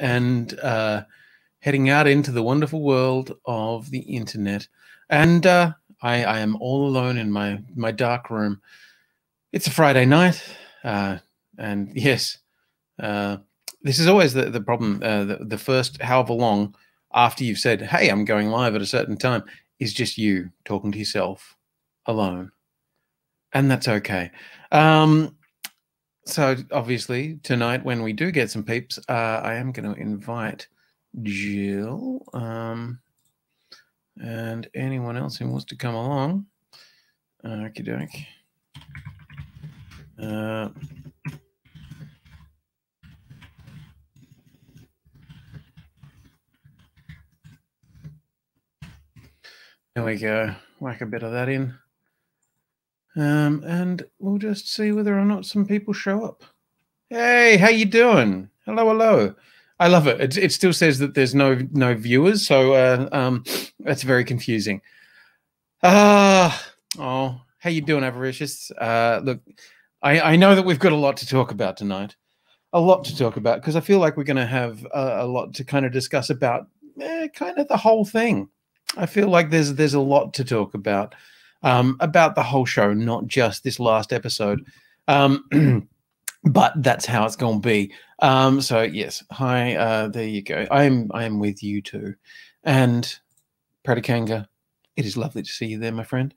and heading out into the wonderful world of the internet. And I am all alone in my dark room. It's a Friday night, and yes, this is always the problem. The first however long after you've said, "Hey, I'm going live at a certain time," is just you talking to yourself alone, and that's okay. So obviously tonight, when we do get some peeps, I am going to invite Jill and anyone else who wants to come along. Okie doke. There we go. Whack a bit of that in. And we'll just see whether or not some people show up. Hey, how you doing? Hello, hello. I love it. It still says that there's no viewers, so that's very confusing. Oh, how you doing, Avaricious? Look, I know that we've got a lot to talk about tonight. A lot to talk about, because I feel like we're going to have a lot to kind of discuss about kind of the whole thing. I feel like there's a lot to talk about the whole show, not just this last episode. But that's how it's going to be. So yes, hi. There you go. I am with you too, and Pradikanga, it is lovely to see you there, my friend.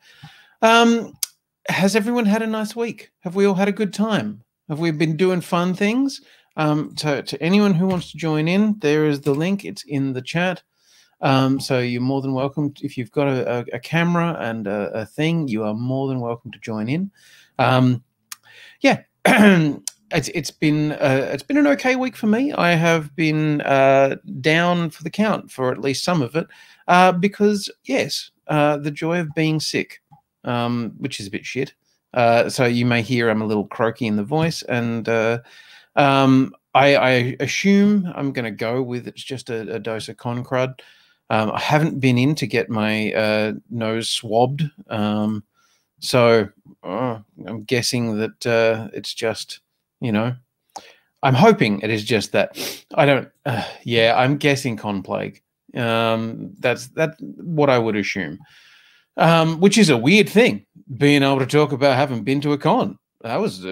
Has everyone had a nice week? Have we all had a good time? Have we been doing fun things? To anyone who wants to join in, there is the link. It's in the chat. So you're more than welcome. If you've got a camera and a thing, you are more than welcome to join in. Yeah, it's been an okay week for me. I have been down for the count for at least some of it, because yes, the joy of being sick, which is a bit shit. So you may hear I'm a little croaky in the voice, and I assume I'm going to go with it's just a dose of con crud. I haven't been in to get my nose swabbed, so I'm guessing that it's just, I'm hoping it is just that. I don't. Yeah, I'm guessing con plague. That's what I would assume. Which is a weird thing, being able to talk about having been to a con. That was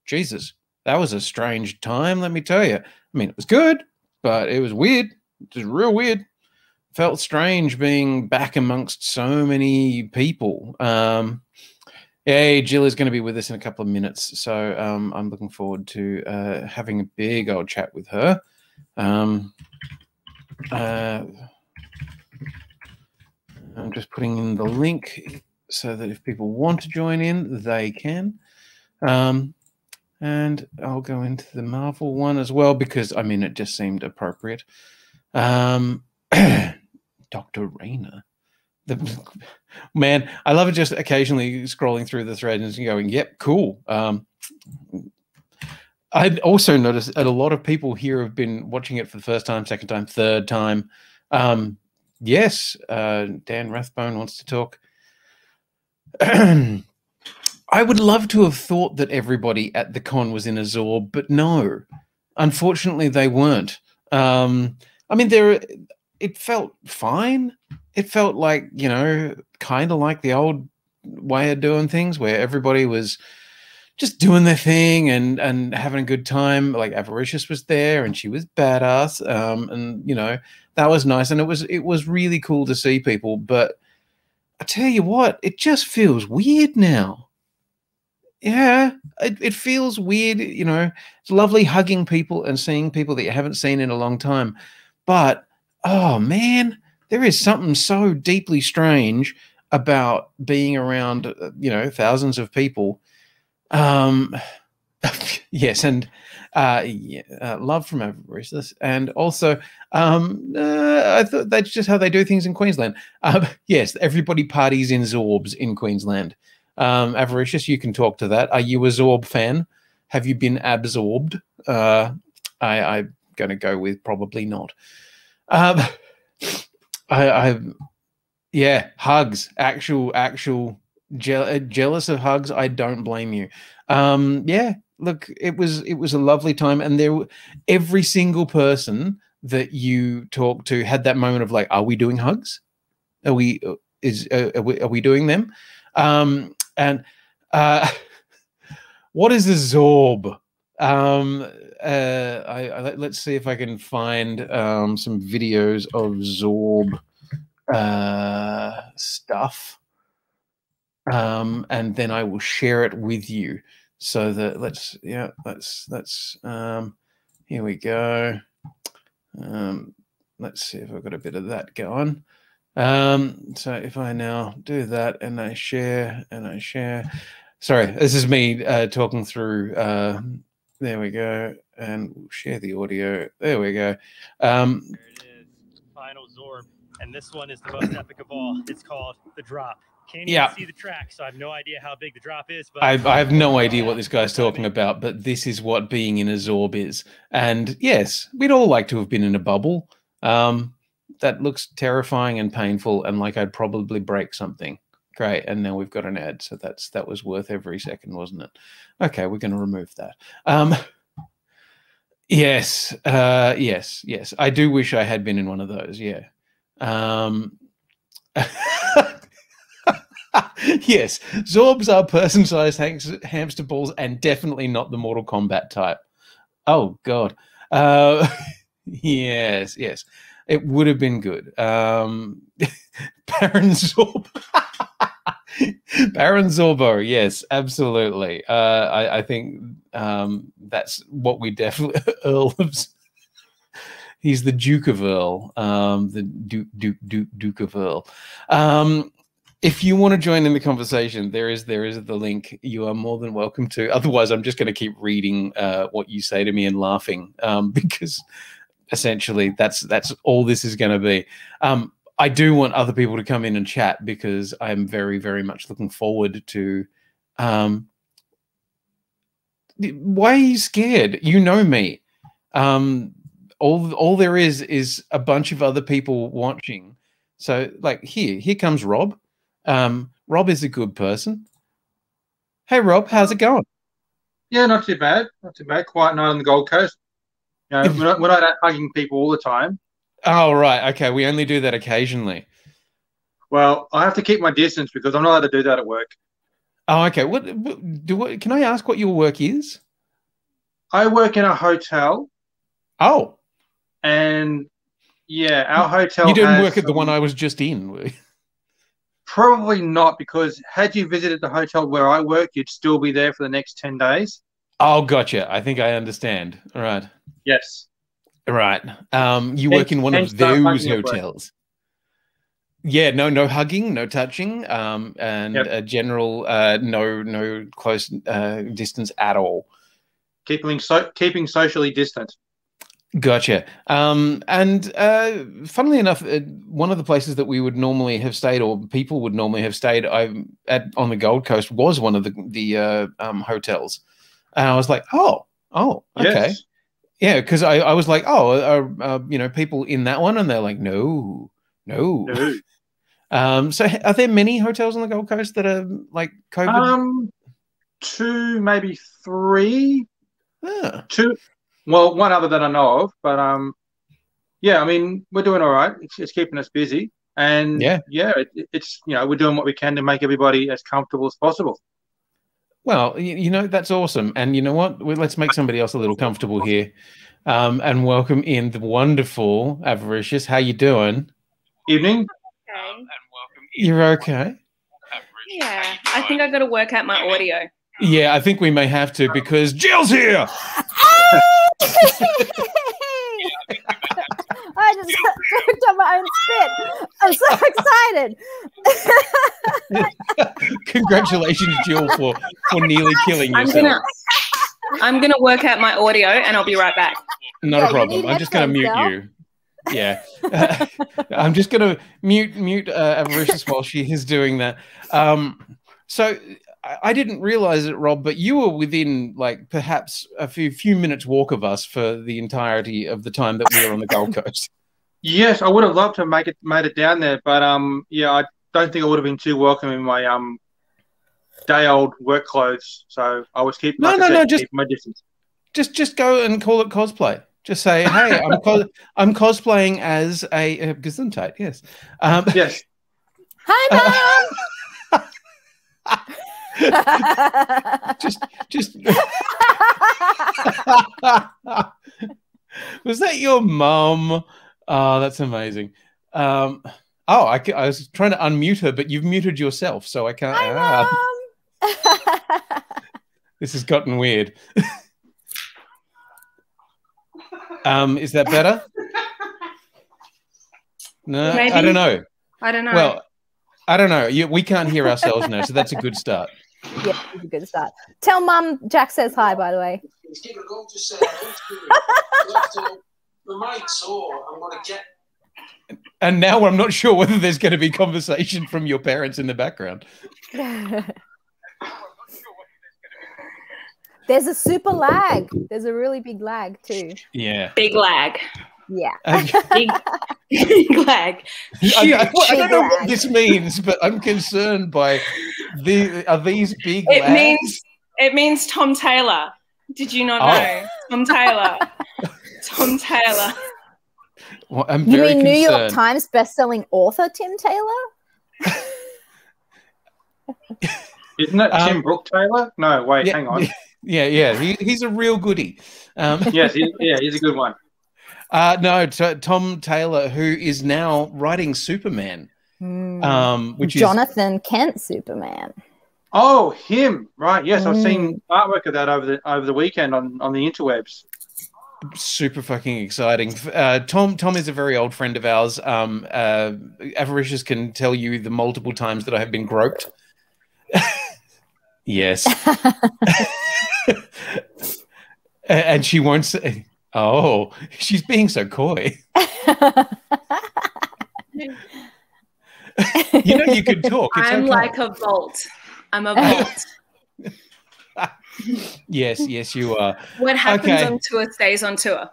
Jesus. That was a strange time, let me tell you. I mean, it was good, but it was weird. It was real weird. Felt strange being back amongst so many people. Yeah, Jill is going to be with us in a couple of minutes, so I'm looking forward to having a big old chat with her. I'm just putting in the link so that if people want to join in, they can. And I'll go into the Marvel one as well, because, I mean, it just seemed appropriate. Dr. Rayner. Man, I love it, just occasionally scrolling through the thread and going, yep, cool. I'd also noticed that a lot of people here have been watching it for the first time, second time, third time. Yes, Dan Rathbone wants to talk. I would love to have thought that everybody at the con was in a Zorb, but no. Unfortunately, they weren't. I mean, it felt fine. It felt like, kind of like the old way of doing things, where everybody was just doing their thing and having a good time. Like Avaricious was there, and she was badass. And that was nice, and it was really cool to see people. But I tell you what, it just feels weird now. Yeah, it feels weird. It's lovely hugging people and seeing people that you haven't seen in a long time, but oh man, there is something so deeply strange about being around, thousands of people. Yes, and love from Avaricious, and also I thought that's just how they do things in Queensland. Yes, everybody parties in Zorbs in Queensland. Avaricious, you can talk to that. Are you a Zorb fan? Have you been absorbed? I'm going to go with probably not. Yeah, hugs, actual jealous of hugs. I don't blame you. Yeah, look, it was a lovely time, and every single person that you talked to had that moment of like, are we doing hugs? Are we doing them? And what is a zorb? Let's see if I can find some videos of zorb stuff, and then I will share it with you. So that let's here we go. Let's see if I've got a bit of that going. So if I now do that and I share, sorry, this is me talking through. There we go, and we'll share the audio. There we go. There it is, final Zorb, and this one is the most epic of all. It's called the drop. Can't even see the track, so I have no idea how big the drop is. But I have no idea what this guy's talking about, but this is what being in a Zorb is. And yes, we'd all like to have been in a bubble. That looks terrifying and painful, and like I'd probably break something. Great, and now we've got an ad, so that was worth every second, wasn't it? Okay, we're going to remove that. Yes, yes. I do wish I had been in one of those. Yeah. Yes, Zorbs are person-sized hamster balls, and definitely not the Mortal Kombat type. Oh God. Yes. It would have been good. Baron Zorb. Baron Zorbo, yes, absolutely. I think that's what we definitely Earl of. He's the Duke of Earl, the Duke of Earl. If you want to join in the conversation, there is the link. You are more than welcome to. Otherwise, I'm just going to keep reading what you say to me and laughing, because essentially that's all this is going to be. I do want other people to come in and chat, because I'm very, very much looking forward to. Why are you scared? You know me. All there is a bunch of other people watching. So like here comes Rob. Rob is a good person. Hey Rob, how's it going? Yeah, not too bad. Not too bad. Quiet night on the Gold Coast. You know, we're not out hugging people all the time. Oh, right. Okay. We only do that occasionally. Well, I have to keep my distance because I'm not allowed to do that at work. Oh, okay. Can I ask what your work is? I work in a hotel. Oh. And yeah, our hotel. You didn't work at the one I was just in. Probably not, because had you visited the hotel where I work, you'd still be there for the next 10 days. Oh, gotcha. I think I understand. All right. Yes. Right. You work in one of those hotels. Yeah, no hugging, no touching, and a general no close distance at all. Keeping socially distant. Gotcha. And funnily enough, one of the places that we would normally have stayed, or people would normally have stayed, on the Gold Coast, was one of the hotels. And I was like, oh, okay. Yes. Yeah, because I was like, people in that one, and they're like, no. So are there many hotels on the Gold Coast that are like COVID? 2, maybe 3. Ah. 2. Well, one other that I know of, but yeah, I mean, we're doing all right. It's keeping us busy, and it's we're doing what we can to make everybody as comfortable as possible. Well, that's awesome, and you know what? Let's make somebody else a little comfortable here, and welcome in the wonderful Avaricious. How you doing? Evening. Okay. You're okay. Yeah, I think I got to work out my audio. Yeah, I think we may have to, because Jill's here. I just choked on my own spit. I'm so excited. Congratulations, Jill, for nearly killing yourself. I'm gonna work out my audio, and I'll be right back. Not a problem. I'm just going to mute you. Yeah, I'm just going to mute Avaricious while she is doing that. So I didn't realize it, Rob, but you were within like perhaps a few minutes walk of us for the entirety of the time that we were on the Gold Coast. Yes, I would have loved to have made it down there, but yeah, I don't think I would have been too welcome in my day-old work clothes. So I was keeping my distance. Just go and call it cosplay. Just say, hey, I'm cosplaying as a Gesundheit. Yes. Yes. Hi, Mom. just. Was that your mum? Oh, that's amazing. I was trying to unmute her, but you've muted yourself, so I can't. Hi, Mom. This has gotten weird. Is that better? No, Maybe. I don't know. I don't know. Well, I don't know. We can't hear ourselves now, so that's a good start. Yeah, it's a good start. Tell Mum Jack says hi, by the way. And now I'm not sure whether there's going to be conversation from your parents in the background. There's a super lag. There's a really big lag too. Yeah. Big lag. Yeah. Big lag. I don't know what this means, but I'm concerned by are these big lags? It means Tom Taylor. Did you not know? Tom Taylor. Tom Taylor. Well, I'm you very mean concerned. New York Times best-selling author Tim Taylor? Isn't that Tim Brooke Taylor? No, wait, hang on. Yeah. He's a real goodie. Yes, he's a good one. No, Tom Taylor, who is now writing Superman, which is Jonathan Kent Superman. Oh, him, right? Yes, I've seen artwork of that over the weekend on the interwebs. Super fucking exciting. Tom is a very old friend of ours. Avaricious can tell you the multiple times that I have been groped. Yes. And she won't say, oh, she's being so coy. You know, you could talk. It's I'm okay. like a vault. I'm a vault. Yes, you are. What happens on tour stays on tour.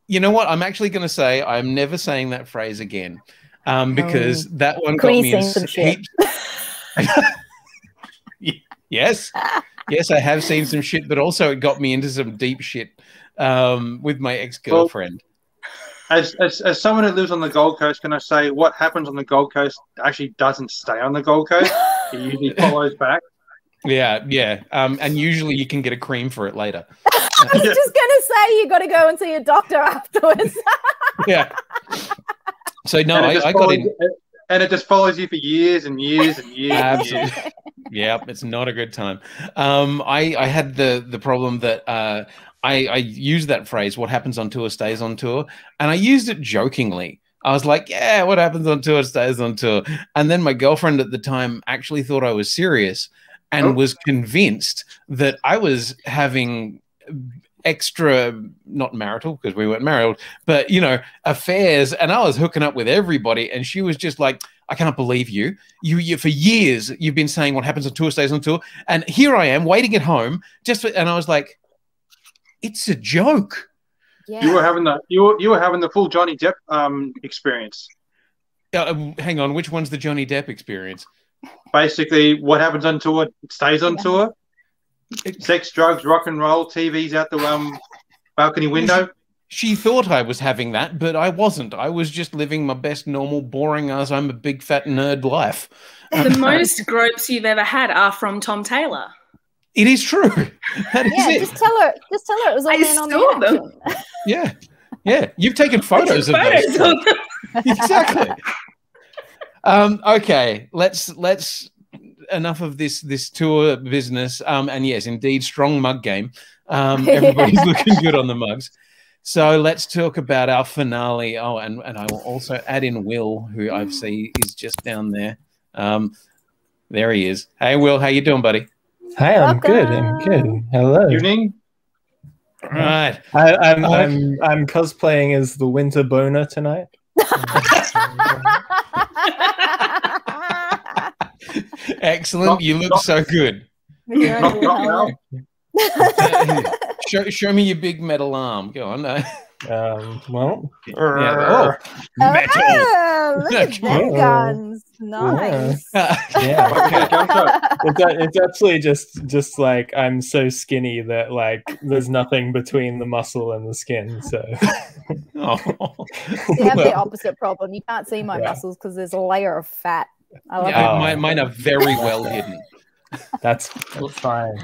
You know what? I'm actually going to say I'm never saying that phrase again because that one got me in some shit? Yes, I have seen some shit, but also it got me into some deep shit with my ex-girlfriend. Well, as someone who lives on the Gold Coast, can I say what happens on the Gold Coast actually doesn't stay on the Gold Coast? It usually follows back. Yeah. And usually you can get a cream for it later. I was just gonna say you got to go and see a doctor afterwards. Yeah. So no, I got in, and it just follows you for years and years and years. Absolutely. And years. Yeah, it's not a good time. I had the problem that I used that phrase, what happens on tour stays on tour, and I used it jokingly. I was like, yeah, what happens on tour stays on tour. And then my girlfriend at the time actually thought I was serious and was convinced that I was having extra, not marital because we weren't married, but, you know, affairs. And I was hooking up with everybody. And she was just like, I can't believe you. You for years, you've been saying what happens on tour stays on tour. And here I am waiting at home and I was like, it's a joke. Yeah. You were having the full Johnny Depp experience. Hang on, which one's the Johnny Depp experience? Basically, what happens on tour stays on tour. Sex, drugs, rock and roll, TVs out the balcony window. She thought I was having that, but I wasn't. I was just living my best, normal, boring as I'm a big fat nerd life. The most gropes you've ever had are from Tom Taylor. It is true. That is it. Just tell her it was all man on man action. Yeah. You've taken photos of those. Exactly. Okay, let's enough of this tour business. And yes, indeed, strong mug game. Everybody's looking good on the mugs. So let's talk about our finale. Oh, and I will also add in Will, who I see is just down there. There he is. Hey, Will, how you doing, buddy? Hi, I'm good. Hello. Evening. All right. I'm cosplaying as the Winter Boner tonight. Excellent. You look so good. Knock. Show me your big metal arm. Go on. Well, Oh, metal. Oh, look at them guns. Nice. It's actually just like I'm so skinny that like there's nothing between the muscle and the skin. So you have the opposite problem. You can't see my muscles because there's a layer of fat. I love mine are very well hidden. That's fine.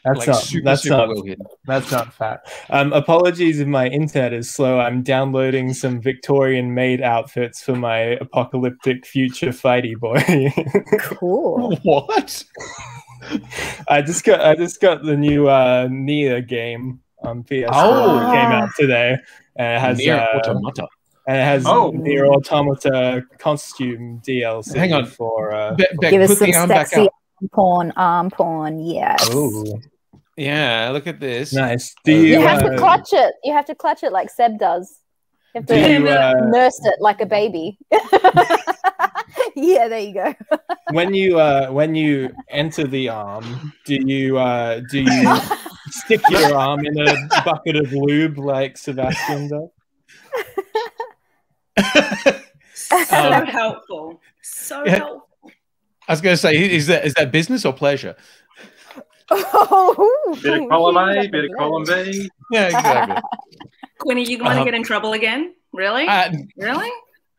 That's like not well hidden. That's not fat. Apologies if my internet is slow. I'm downloading some Victorian maid outfits for my apocalyptic future fighty boy. Cool. What? I just got the new Nier game on PS4 that came out today. And it has Nier Automata. And it has Nier Automata costume DLC. Hang on. For give us some sexy arm porn. Yes. Oh. Yeah, look at this. Nice. You have to clutch it. You have to clutch it like Seb does. You have to nurse it like a baby. Yeah, there you go. When you enter the arm, do you stick your arm in a bucket of lube like Sebastian does? So helpful. So helpful. I was going to say, is that business or pleasure? Bit of column A, bit of column B. Yeah, exactly. Quinny, you want to get in trouble again? Really? Really?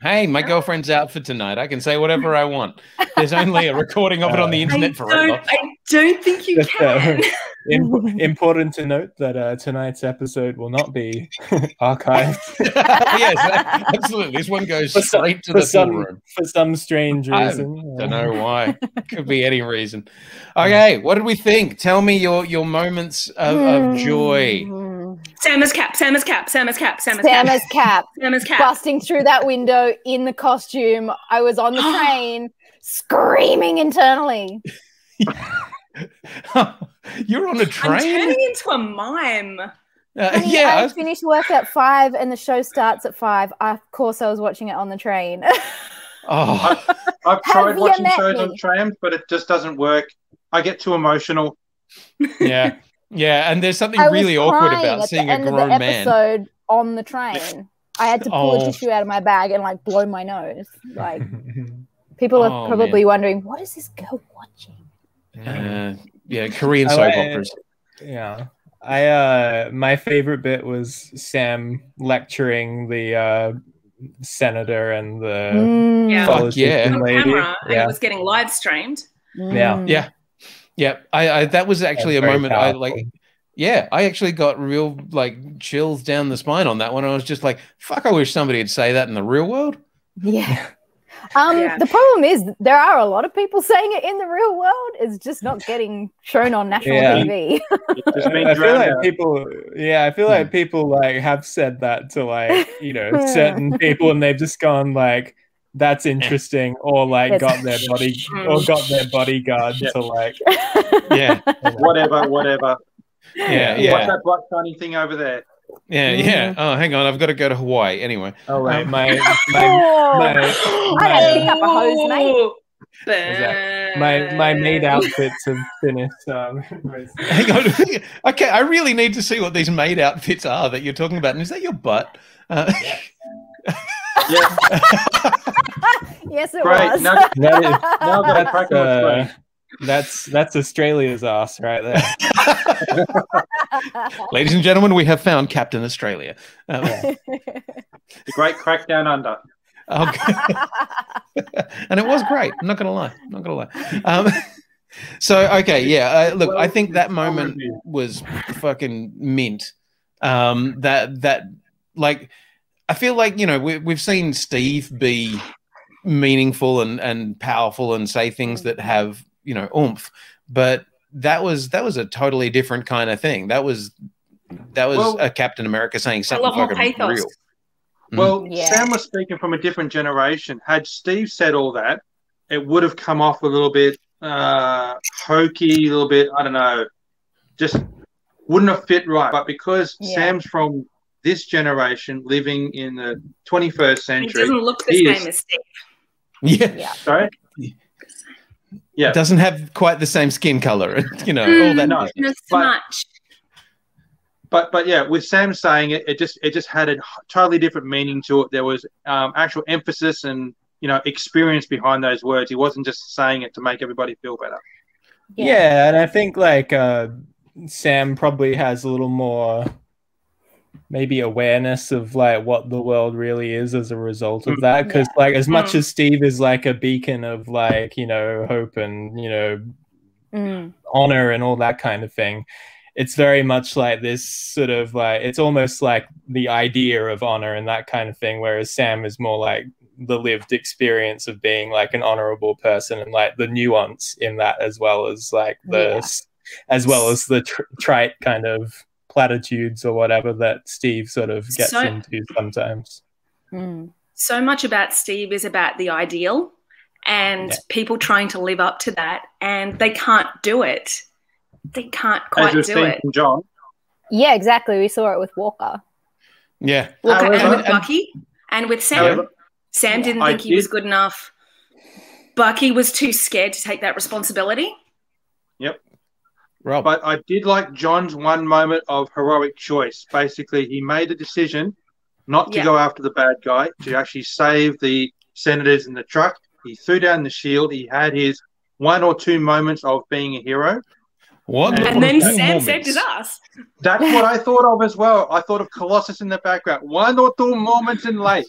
Hey, my girlfriend's out for tonight. I can say whatever I want. There's only a recording of it on the internet forever. I don't think you can. Important to note that tonight's episode will not be archived. Yes, absolutely. This one goes straight to the full room. For some strange reason. I don't know why. Could be any reason. Okay, what did we think? Tell me your moments of joy. Samus cap. Busting through that window in the costume. I was on the train screaming internally. You're on a train? I'm turning into a mime. I finished work at 5 and the show starts at 5. Of course, I was watching it on the train. I've tried watching shows on trams, but it just doesn't work. I get too emotional. Yeah, and there's something really awkward about seeing a grown man. Episode on the train, I had to pull a tissue out of my bag and like blow my nose. Like people are probably wondering, what is this girl watching? Korean soap operas. Yeah. My favorite bit was Sam lecturing the senator and the politician lady. Camera, and it was getting live streamed. Yeah. That was actually a moment powerful. I actually got real like chills down the spine on that one. I was just like, fuck, I wish somebody would say that in the real world. Yeah. The problem is there are a lot of people saying it in the real world. It's just not getting shown on national TV. I feel like people like have said that to like, certain people and they've just gone like, that's interesting, or like got their bodyguard to like whatever. Yeah. What's that black shiny thing over there? Yeah. Oh, hang on. I've got to go to Hawaii anyway. Oh, right. I gotta pick up a hose, mate. My maid outfits have finished. Hang on. Okay, I really need to see what these maid outfits are that you're talking about. And is that your butt? Yeah. Yes, it was. That's Australia's ass right there. Ladies and gentlemen, we have found Captain Australia. The great crack down under. And it was great. I'm not going to lie. Look, I think that moment was fucking mint. That like, I feel like, we've seen Steve be meaningful and powerful and say things that have, oomph, but that was a totally different kind of thing. That was a Captain America saying something fucking real. Well, Sam was speaking from a different generation. Had Steve said all that, it would have come off a little bit hokey, a little bit, I don't know, just wouldn't have fit right. But because Sam's from this generation living in the 21st century. He doesn't look the same as Steve. Yeah. Sorry? Yeah. It doesn't have quite the same skin color, all that. Not so much. But yeah, with Sam saying it, it just had a totally different meaning to it. There was actual emphasis and experience behind those words. He wasn't just saying it to make everybody feel better. Yeah, and I think like Sam probably has a little more maybe awareness of like what the world really is as a result of that, because like as much as Steve is like a beacon of like hope and honor and all that kind of thing, it's very much like this sort of like, it's almost like the idea of honor and that kind of thing, whereas Sam is more like the lived experience of being like an honorable person and like the nuance in that, as well as like the trite kind of platitudes or whatever that Steve sort of gets into sometimes. So much about Steve is about the ideal and people trying to live up to that, and they can't do it. They can't quite do it. From John. Yeah, exactly. We saw it with Walker. Yeah. Walker and with Bucky and with Sam. However, Sam didn't think he was good enough. Bucky was too scared to take that responsibility. Yep. Rob. But I did like John's one moment of heroic choice. Basically, he made a decision not to go after the bad guy, to actually save the senators in the truck. He threw down the shield. He had his 1 or 2 moments of being a hero. What? And then Sam saved his ass. That's what I thought of as well. I thought of Colossus in the background. 1 or 2 moments in life.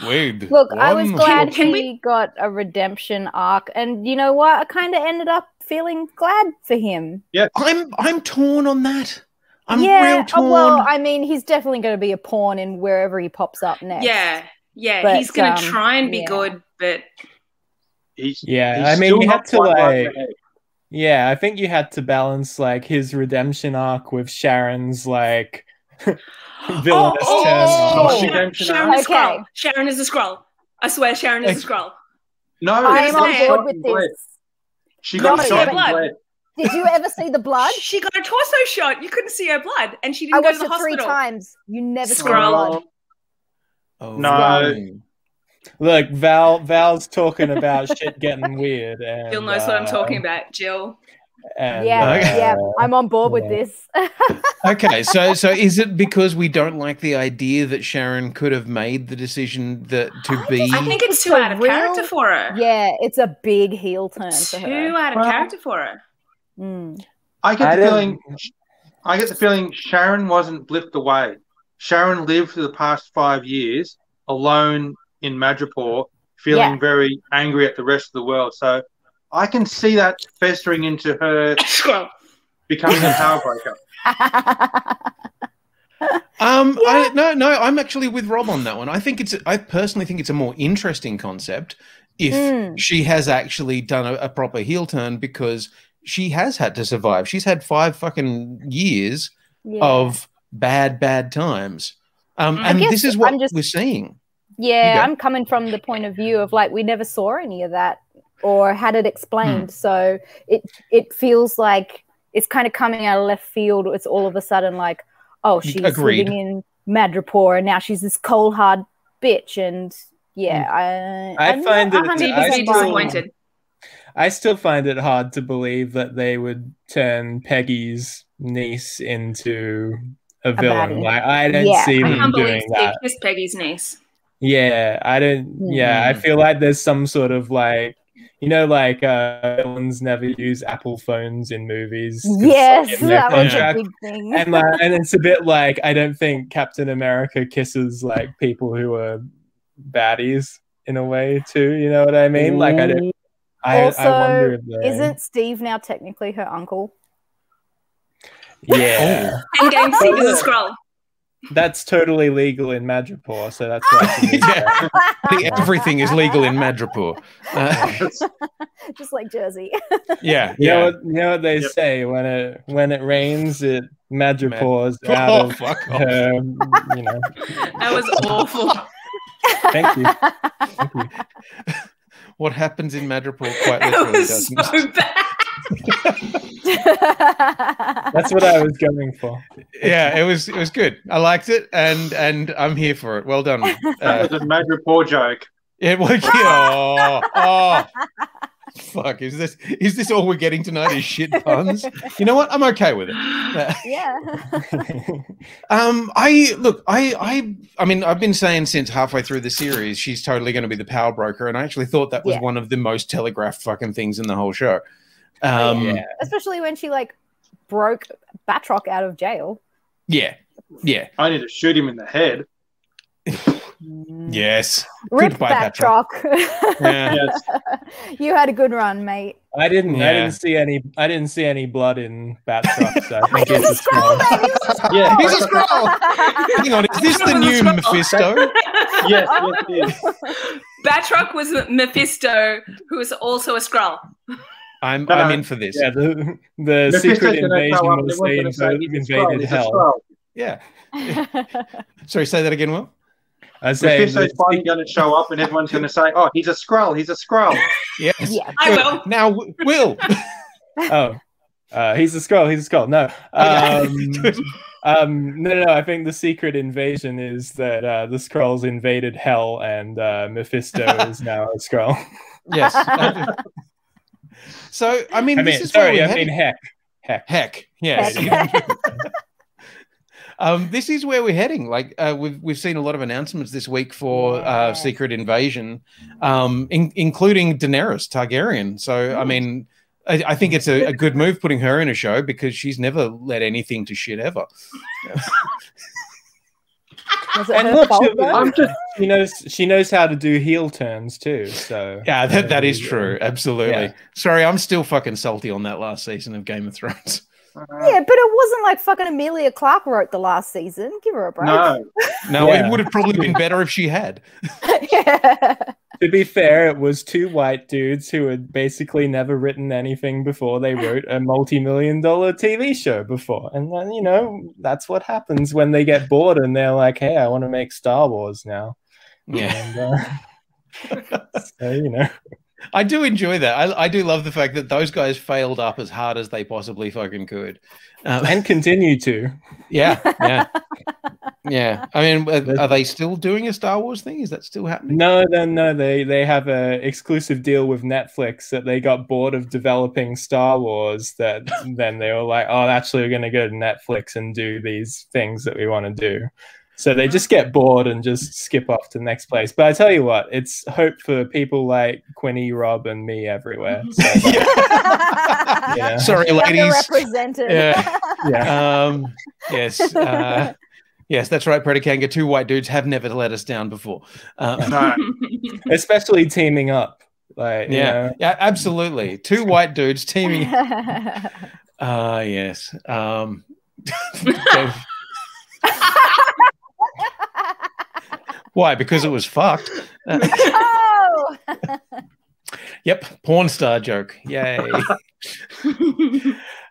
Weird. Look, I was glad he got a redemption arc, and you know what? I kind of ended up feeling glad for him. Yeah, I'm torn on that. I'm real torn. Well, I mean, he's definitely going to be a pawn in wherever he pops up next. Yeah, but, he's going to try and be good, but I mean, you had to like, I think you had to balance like his redemption arc with Sharon's like villainous turn. Sharon is a Skrull. Sharon is a Skrull. I swear, Sharon is a Skrull. No, I'm on board with this. She got shot in blood. Did you ever see the blood? She got a torso shot. You couldn't see her blood, and she didn't go to the hospital. I watched it 3 times. You never saw blood. Oh, no. Look, Val's talking about shit getting weird. And, Jill knows what I'm talking about, Jill. And, I'm on board with this. Okay, so is it because we don't like the idea that Sharon could have made the decision I think it's too out of character for her. Yeah, it's a big heel turn for her. Too out of character for her. I get the feeling Sharon wasn't blipped away. Sharon lived for the past 5 years alone in Madripoor, feeling very angry at the rest of the world. So I can see that festering into her becoming a power breaker. I'm actually with Rob on that one. I personally think it's a more interesting concept if she has actually done a proper heel turn, because she has had to survive. She's had 5 fucking years of bad times. And this is what we're seeing. Yeah, I'm coming from the point of view of like we never saw any of that or had it explained. So it feels like it's kind of coming out of left field. It's all of a sudden like, oh, she's living in Madripoor and now she's this cold hard bitch. And I find it disappointed. I still find it hard to believe that they would turn Peggy's niece into a villain. Like I don't see them doing that. It's Peggy's niece. Yeah, I don't. Yeah, I feel like there's some sort of like, like villains never use Apple phones in movies. Yes, that was a big thing. And it's a bit like I don't think Captain America kisses like people who are baddies in a way too. You know what I mean? Like I don't. I wonder if isn't Steve now technically her uncle? Yeah. And Game Steve is a Skrull. That's totally legal in Madripoor, so that's why. I think everything is legal in Madripoor. Just like Jersey. You know what they say, when it rains, Madripoor's out of fuck off. That was awful. Thank you. What happens in Madripoor quite literally doesn't. So bad. That's what I was going for. Yeah, it was good. I liked it, and I'm here for it. Well done. That was a Madripoor joke. It was. Fuck, is this all we're getting tonight? Is shit puns? You know what? I'm okay with it. Yeah. I mean, I've been saying since halfway through the series, she's totally going to be the power broker, and I actually thought that was one of the most telegraphed fucking things in the whole show. Especially when she like broke Batroc out of jail. Yeah. I need to shoot him in the head. Yes. Rip Goodbye, Batroc. Yes. You had a good run, mate. I didn't see any blood in Batroc, so I think he's a scroll. Yeah, he's a scroll. Hang on, is this the new Mephisto? Yes, it is. Batroc was Mephisto, who was also a Skrull. I'm in for this. Yeah, the secret invasion was they invaded hell. Yeah. Sorry, say that again, Will. I say Mephisto's finally going to show up, and everyone's going to say, "Oh, he's a Skrull. He's a Skrull." Yes. Yeah. I will. Now, Will. He's a Skrull. He's a Skrull. No. No. I think the secret invasion is that the Skrulls invaded hell, and Mephisto is now a Skrull. Yes. So, I mean, heck. Yes. Heck. This is where we're heading. Like we've seen a lot of announcements this week for Secret Invasion, including Daenerys Targaryen. So I mean, I think it's a good move putting her in a show because she's never led anything to shit ever. And look, she knows how to do heel turns too. So yeah, that is true. Absolutely. Yeah. Sorry, I'm still fucking salty on that last season of Game of Thrones. Yeah, but it wasn't like fucking Emilia Clarke wrote the last season. Give her a break. No, it would have probably been better if she had. Yeah. To be fair, it was two white dudes who had basically never written anything before they wrote a multi-million-dollar TV show before. And then, that's what happens when they get bored and they're like, hey, I want to make Star Wars now. Yeah. And, so, I do enjoy that. I do love the fact that those guys failed up as hard as they possibly fucking could. And continue to. Yeah. I mean, are they still doing a Star Wars thing? Is that still happening? No. They have an exclusive deal with Netflix that they got bored of developing Star Wars. That then they were like, oh, actually, we're going to go to Netflix and do these things that we want to do. So they just get bored and just skip off to the next place. But I tell you what, it's hope for people like Quinny, Rob, and me everywhere. So Sorry, ladies. Represented. Yeah. Yes. Yes, that's right, Predicanga. Two white dudes have never let us down before. Especially teaming up. Yeah, absolutely. Two white dudes teaming. Yes. Why? Because it was fucked. Oh! Yep, porn star joke. Yay.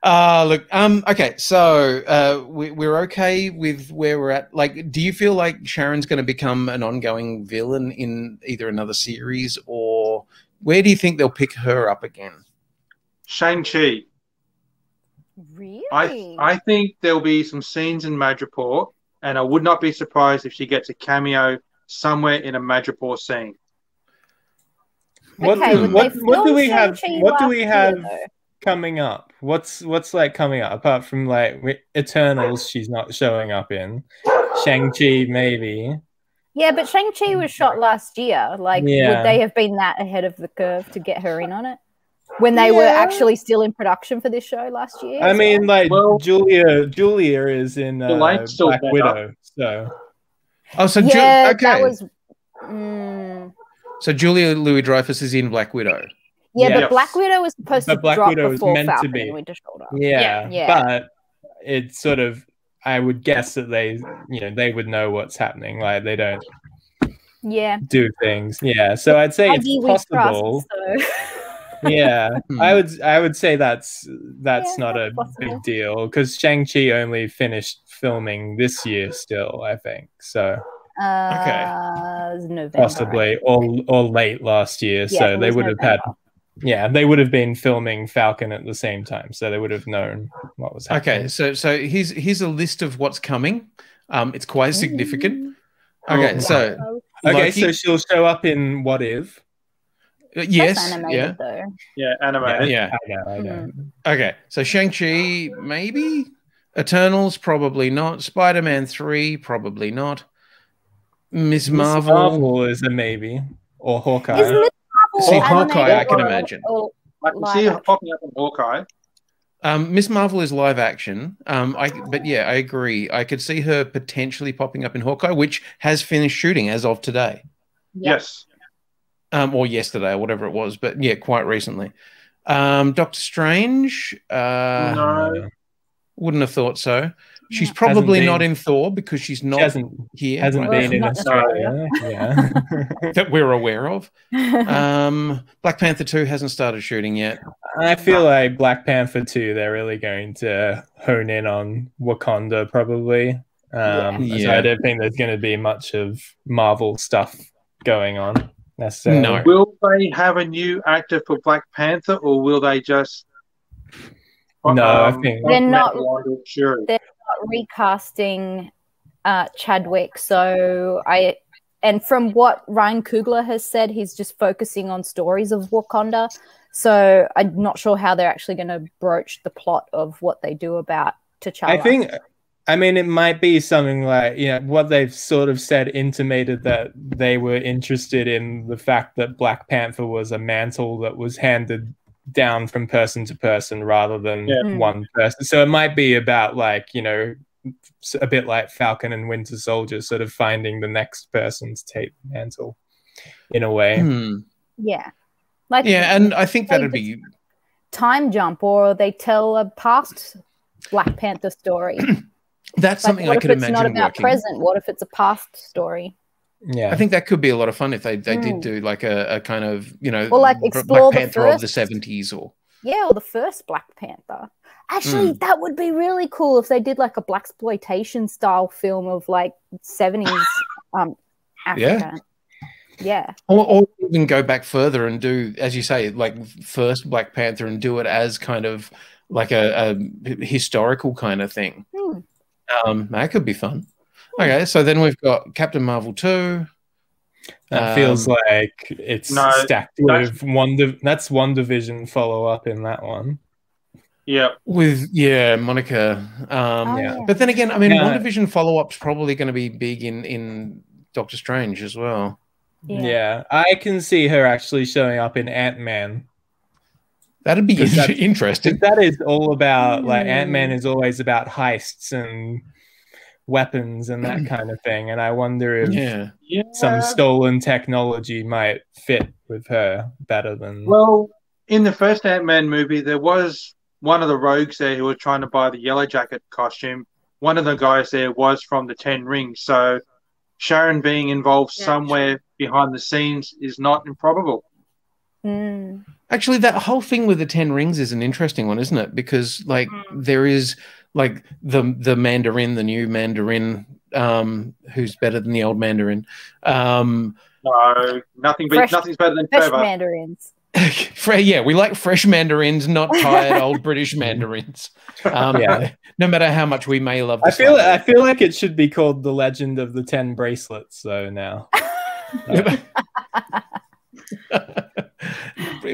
Look, okay, so we're okay with where we're at. Like, do you feel like Sharon's going to become an ongoing villain in either another series, or where do you think they'll pick her up again? Shang-Chi. Really? I think there'll be some scenes in Madripoor, and I would not be surprised if she gets a cameo somewhere in a Madripoor scene. What do we have coming up? What's like coming up apart from like Eternals? She's not showing up in. Shang-Chi maybe. Yeah, but Shang-Chi was shot last year. Like, would they have been that ahead of the curve to get her in on it when they were actually still in production for this show last year? I mean, Julia is in Black Widow. So, so that was. So Julia Louis-Dreyfus is in Black Widow. Yeah, but Black Widow was supposed to Black drop Widow before meant Falcon to be. and Winter Sodier. Yeah, but it's sort of. I would guess that they would know what's happening. Like they don't. Do things. Yeah, so I'd say it's possible. Yeah, I would say that's not a big deal because Shang-Chi only finished filming this year still, I think. So November, possibly or late last year. So they would have had they would have been filming Falcon at the same time. So they would have known what was happening. Okay, so here's a list of what's coming. It's quite significant. Okay, so so she'll show up in What If? Yes. That's animated, though. Yeah, animated. Yeah. I know. Okay, so Shang-Chi, maybe. Eternals, probably not. Spider-Man 3, probably not. Miss Marvel is a maybe. Or Hawkeye. Is Miss Marvel See, Hawkeye, I can or- imagine. or I can live see her action? popping up in Hawkeye. Miss Marvel is live action. But yeah, I agree. I could see her potentially popping up in Hawkeye, which has finished shooting as of today. Yeah. Yes. Or yesterday, or whatever it was. But yeah, quite recently. Doctor Strange. No. Wouldn't have thought so. She's Yeah. probably not in Thor because she's not here. Hasn't right? been in Not Australia. Yeah. That we're aware of. Black Panther 2 hasn't started shooting yet. I feel like Black Panther 2, they're really going to hone in on Wakanda, probably. So I don't think there's going to be much of Marvel stuff going on necessarily. No. Will they have a new actor for Black Panther, or will they just? No, I think They're not. Sure. They're not recasting Chadwick. So and from what Ryan Coogler has said, he's just focusing on stories of Wakanda. So I'm not sure how they're actually going to broach the plot of what they do about T'Challa. I mean, it might be something like, what they've sort of said intimated that they were interested in the fact that Black Panther was a mantle that was handed down from person to person rather than one person. So it might be about a bit like Falcon and Winter Soldier, sort of finding the next person to take the mantle in a way. Yeah. And I think that'd be time jump, or they tell a past Black Panther story. That's something I could imagine. What if it's not about working. present? What if it's a past story? Yeah, I think that could be a lot of fun if they did do like a kind of or like explore Black Panther of the 70s, or or the first Black Panther. Actually, that would be really cool if they did like a blaxploitation style film of like 70s Africa. Yeah. Or even go back further and do, as you say, like first Black Panther and do it as kind of like a historical kind of thing. That could be fun. Okay, so then we've got Captain Marvel 2. That feels like it's stacked with that's WandaVision follow-up in that one. Yeah. With Monica. But then again, I mean, WandaVision follow-up's probably going to be big in Doctor Strange as well. Yeah, I can see her actually showing up in Ant-Man. That'd be interesting. That is all about, like, Ant-Man is always about heists and weapons and that kind of thing. And I wonder if some stolen technology might fit with her better than... Well, in the first Ant-Man movie, there was one of the rogues there who was trying to buy the Yellow Jacket costume. One of the guys there was from the 10 Rings. So Sharon being involved somewhere behind the scenes is not improbable. Actually, that whole thing with the 10 Rings is an interesting one, isn't it? Because like there is like the Mandarin, the new Mandarin, who's better than the old Mandarin. No, nothing's better than fresh Mandarins. We like fresh Mandarins, not tired old British Mandarins. No matter how much we may love. I feel like it should be called The Legend of the 10 Bracelets. So now.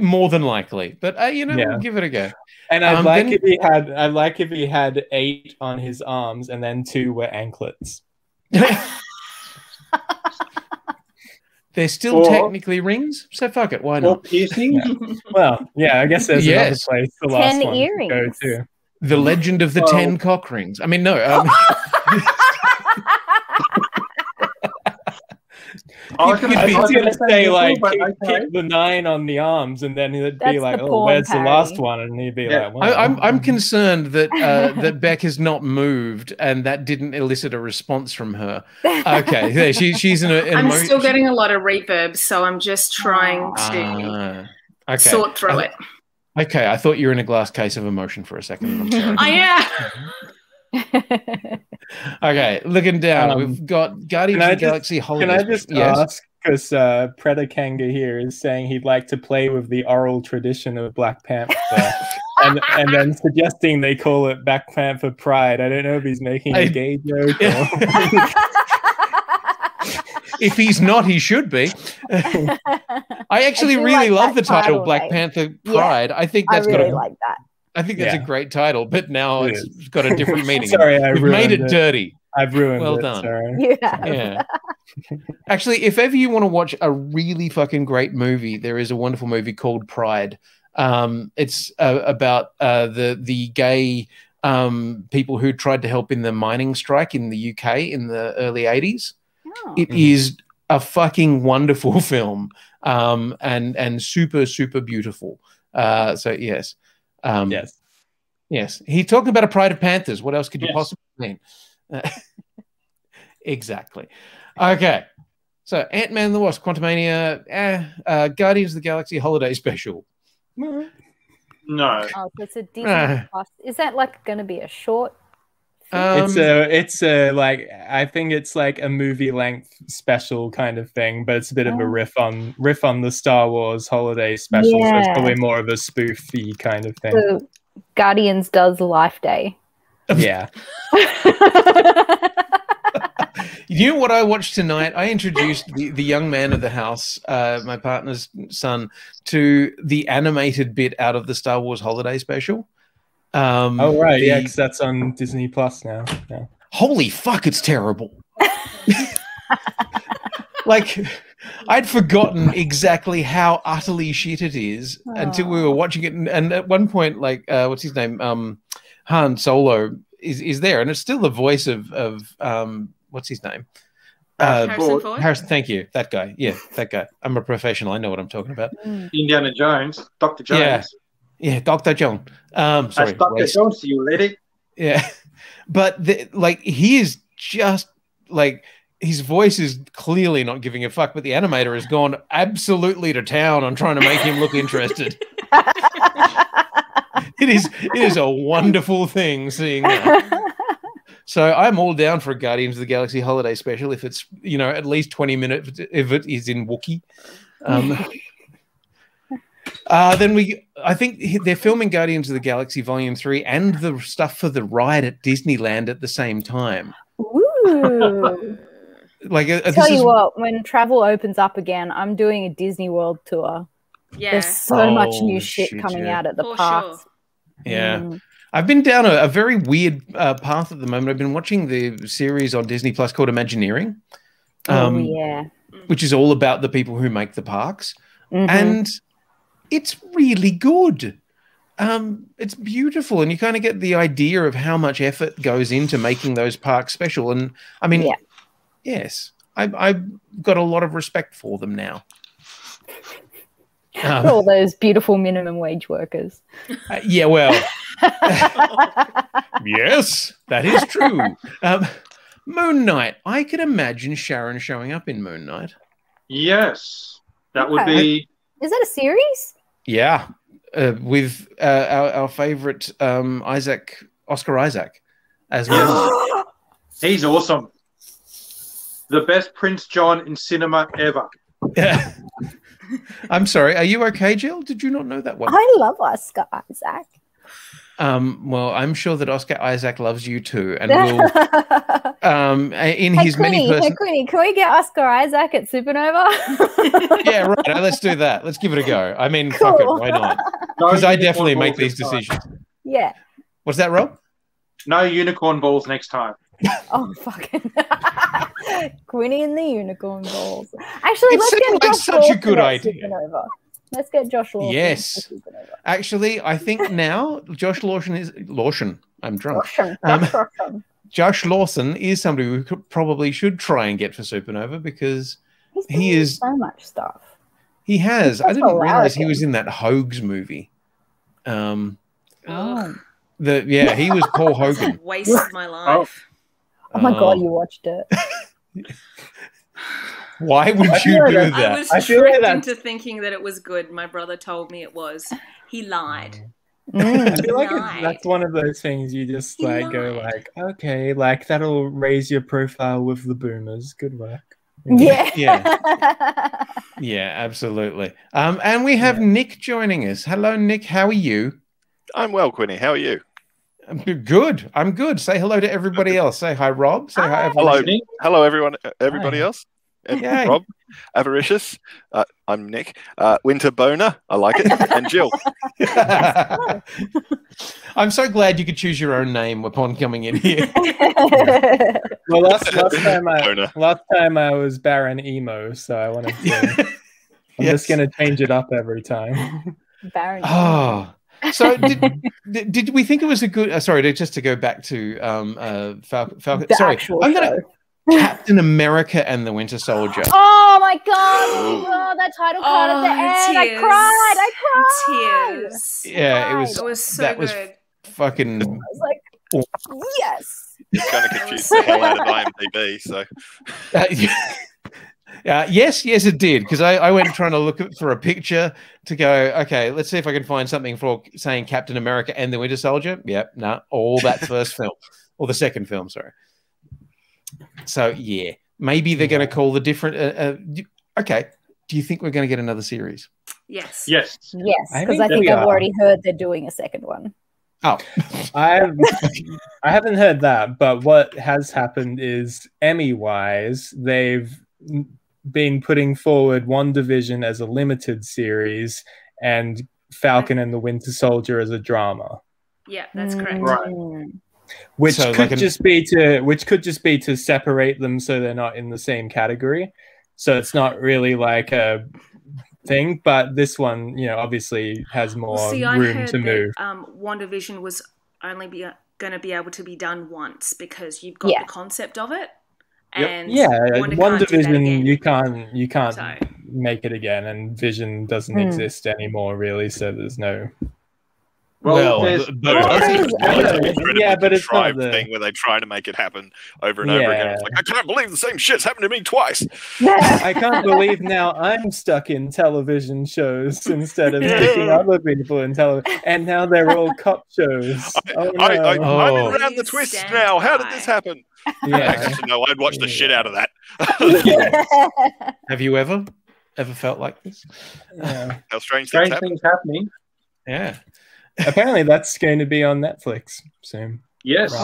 More than likely, but we'll give it a go. And I'd like if he had 8 on his arms and then 2 were anklets. They're still technically rings, so fuck it, why not? Piercing? Well, I guess there's another place the last 10 one earrings. to go to. The Legend of the 10 Cock Rings. I mean, no. I was going to say, like, keep the 9 on the arms, and then he'd be like, "Oh, where's the last one?" And he'd be like, well, I'm concerned that that Beck has not moved, and that didn't elicit a response from her. Okay, she's in I'm still getting a lot of reverb, so I'm just trying to sort through it. Okay, I thought you were in a glass case of emotion for a second. I'm sorry. I am. Okay, looking down, we've got Guardians of the Galaxy Holiday. Can I just ask, because Predakanga here is saying he'd like to play with the oral tradition of Black Panther, and then suggesting they call it Black Panther Pride. I don't know if he's making a gay joke. If he's not, he should be. I actually really love the title, Black name. Panther Pride. I think that's like that. I think that's a great title, but now it's got a different meaning. Sorry, You've made it dirty. I've ruined it. Well done. Sorry. Yeah. Actually, if ever you want to watch a really fucking great movie, there is a wonderful movie called Pride. It's about the gay people who tried to help in the mining strike in the UK in the early 80s. Oh. It is a fucking wonderful film, and super, super beautiful. So yes. Yes. He talked about a pride of Panthers. What else could you possibly mean? Exactly. Okay. So Ant-Man and the Wasp, Quantumania, Guardians of the Galaxy Holiday Special. No. Oh, so it's a Disney Plus. Is that like going to be a short? It's a like, I think it's like a movie length special kind of thing, but it's a bit of a riff on the Star Wars holiday special. So it's probably more of a spoofy kind of thing. So Guardians does Life Day. Yeah. You know what I watched tonight? I introduced the young man of the house, my partner's son, to the animated bit out of the Star Wars holiday special. Oh, right. Yeah, because that's on Disney Plus now. Yeah. Holy fuck, it's terrible. Like, I'd forgotten exactly how utterly shit it is until we were watching it. And at one point, like, what's his name? Han Solo is there. And it's still the voice of what's his name? Harrison Ford? Harrison, thank you. That guy. Yeah, that guy. I'm a professional. I know what I'm talking about. Indiana Jones, Dr. Jones. Yeah, Dr. Jones. Sorry, that's Dr. Jones to you, lady. Yeah. But he is just like, his voice is clearly not giving a fuck, but the animator has gone absolutely to town on trying to make him look interested. It is a wonderful thing seeing that. So I'm all down for a Guardians of the Galaxy holiday special if it's, at least 20 minutes if it is in Wookiee. I think they're filming Guardians of the Galaxy Volume 3 and the stuff for the ride at Disneyland at the same time. Ooh. Tell you what, when travel opens up again, I'm doing a Disney World tour. Yeah. There's so much new shit coming out at the parks. Sure. Yeah. I've been down a very weird path at the moment. I've been watching the series on Disney Plus called Imagineering. Which is all about the people who make the parks. Mm-hmm. And it's really good. It's beautiful. And you kind of get the idea of how much effort goes into making those parks special. And I mean, yes, I've got a lot of respect for them now. For all those beautiful minimum wage workers. Yeah, well, yes, that is true. Moon Knight. I could imagine Sharon showing up in Moon Knight. Yes, that would be. Is that a series? Yeah, with our favorite Oscar Isaac as Moon Knight. He's awesome. The best Prince John in cinema ever. Yeah. I'm sorry. Are you okay, Jill? Did you not know that one? I love Oscar Isaac. Well, I'm sure that Oscar Isaac loves you too, and will. His many. Hey, Queenie, can we get Oscar Isaac at Supernova? Yeah, right. Let's do that. Let's give it a go. I mean, fuck it. Why not? Because I definitely make these decisions. Yeah. What's that, Rob? No unicorn balls next time. Oh, fucking Queenie and the unicorn balls. Actually, let's get Josh Lawson such a good idea. Supernova. Let's get Josh Lawson. Yes. Actually, I think now Josh Lawson is Lawson. I'm drunk. Josh Lawson is somebody we probably should try and get for Supernova because he is so much stuff. He has. I didn't realize he was in that Hogs movie. He was Paul Hogan. Wasted my life. Oh my god, you watched it. Why would you do that? I was tricked into thinking that it was good. My brother told me it was. He lied. I feel like that's one of those things you just go like, okay, like that'll raise your profile with the boomers. Good work. Yeah, absolutely. And we have Nick joining us. Hello, Nick. How are you? I'm well, Quinny. How are you? I'm good. Say hello to everybody else. Say hi, Rob. Say hi, everyone. Hello, everyone. Everybody else. And Yay. Rob, Avaricious. I'm Nick. Winter Boner. I like it. And Jill. I'm so glad you could choose your own name upon coming in here. Well, last time I was Baron Emo, so I wanted to. I'm just going to change it up every time. Baron. Oh, so did we think it was a good? Sorry, just to go back to Falcon. Sorry, I'm going to Captain America and the Winter Soldier. Oh my God! That title card at the end. Tears. I cried. Tears. Yeah, It was so that good. was fucking. I was like, yes. It's going to confuse the hell out of IMDb. So. Yes, it did. Because I went trying to look for a picture to go, okay, let's see if I can find something for saying Captain America and the Winter Soldier. Yep, no, all that first film. Or the second film, sorry. So, yeah, maybe they're going to call the different... okay, do you think we're going to get another series? Yes. Yes, because I think I've already heard they're doing a second one. Oh. I haven't heard that, but what has happened is Emmy-wise, they've been putting forward WandaVision as a limited series and Falcon and the Winter Soldier as a drama. Yeah, that's correct. Right. Which So, could just be to separate them so they're not in the same category. So it's not really like a thing, but this one, obviously has more room to move. WandaVision was only going to be able to be done once because you've got the concept of it. And WandaVision, you can't make it again, and Vision doesn't exist anymore, really. So there's no. But it's not the thing where they try to make it happen over and over again. It's like, I can't believe the same shit's happened to me twice. I can't believe now I'm stuck in television shows instead of sticking other people in television, and now they're all cop shows. I'm around the twist now. How did this happen? No, I'd watch the shit out of that. Have you ever felt like this? How strange things happening. Yeah. Apparently, that's going to be on Netflix soon. Yes.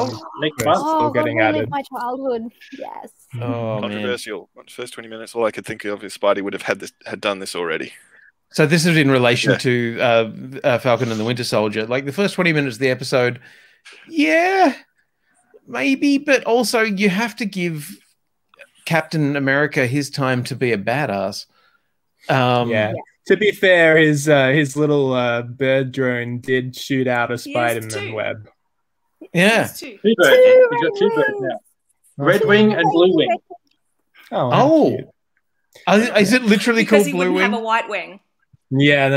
Next month. Still getting added. My childhood. Yes. Oh, controversial. Man. First 20 minutes, all I could think of is Spidey would have had done this already. So this is in relation to Falcon and the Winter Soldier. Like the first 20 minutes of the episode, maybe, but also you have to give Captain America his time to be a badass. To be fair, his little bird drone did shoot out a Spider-Man web. Yeah. Two birds. He's got two birds now. Red wing and blue wing. Oh. Is it literally because called blue wing? Because he wouldn't have a white wing. Yeah,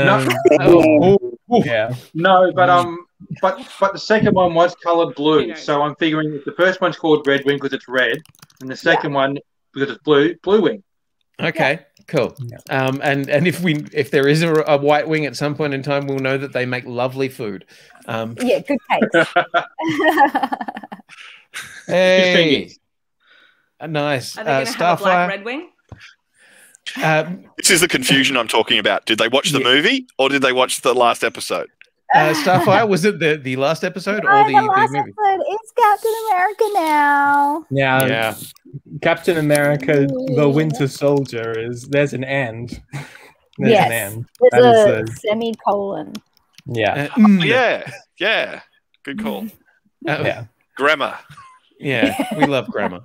no. But the second one was coloured blue. So I'm figuring if the first one's called red wing because it's red, and the second one because it's blue wing. Okay, cool. And if there is a white wing at some point in time, we'll know that they make lovely food. Good cakes. Hey, nice. Are they going to have a black red wing? This is the confusion I'm talking about. Did they watch the movie or did they watch the last episode? Starfire, was it the last episode or the last movie? Episode. It's Captain America now. Yeah. Captain America, the Winter Soldier there's an end. There's an end. There's a semicolon. Yeah. Yeah. Good call. Grammar. Yeah, we love grammar.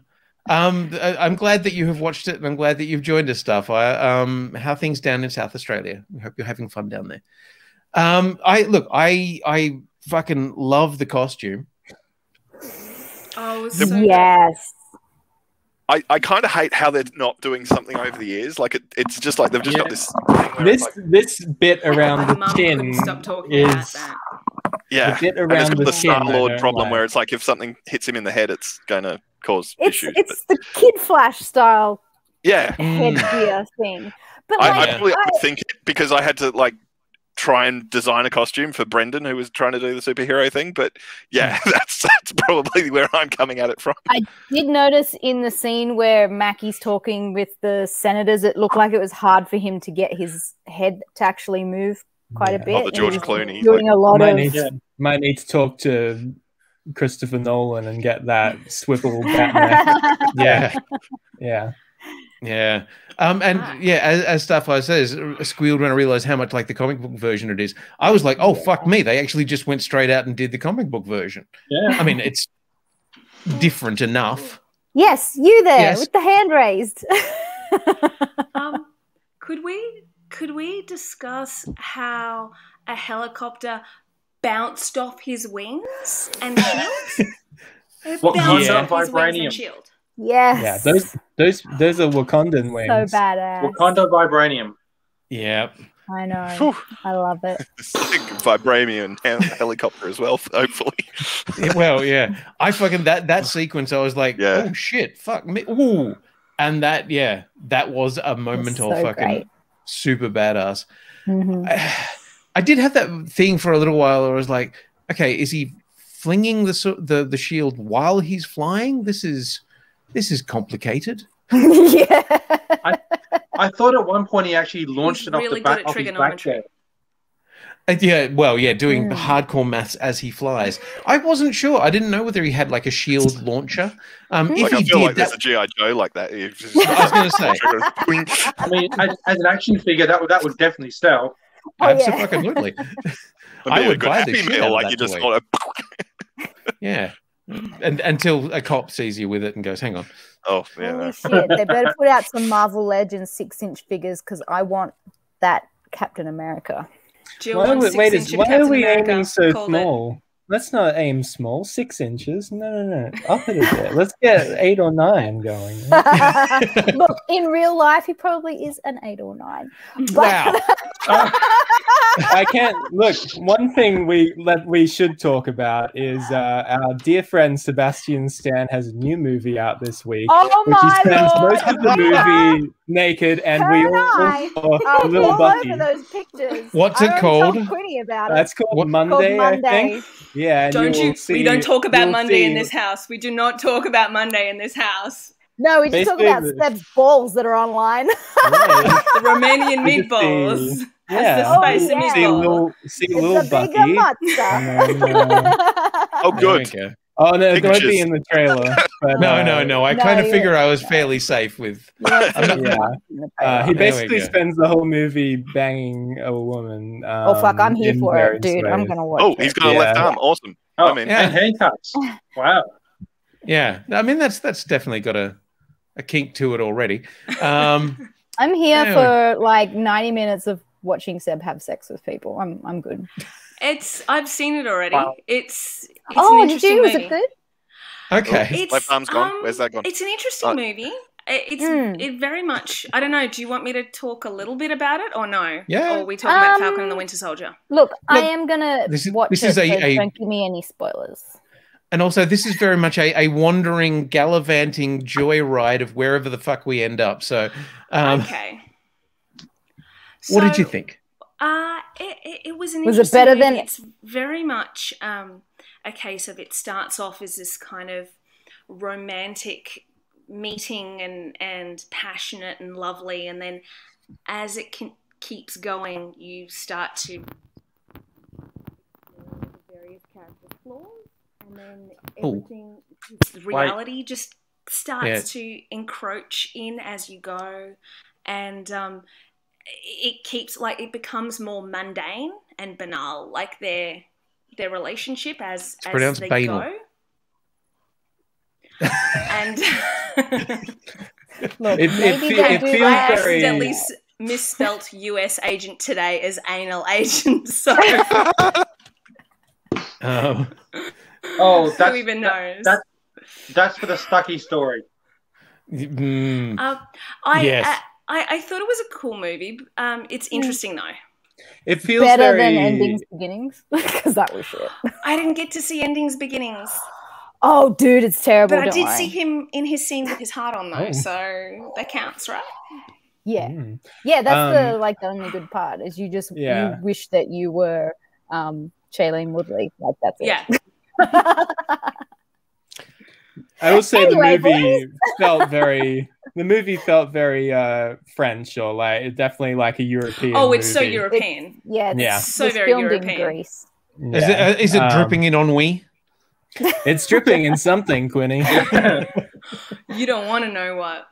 I'm glad that you have watched it, and I'm glad that you've joined us, Starfire. How are things down in South Australia? We hope you're having fun down there. I fucking love the costume. Oh, yes. I kind of hate how they're not doing something over the years. Like it's just like they've just got this thing this bit around the chin stop talking about that. Yeah, the bit around the Star-Lord problem where it's like if something hits him in the head, it's going to cause issues. It's the Kid Flash style headgear thing. But I probably think it because I had to try and design a costume for Brendan, who was trying to do the superhero thing. But that's probably where I'm coming at it from. I did notice in the scene where Mackie's talking with the senators, it looked like it was hard for him to get his head to actually move quite a bit. Oh, the George Clooney. Doing a lot might need to talk to Christopher Nolan and get that swivel Batman. Yeah. Yeah. And yeah, as Starfire says, I squealed when I realized how much like the comic book version it is. I was like, oh, fuck me. They actually just went straight out and did the comic book version. Yeah. I mean, it's different enough. Yes, you there with the hand raised. Could we discuss how a helicopter bounced off his wings and shields? What kind of vibranium? Shield. Yes. Yeah, those are Wakandan wings. So badass. Wakanda vibranium. Yeah. I know. Whew. I love it. Sick vibranium helicopter as well, hopefully. Well, yeah. I fucking that sequence, I was like, oh shit, fuck me. Ooh. And that was a moment of fucking great. Super badass. Mm-hmm. I did have that thing for a little while where I was like, okay, is he flinging the shield while he's flying? This is complicated. Yeah. I thought at one point he actually launched it off the back of his back there. Doing the hardcore maths as he flies. I wasn't sure. I didn't know whether he had like a shield launcher. If I feel like there's a G.I. Joe like that. I was going to say. I mean, as an action figure, that would definitely sell. Absolutely. I would buy this shit like you just want to. Yeah. And until a cop sees you with it and goes, hang on. Oh, yeah. Holy shit. They better put out some Marvel Legends 6-inch figures because I want that Captain America. Why are we aiming so small? Let's not aim small. 6 inches. No. Up it a bit. Let's get 8 or 9 going. Look, in real life, he probably is an 8 or 9. Wow. I can't look. One thing we should talk about is our dear friend Sebastian Stan has a new movie out this week. Oh which my he spends Lord. most of the movie naked, and we all saw little Bucky. Over those pictures. What's it called? That's called Monday, I think. Yeah. We don't talk about Monday in this house. We do not talk about Monday in this house. No, we just talk about Seb's balls that are online. Right. The Romanian meatballs. Yeah. See little Bucky. Oh, good. Oh no, it won't be in the trailer. But, no. I kind of figure I was fairly safe with. He basically spends the whole movie banging a woman. Oh fuck! I'm here for it, dude. I'm gonna watch. Oh, he's got a left arm. Awesome. Oh, and handcuffs. Wow. Yeah, I mean that's definitely got a kink to it already. I'm here for like 90 minutes of watching Seb have sex with people. I'm good. I've seen it already. Wow. It's an interesting movie. Was it good? Okay. My arm's gone. Where's that gone? It's an interesting movie. It very much. I don't know. Do you want me to talk a little bit about it or no? Yeah. Or are we talking about Falcon and the Winter Soldier? Look, I am gonna watch it. So don't give me any spoilers. And also, this is very much a wandering, gallivanting joyride of wherever the fuck we end up. So, okay. What did you think? It was an interesting movie. Was it better than? It's very much a case of it starts off as this kind of romantic meeting and passionate and lovely, and then as it keeps going, you start to various character flaws, and then everything, reality just starts to encroach in as you go, and it becomes more mundane and banal, like their relationship as they banal. go. And look, I accidentally misspelt US agent today as anal agent. So who even knows? That's for the Stucky story. I thought it was a cool movie. It's interesting though. It feels better than Endings Beginnings because that was shit. I didn't get to see Endings Beginnings. Oh, dude, it's terrible. But I did see him in his scene with his heart on though, so that counts, right? Yeah, yeah. That's the only good part is you wish that you were Shailene Woodley. Like that's it. Yeah. I will say the movie felt very French, or like definitely like a European. Oh, it's movie. so European. It's so very European. In Greece. Yeah. Is it dripping in ennui? It's dripping in something, Quinny. You don't want to know what.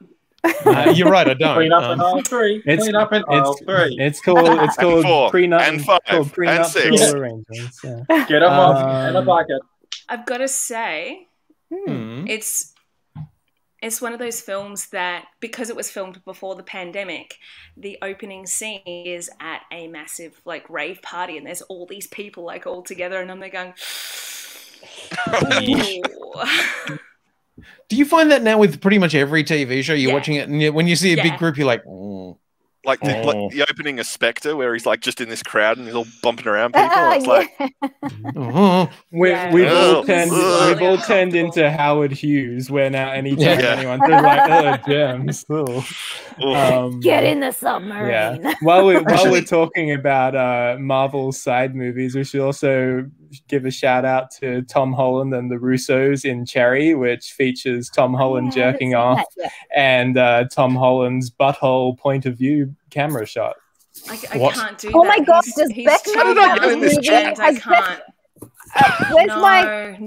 You're right. I don't. Clean up in aisle 3. Clean up in aisle 3. It's called prenup and 5 and 6 arrangements. Yeah. Get them off and a bucket. I've got to say, it's one of those films that, because it was filmed before the pandemic, the opening scene is at a massive like rave party, and there's all these people like all together, and I'm there going, Do you find that now with pretty much every TV show you're watching it, and when you see a big group, you're like, like the opening of Spectre, where he's like just in this crowd and he's all bumping around people. It's like we've all turned into Howard Hughes, where now anytime anyone says like, germs. Get in the submarine. Yeah. While we're talking about Marvel side movies, we should also give a shout out to Tom Holland and the Russos in Cherry, which features Tom Holland jerking off and Tom Holland's butthole point of view camera shot. I can't do that. Oh my god, does Beck know about this movie? I can't.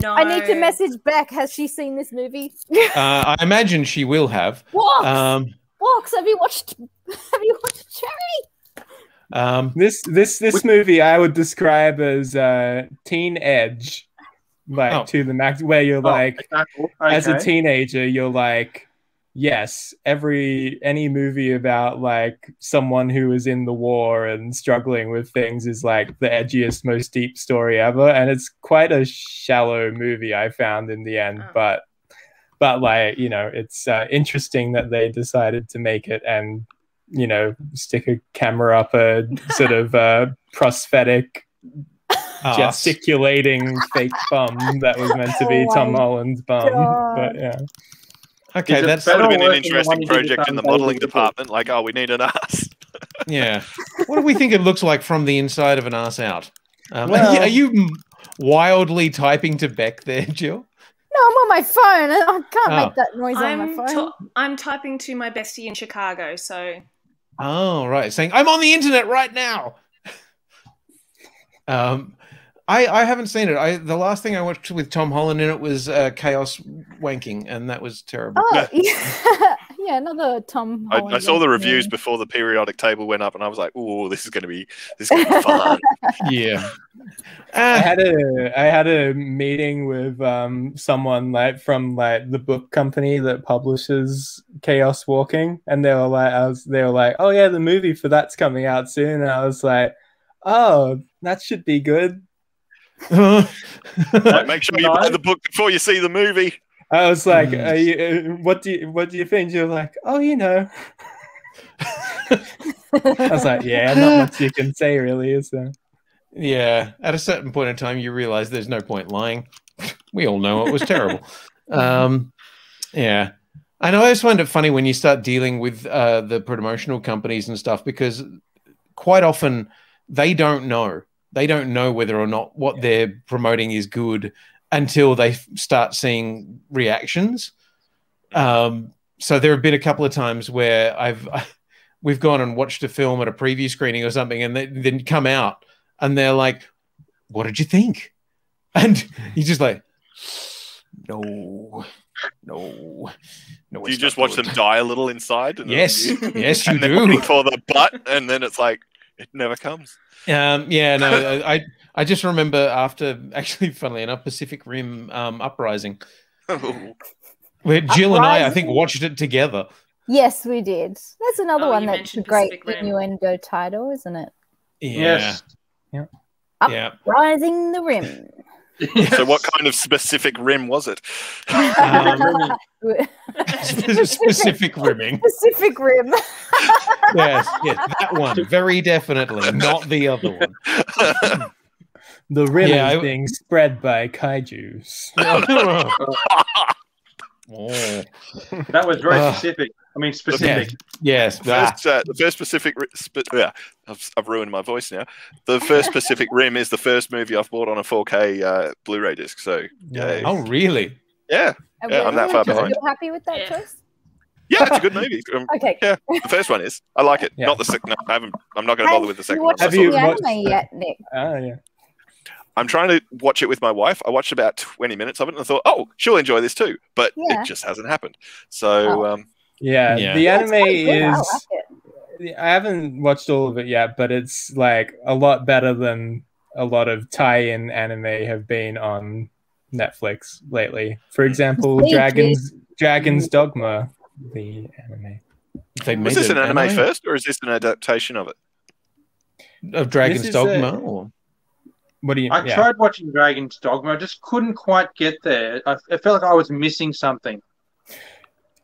No. I need to message Beck. Has she seen this movie? I imagine she will have. Walks, have you watched Cherry? This movie I would describe as teen edge, like to the max, where you're like, as a teenager, you're like, yes, any movie about like someone who is in the war and struggling with things is like the edgiest, most deep story ever, and it's quite a shallow movie I found in the end, but like, you know, it's interesting that they decided to make it and, you know, stick a camera up a sort of prosthetic gesticulating fake bum that was meant to be Tom Holland's bum. But yeah. Okay, that would have been an interesting project in the modeling department. Like, oh, we need an ass. Yeah. What do we think it looks like from the inside of an ass out? Are you wildly typing to Beck there, Jill? No, I'm on my phone. I can't make that noise on my phone. I'm typing to my bestie in Chicago, so... Oh, right. Saying, I'm on the internet right now. I haven't seen it. The last thing I watched with Tom Holland in it was Chaos Wanking, and that was terrible. Oh, yeah, another Tom Holland. I saw the reviews before the periodic table went up, and I was like, "Oh, this is going to be fun." Yeah. I had a meeting with someone like from like the book company that publishes Chaos Walking, and they were like, "Oh yeah, the movie for that's coming out soon." And I was like, "Oh, that should be good." Like, make sure you buy the book before you see the movie. I was like, what do you think? You're like, oh, you know. I was like, yeah, not much you can say, really, is there? Yeah, at a certain point in time, you realize there's no point lying. We all know it was terrible. Yeah. And I always find it funny when you start dealing with the promotional companies and stuff, because quite often they don't know. They don't know whether or not what they're promoting is good until they start seeing reactions. So there have been a couple of times where we've gone and watched a film at a preview screening or something, and they then come out and they're like, "What did you think?" And you're just like, "No." Do you just watch them die a little inside? And yes, yes, you and do. Waiting for the butt, and then it's like it never comes. Yeah, no, I just remember after, actually, funnily enough, Pacific Rim Uprising, where Jill and I think, watched it together. Yes, we did. That's another one that's a great innuendo title, isn't it? Yeah. Yeah. Uprising the Rim. So what kind of specific rim was it? Specific rimming. Specific rim. Yes, that one. Very definitely. Not the other one. The rim is being spread by kaijus. Oh. That was very specific. I mean, specific. Yes. The first specific... I've ruined my voice now. The first Pacific Rim is the first movie I've bought on a 4K Blu-ray disc. So, yeah. Oh, really? Yeah. I'm that far behind. You're happy with that choice? Yeah, it's a good movie. Okay. Yeah, the first one is. I like it. Not the second. No, I haven't. I'm not going to bother with the second one. Have you watched the anime yet, Nick? Yeah. I'm trying to watch it with my wife. I watched about 20 minutes of it and I thought, oh, she'll enjoy this too. But it just hasn't happened. So, Yeah, the anime is. I haven't watched all of it yet, but it's like a lot better than a lot of tie-in anime have been on Netflix lately. For example, Dragon's Dogma, the anime. Was this an anime first, or is this an adaptation of it? Of Dragon's Dogma? Or what do you? I tried watching Dragon's Dogma. I just couldn't quite get there. I felt like I was missing something.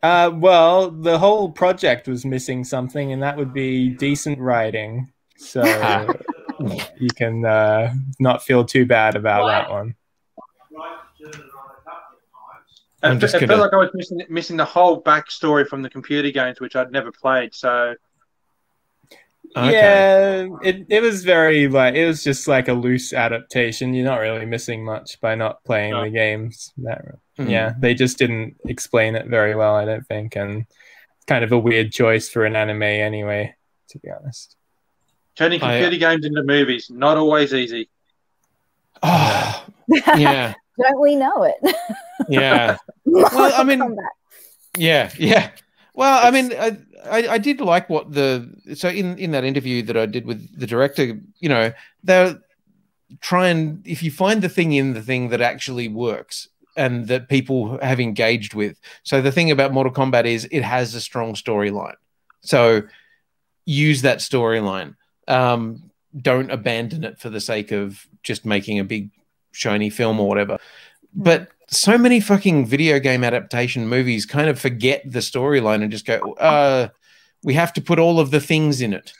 Well, the whole project was missing something, and that would be decent writing. So you can not feel too bad about that one. I felt like I was missing the whole backstory from the computer games, which I'd never played. So yeah, it was very it was just like a loose adaptation. You're not really missing much by not playing the games. Yeah, they just didn't explain it very well, I don't think, and it's kind of a weird choice for an anime anyway, to be honest. Turning computer games into movies, not always easy. Oh, yeah. Don't we know it? Yeah. Well, I mean, yeah. Well, I mean, I did like what so in that interview that I did with the director, you know, they're trying, if you find the thing in the thing that actually works and that people have engaged with. So the thing about Mortal Kombat is it has a strong storyline. So use that storyline. Don't abandon it for the sake of just making a big shiny film or whatever. But so many fucking video game adaptation movies kind of forget the storyline and just go, we have to put all of the things in it.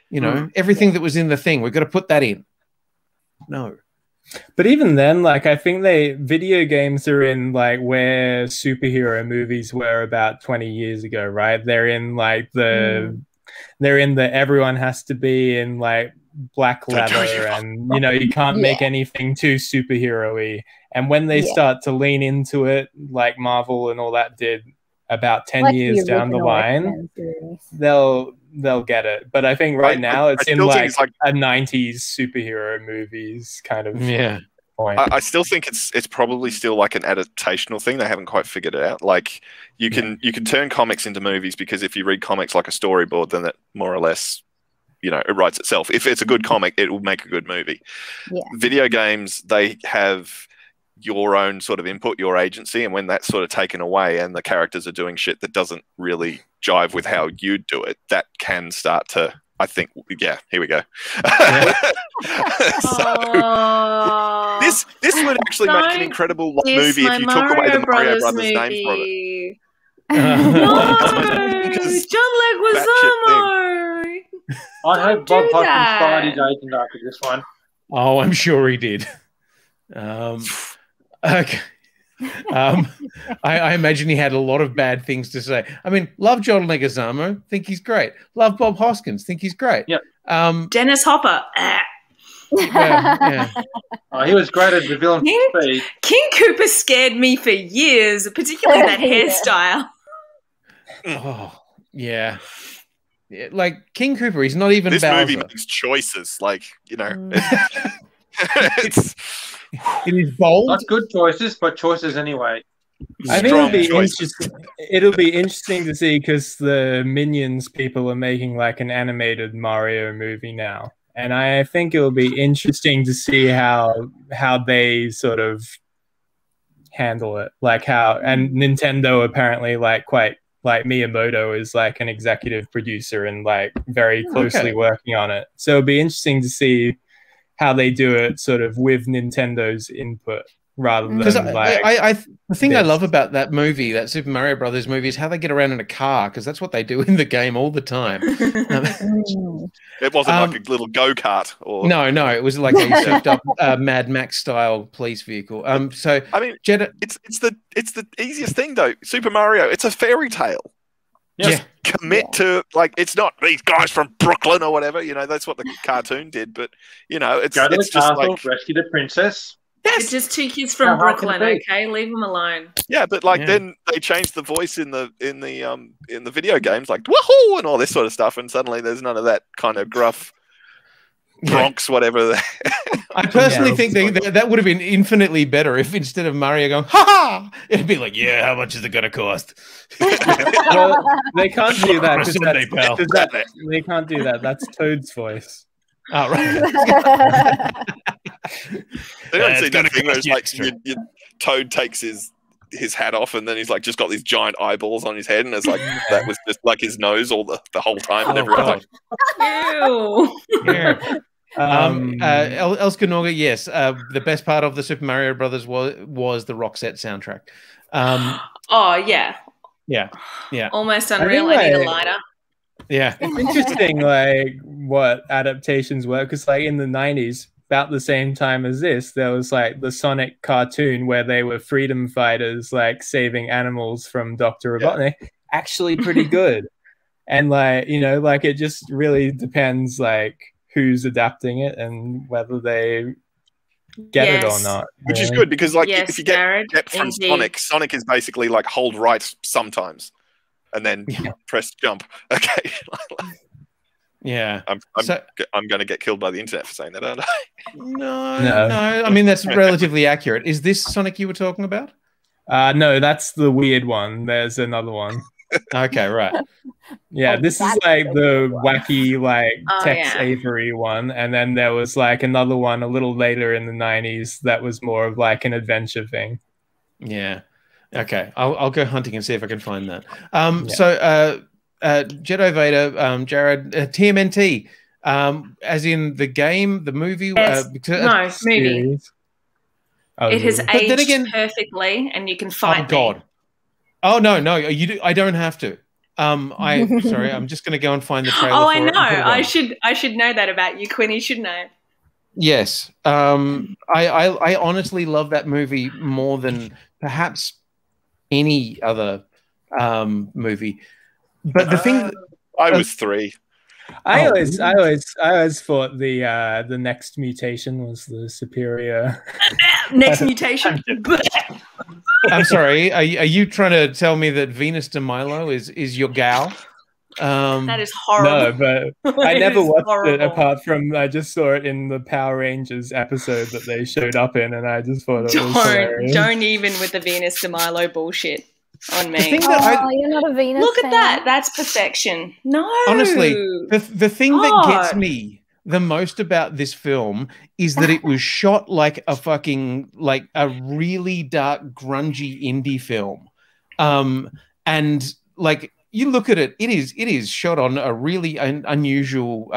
You know, everything that was in the thing, we've got to put that in. No. But even then, like, I think video games are in like where superhero movies were about 20 years ago, right? They're in like they're in the everyone has to be in like black leather and, you know, you can't make anything too superhero-y. And when they start to lean into it, like Marvel and all that did about 10 like years down the line, they'll get it. But I think right now it's in like a 90s superhero movies kind of point. I still think it's probably still like an adaptational thing. They haven't quite figured it out. Like you can turn comics into movies because if you read comics like a storyboard, then that more or less, you know, it writes itself. If it's a good comic, it will make a good movie. Yeah. Video games, they have your own sort of input, your agency, and when that's sort of taken away and the characters are doing shit that doesn't really jive with how you do it, that can start to, I think, here we go. So, this would actually make an incredible movie if you took away the Mario Brothers name from it. No, John Leguizamo. I hope Bob Hoskins fired his agent after this one. Oh, I'm sure he did. Okay. I imagine he had a lot of bad things to say. I mean, love John Leguizamo, think he's great. Love Bob Hoskins, think he's great. Yep. Dennis Hopper. He was great as the villain. King Cooper scared me for years, particularly that hairstyle. Oh, yeah. Like King Cooper, he's not even this Bowser. Movie makes choices, like, you know. It is bold. Not good choices, but choices anyway. I think it'll be interesting to see because the Minions people are making like an animated Mario movie now, and I think it'll be interesting to see how they sort of handle it, like how and Nintendo apparently like Miyamoto is like an executive producer and like very closely working on it, so it'll be interesting to see how they do it sort of with Nintendo's input rather than the thing I love about that movie, that Super Mario Brothers movie, is how they get around in a car, because that's what they do in the game all the time. It wasn't like a little go-kart or no, it was like a souped up Mad Max style police vehicle. So I mean, it's the easiest thing though. Super Mario, it's a fairy tale. Just commit to, like, it's not these guys from Brooklyn or whatever, you know, that's what the cartoon did, but, you know, it's go to it's the just castle, like rescue the princess. It's just two kids from Brooklyn, okay? Leave them alone. Yeah, but like then they changed the voice in the video games, like woohoo and all this sort of stuff, and suddenly there's none of that kind of gruff Bronx, whatever. I personally think that would have been infinitely better if instead of Mario going, ha ha, it'd be like, yeah, how much is it going to cost? Well, they can't do that. They can't do that. That's Toad's voice. Oh, right. They don't see that thing where it's like Toad takes his hat off and then he's like just got these giant eyeballs on his head and it's like that was just like his nose all the whole time and everyone's like Ew. Elskanoga, yes. The best part of the Super Mario Brothers was the Roxette soundtrack. Oh yeah. Yeah. Almost unreal. I need a lighter. Yeah. It's interesting like what adaptations were, because like in the 90s, about the same time as this, there was like the Sonic cartoon where they were freedom fighters like saving animals from Dr. Robotnik. Yeah. Actually pretty good. And like, you know, like it just really depends like who's adapting it and whether they get it or not. Which is good because like if you get depth from Sonic is basically like hold right sometimes and then press jump. Okay. Yeah. I'm going to get killed by the internet for saying that, aren't I? No. I mean, that's relatively accurate. Is this Sonic you were talking about? No, that's the weird one. There's another one. Okay, right. Yeah, this is like the wacky, like Tex Avery one, and then there was like another one a little later in the 90s that was more of like an adventure thing. Yeah. Okay, I'll go hunting and see if I can find that. So, Jedi Vader, Jared, TMNT, as in the game, the movie. No, movie. It has aged perfectly, and you can fight. Oh God. Oh no, you do. I don't have to. Sorry, I'm just going to go and find the trailer. Oh, I know. I should know that about you, Quinn. You should know. Yes. I honestly love that movie more than perhaps any other movie. But the thing, I was 3. I always thought the next mutation was the superior. Next mutation. I'm sorry. Are you trying to tell me that Venus de Milo is your gal? That is horrible. No, but I never watched it apart from I just saw it in the Power Rangers episode that they showed up in, and I just thought it was hilarious. Don't even with the Venus de Milo bullshit on me. You're not a Venus Look fan. at that. That's perfection. No. Honestly, the thing that gets me the most about this film is that it was shot like a fucking a really dark, grungy indie film. And like you look at it, it is shot on a really unusual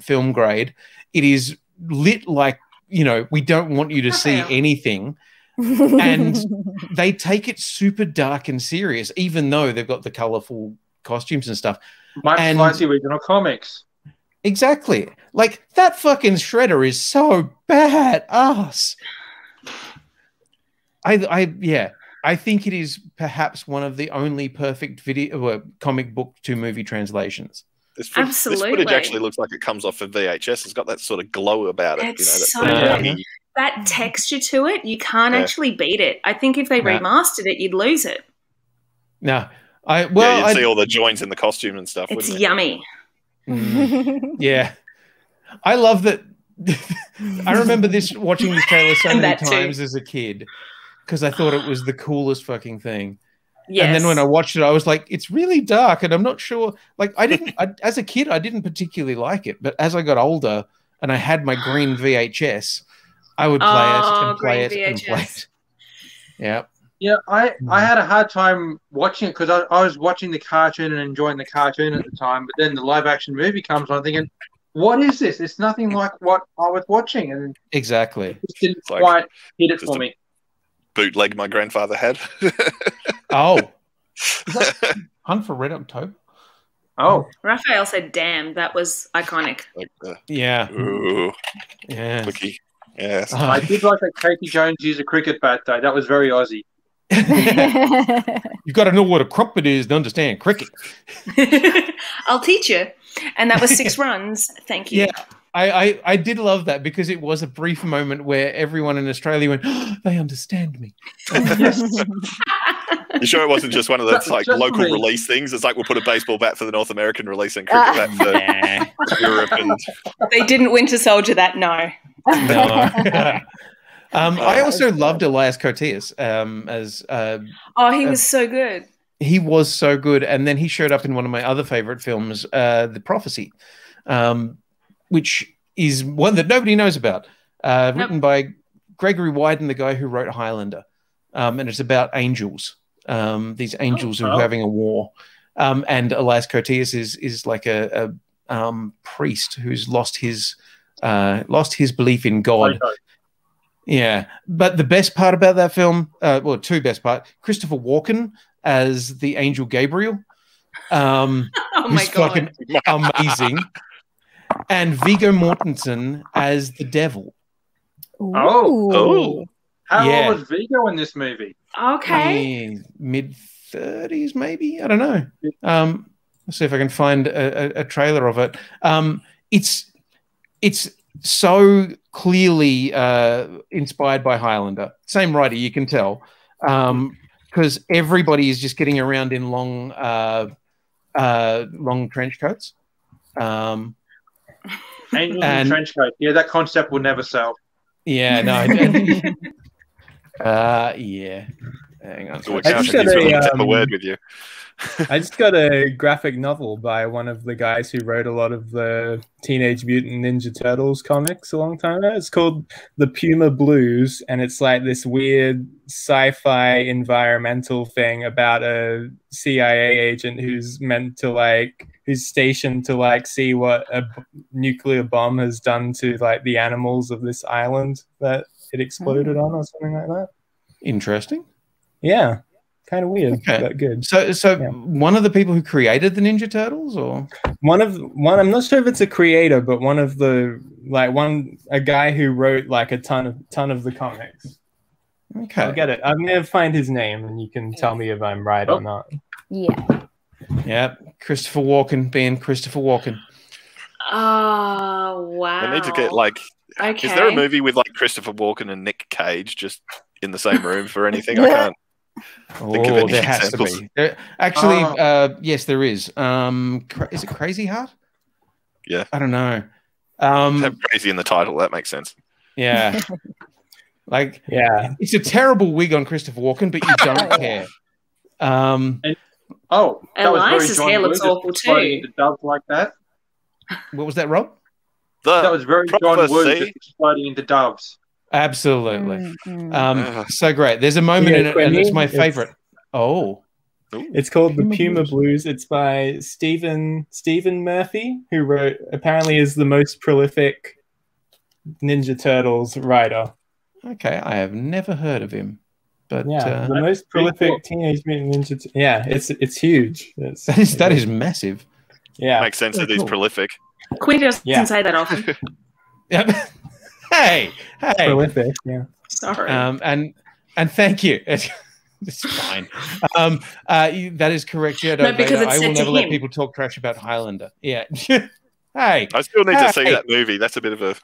film grade. It is lit like, you know, we don't want you to see anything. And they take it super dark and serious, even though they've got the colorful costumes and stuff. Much like the original comics. Exactly. Like that fucking Shredder is so badass. I think it is perhaps one of the only perfect comic book to movie translations. This footage actually looks like it comes off of VHS. It's got that sort of glow about it. That texture to it, you can't actually beat it. I think if they remastered it, you'd lose it. No. You'd see all the joints in the costume and stuff. It's yummy. Yeah. I love that. I remember watching this trailer so many times as a kid because I thought it was the coolest fucking thing. Yes. And then when I watched it, I was like, it's really dark and I'm not sure. Like as a kid, I didn't particularly like it. But as I got older and I had my green VHS, I would play it and play it and play it. Yeah. Yeah, I had a hard time watching it because I was watching the cartoon and enjoying the cartoon at the time, but then the live-action movie comes on thinking, what is this? It's nothing like what I was watching. And exactly. It just didn't quite hit it for me. Bootleg my grandfather had. Oh. Is that Hunt for Red October? Oh. Raphael said, damn, that was iconic. Yeah. Ooh. Yeah. Looky. Yes. I did like that Katie Jones used a cricket bat, though. That was very Aussie. You've got to know what a crumpet is to understand cricket. I'll teach you. And that was 6 runs. Thank you. Yeah, I did love that because it was a brief moment where everyone in Australia went, oh, they understand me. You sure it wasn't just one of those like local release things? It's like we'll put a baseball bat for the North American release and cricket bat for Europe. And they didn't Winter Soldier that, no. No. I also loved Elias Koteas as. He was so good. He was so good, and then he showed up in one of my other favorite films, The Prophecy, which is one that nobody knows about. Written by Gregory Wyden, the guy who wrote Highlander, and it's about angels. These angels who are having a war, and Elias Koteas is like a priest who's lost his belief in God. Yeah, but the best part about that film, two best parts: Christopher Walken as the angel Gabriel, oh my God, fucking amazing, and Viggo Mortensen as the devil. Oh. How old was Viggo in this movie? Okay. Mid-30s, maybe? I don't know. Let's see if I can find a trailer of it. It's so clearly inspired by Highlander. Same writer, you can tell. Because everybody is just getting around in long trench coats. Angels in trench coat. Yeah, that concept will never sell. Yeah, no. Yeah. Hang on. I just got a word with you. I just got a graphic novel by one of the guys who wrote a lot of the Teenage Mutant Ninja Turtles comics a long time ago. It's called The Puma Blues, and it's like this weird sci-fi environmental thing about a CIA agent who's stationed to see what a nuclear bomb has done to the animals of this island that it exploded on or something like that. Interesting. Yeah. Kind of weird, but good. So one of the people who created the Ninja Turtles, or one. I'm not sure if it's a creator, but one of the a guy who wrote a ton of the comics. Okay, I'll get it. I'm gonna find his name, and you can tell me if I'm right or not. Yeah. Christopher Walken being Christopher Walken. Oh wow! I need to get Okay. Is there a movie with Christopher Walken and Nick Cage just in the same room for anything? I can't. There has to be. Actually, yes, there is. Is it Crazy Heart? Yeah. I don't know. Have crazy in the title. That makes sense. Yeah. It's a terrible wig on Christopher Walken, but you don't care. Elias's hair looks awful too. Doves like that. What was that, Rob? That was very John Woo just exploding into doves. Absolutely. So great. There's a moment in it, and it's my favorite. It's called The Puma Blues. It's by Stephen Murphy, who apparently is the most prolific Ninja Turtles writer. Okay, I have never heard of him. But the most prolific Teenage Mutant Ninja. It's huge. That is massive. Yeah, makes sense that he's prolific. Quinn doesn't say that often. Hey, prolific. Yeah. Sorry. And thank you. It's fine. That is correct. Yeah, because I will never let people talk trash about Highlander. Yeah. Hey, I still need to see that movie. That's a bit of a.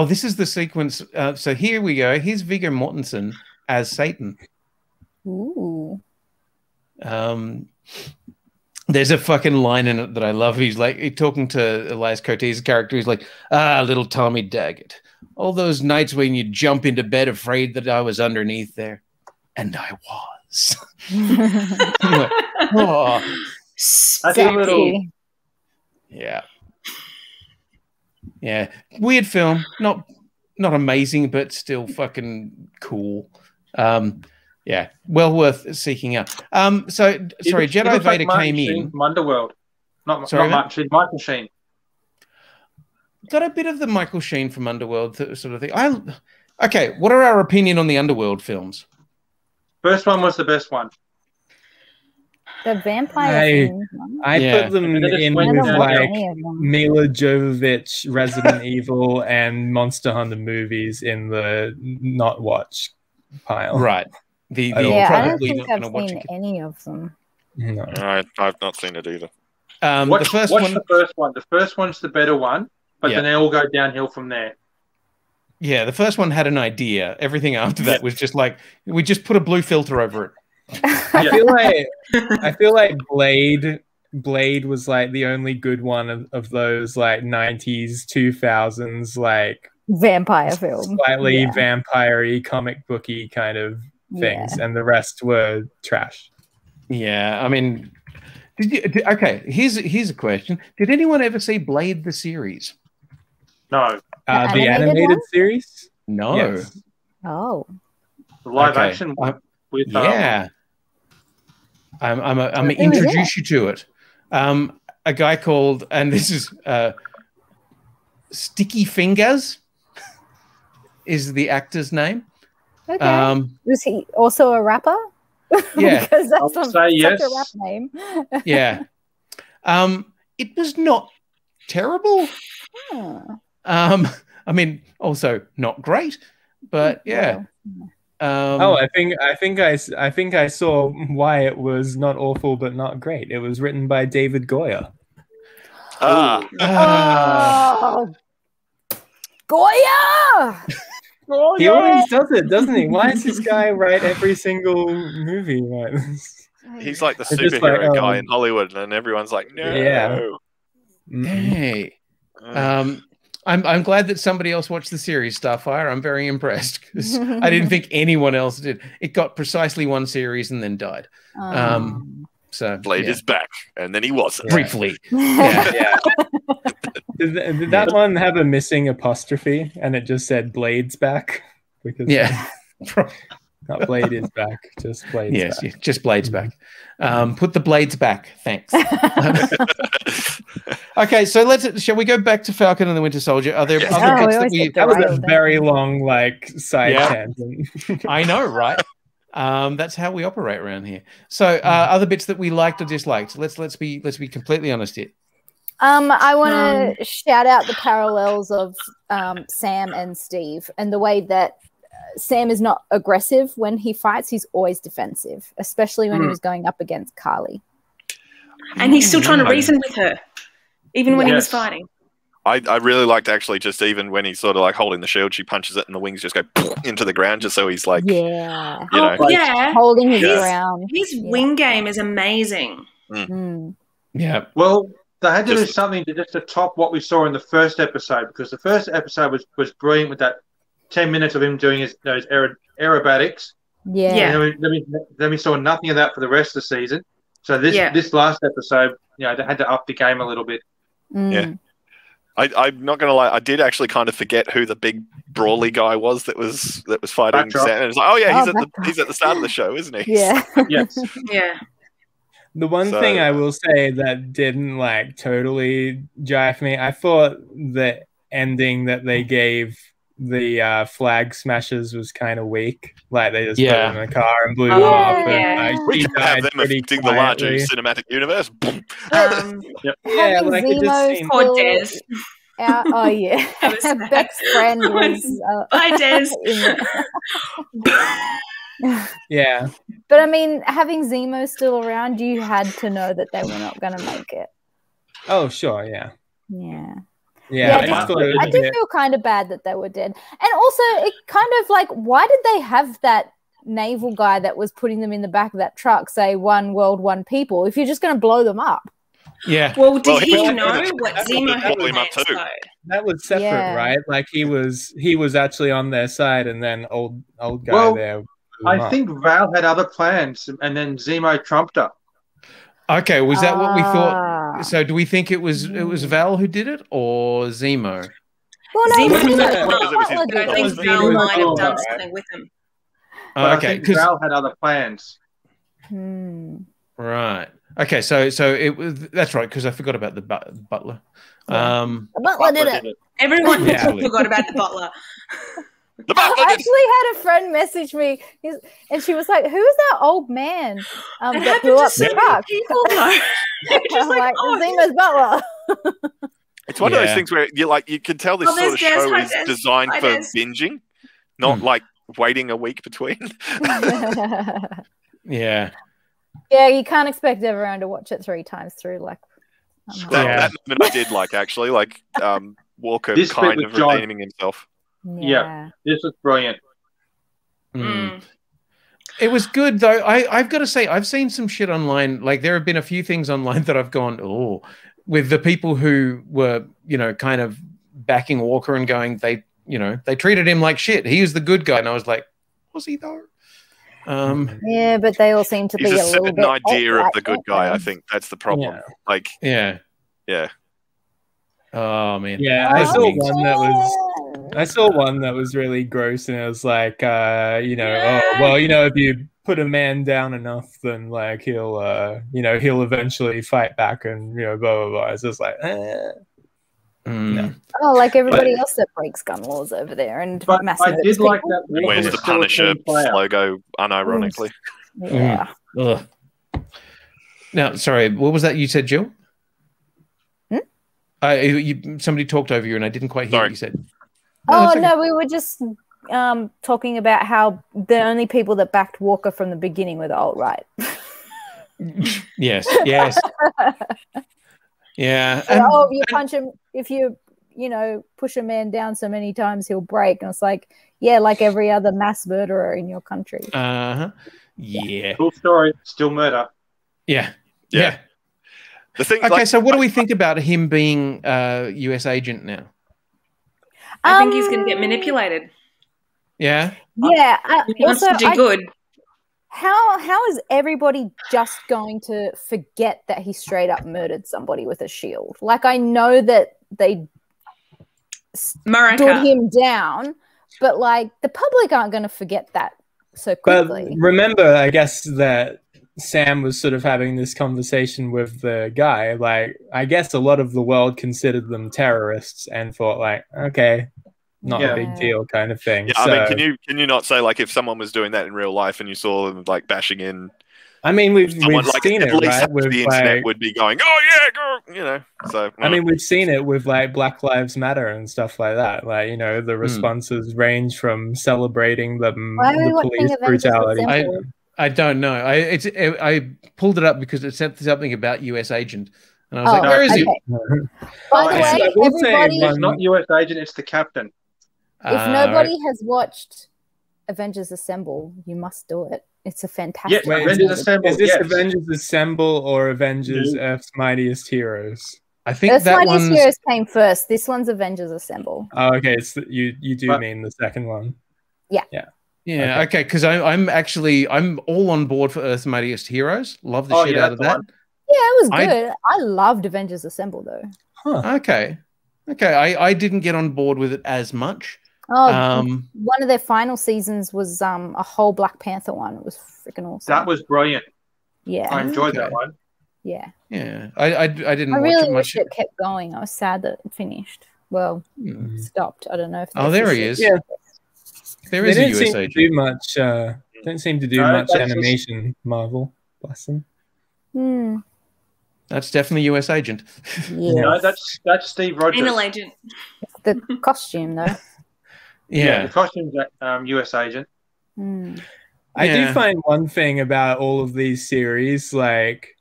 This is the sequence. So here we go. Here's Viggo Mortensen as Satan. Ooh. There's a fucking line in it that I love. He's talking to Elias Koteas' character. He's like, little Tommy Daggett. All those nights when you jump into bed afraid that I was underneath there. And I was. That's a little... Yeah. Yeah. Weird film. Not amazing, but still fucking cool. Yeah, well worth seeking out. Sorry, Jedi Vader came in from Underworld. Not Michael Sheen. Got a bit of the Michael Sheen from Underworld sort of thing. Okay, what are our opinion on the Underworld films? First one was the best one. The vampire thing. I put them in with Mila Jovovich, Resident Evil, and Monster Hunter movies in the not watch pile. Right. I don't think I've seen any of them. No. I've not seen it either. Watch the first one. The first one's the better one, but then they all go downhill from there. Yeah, the first one had an idea. Everything after that was just we just put a blue filter over it. I feel like Blade Blade was like the only good one of those like 90s, 2000s like vampire film, slightly vampire-y, comic booky kind of things, and the rest were trash. Yeah, I mean, okay, here's a question. Did anyone ever see Blade the series? No. The animated series? No. Yes. Oh. The live action one with I'm gonna introduce you to it. A guy called, and this is Sticky Fingers is the actor's name. Okay. Was he also a rapper? Yeah. Because that's such a rap name. Yeah. It was not terrible. I mean, also not great, but yeah. I think I saw why it was not awful but not great. It was written by David Goyer. Goya! He always does it, doesn't he? Why does this guy write every single movie like this? He's like the superhero guy in Hollywood, and everyone's like, no. Yeah. Hey. I'm glad that somebody else watched the series, Starfire. I'm very impressed because I didn't think anyone else did. It got precisely one series and then died. So Blade is back, and then he wasn't. Briefly. Did that one have a missing apostrophe and it just said Blade's back? Because not Blade is back, just Blade's back. Yes, just Blade's back. Put the blades back. Thanks. Okay, so shall we go back to Falcon and the Winter Soldier? Are there other bits that was a very long like side tangent. I know, right? That's how we operate around here. So other bits that we liked or disliked. Let's be completely honest here. I want to shout out the parallels of Sam and Steve and the way that Sam is not aggressive when he fights. He's always defensive, especially when he was going up against Carly. And he's still trying to reason with her, even when he was fighting. I really liked actually just even when he's sort of like holding the shield, she punches it and the wings just go into the ground just so he's like, holding his ground. His wing game is amazing. Yeah. Well, they had to do something to top what we saw in the first episode, because the first episode was brilliant with that 10 minutes of him doing those aerobatics. Yeah. Then we saw nothing of that for the rest of the season. So this last episode, they had to up the game a little bit. Yeah. I'm not going to lie. I did actually kind of forget who the big brawly guy was that was fighting Sam. And it's like, he's at the start of the show, isn't he? Yeah. Yes. Yeah. The one thing I will say that didn't like totally jive me, I thought the ending that they gave the flag smashers was kind of weak. Like they just put him in the car and blew him off. And, we can have them affecting the larger cinematic universe. Yeah, like it just seemed... Des. Oh yeah, Beck's friend was. Hi, Des. Yeah, but I mean, having Zemo still around, you had to know that they were not going to make it. Oh sure, yeah. I do feel kind of bad that they were dead, and also it kind of like, why did they have that naval guy that was putting them in the back of that truck say "One world, one people"? If you're just going to blow them up. Yeah. Well, did he know what Zemo had planned? That was separate, right? Like he was actually on their side, and then old guy there. I think Val had other plans, and then Zemo trumped her. Okay, was that what we thought? So, do we think it was Val who did it or Zemo? Well, no, I think Val might have done something with him. Okay, because Val had other plans. Right. Okay, so it was, that's right, because I forgot about the butler. The butler did it. Everyone forgot about the butler. I actually had a friend message me, and she was like, "Who's that old man that blew up the truck?" I'm like, Zemo's butler. It's one of those things where you can tell this sort of show is designed for binging, not like waiting a week between. Yeah, you can't expect everyone to watch it 3 times through. Like that moment I did like actually, like Walker this kind of redeeming himself. Yeah, this was brilliant. It was good though. I've got to say, I've seen some shit online. Like there have been a few things online that I've gone, oh, with the people who were, kind of backing Walker and going, they treated him like shit. He was the good guy, and I was like, was he though? Yeah, but they all seem to be a little bit. He's a certain idea of the good guy. I think that's the problem. Yeah. Like, yeah. Oh man. Yeah, I saw one that was really gross, and it was like, if you put a man down enough, then like he'll eventually fight back, and blah blah blah. It's just like, no. Oh, like everybody else that breaks gun laws over there, and I did like that. Where's the Punisher logo? Unironically. Yeah. Now, sorry, what was that you said, Jill? Somebody talked over you, and I didn't quite hear what you said. No, we were just talking about how the only people that backed Walker from the beginning were the alt-right. Yes. Yeah. So, you punch him if you push a man down so many times he'll break, and it's like, yeah, like every other mass murderer in your country. Yeah. Cool story. Still murder. Yeah. The thing. Okay, so what do we think about him being a U.S. agent now? I think he's going to get manipulated. Yeah. Yeah. He wants to do good. How is everybody just going to forget that he straight up murdered somebody with a shield? Like, I know that they stood him down, but like the public aren't going to forget that so quickly. But remember, I guess that Sam was sort of having this conversation with the guy. Like, I guess a lot of the world considered them terrorists and thought, like, okay, not a big deal, kind of thing. Yeah, so, I mean, can you not say, like, if someone was doing that in real life and you saw them like bashing in? I mean, we've seen it, right? With the internet would be going, oh yeah, go, So I mean, we've seen it with like Black Lives Matter and stuff like that. Like, the responses range from celebrating the police brutality. I don't know. I pulled it up because it said something about U.S. agent, and I was like, "Where is he?" By the way, everybody, it's not U.S. agent; it's the captain. If nobody has watched Avengers Assemble, you must do it. It's a fantastic. Yes, Avengers Assemble. Is this Avengers Assemble or Avengers Earth's Mightiest Heroes? I think Earth's Mightiest Heroes came first. This one's Avengers Assemble. Oh, okay. It's you do mean the second one? Yeah. Yeah, okay, because I'm all on board for Earth's Mightiest Heroes. Love the shit out of that. Yeah, it was good. I loved Avengers Assemble though. Huh. Okay. I didn't get on board with it as much. One of their final seasons was a whole Black Panther one. It was freaking awesome. That was brilliant. Yeah, I enjoyed that one. Yeah. I didn't. I watch really it much. wish it kept going. I was sad that it finished. Well, stopped. I don't know if. There he is. Yeah. There is a US agent. Don't seem to do much animation, Marvel. Bless them. That's definitely US agent. Yeah. No, that's Steve Rogers. Anal agent. It's the costume, though. Yeah, the costume's US agent. I do find one thing about all of these series, like,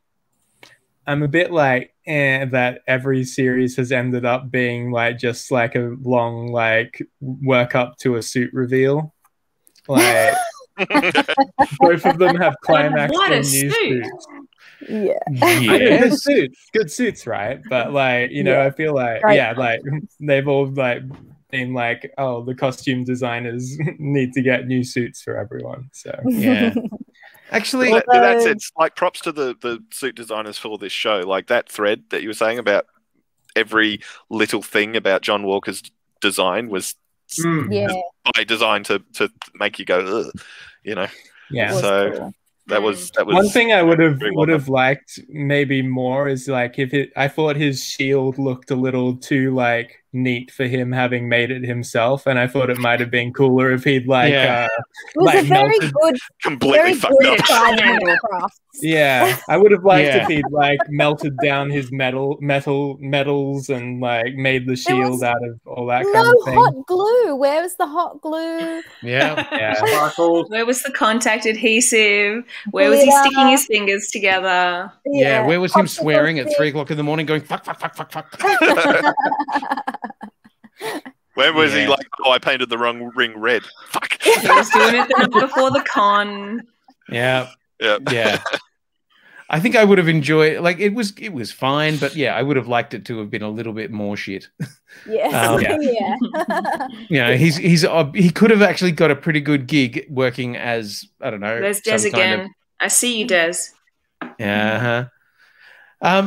I'm a bit like, that every series has ended up being like just like a long like work up to a suit reveal. Like both of them have climaxed in new suits. Yeah. I know, good suits, right? But like, I feel like like they've all like been like, oh, the costume designers need to get new suits for everyone. So yeah. Actually, that's it's like props to the suit designers for this show. Like that thread that you were saying about every little thing about John Walker's design was by design to make you go, ugh, Yeah. So cool. that was one thing I would have liked maybe more is like I thought his shield looked a little too like neat for him having made it himself, and I thought it might have been cooler if he'd like it was a very good, completely fucked up. Yeah, I would have liked if he'd like melted down his metals and like made the shield out of all that kind of thing. No hot glue. Where was the hot glue? Yeah. Where was the contact adhesive? Where was he sticking his fingers together? Yeah. Where was him swearing at 3 o'clock in the morning, going fuck, fuck, fuck, fuck, fuck? Where was he like, oh, I painted the wrong ring red? Fuck. He was doing it the night before the con. Yeah. Yeah. I think I would have enjoyed, like, it was fine, but yeah, I would have liked it to have been a little bit more shit. Yes. He could have actually got a pretty good gig working as, I don't know. There's Des again. I see you, Des. Yeah.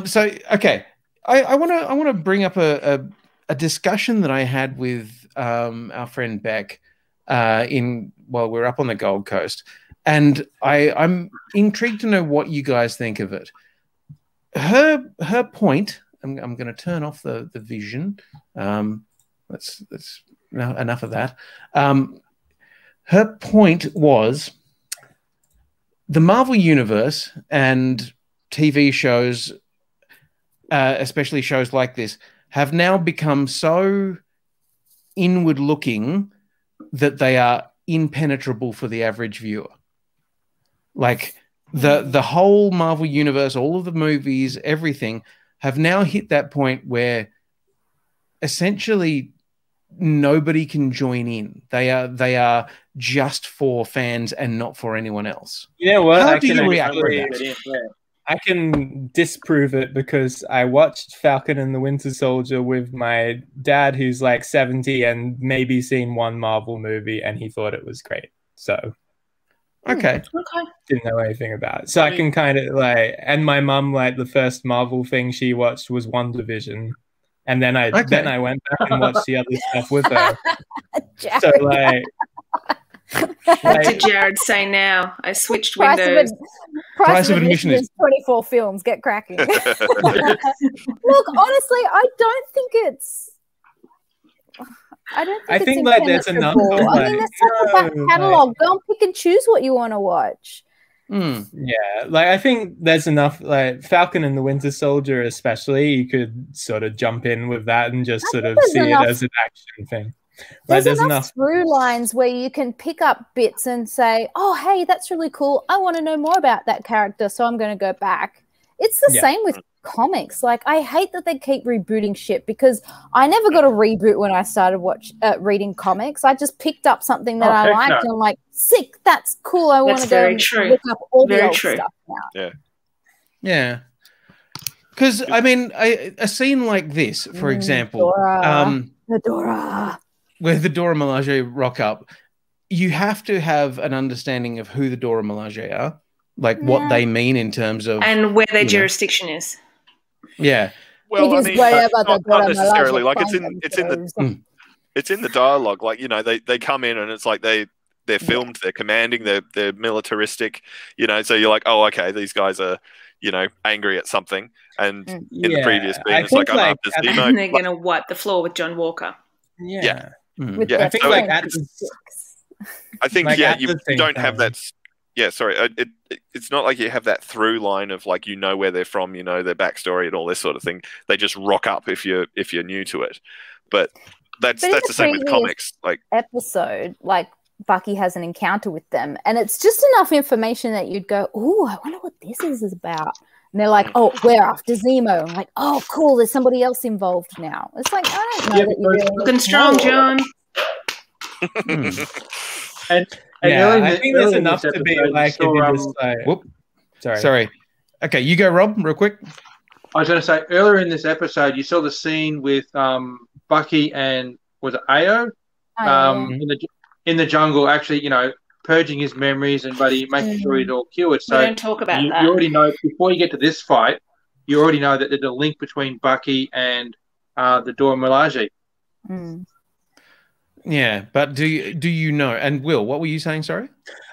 So okay, I want to bring up a discussion that I had with our friend Beck while we're up on the Gold Coast. And I'm intrigued to know what you guys think of it. Her point. I'm going to turn off the vision. That's enough of that. Her point was the Marvel Universe and TV shows, especially shows like this, have now become so inward-looking that they are impenetrable for the average viewer. Like the whole Marvel universe, all of the movies, everything have now hit that point where essentially nobody can join in. They are just for fans and not for anyone else. You know what? How do you react to that? I can disprove it because I watched Falcon and the Winter Soldier with my dad, who's like 70 and maybe seen one Marvel movie, and he thought it was great. So, okay, didn't know anything about it. So I can kind of like, and my mum, like the first Marvel thing she watched was WandaVision, and then I went back and watched the other stuff with her. So like. What did Jared say now? I switched windows. Price of admission is 24 films. Get cracking. Look, honestly, I don't think it's. I think like there's enough. I mean, there's such a back catalog. Go and pick and choose what you want to watch. Yeah, like I think there's enough. Like Falcon and the Winter Soldier, especially, you could sort of jump in with that and just sort of see it as an action thing. There's enough through lines where you can pick up bits and say, oh, hey, that's really cool. I want to know more about that character, so I'm going to go back. It's the same with comics. Like, I hate that they keep rebooting shit because I never got a reboot when I started reading comics. I just picked up something that I liked and I'm like, sick, that's cool. I want to go and look up all the old stuff now. Yeah. Because, I mean, a scene like this, for example, Dora. Where the Dora Milaje rock up, you have to have an understanding of who the Dora Milaje are, like what they mean in terms of... And where their jurisdiction is. Yeah. Well, I mean, not necessarily. Like, it's in the dialogue. Like, you know, they come in and it's like they're filmed, they're commanding, they're militaristic, you know, so you're like, oh, okay, these guys are, you know, angry at something. And in the previous being, it's like, I'm after Zemo. And they're going to wipe the floor with John Walker. Yeah. Yeah. I think like you don't have that. Yeah, sorry. It's not like you have that through line of like, you know where they're from, you know their backstory and all this sort of thing. They just rock up if you're new to it. But that's the same with comics. Like episode, like Bucky has an encounter with them, and it's just enough information that you'd go, "Oh, I wonder what this is about." And they're like, "Oh, we're after Zemo." I'm like, "Oh, cool. There's somebody else involved now." It's like, I don't know that you're really looking strong, John. And I think there's enough to be like, Sorry. Okay, you go, Rob, real quick. I was going to say earlier in this episode, you saw the scene with Bucky and was it Ayo? In the jungle, actually, you know, purging his memories and making sure he's all cured. So we don't talk about that. You already know before you get to this fight, you already know that there's a link between Bucky and the Dora Milaje. Yeah, but do you know? And Will, what were you saying? Sorry,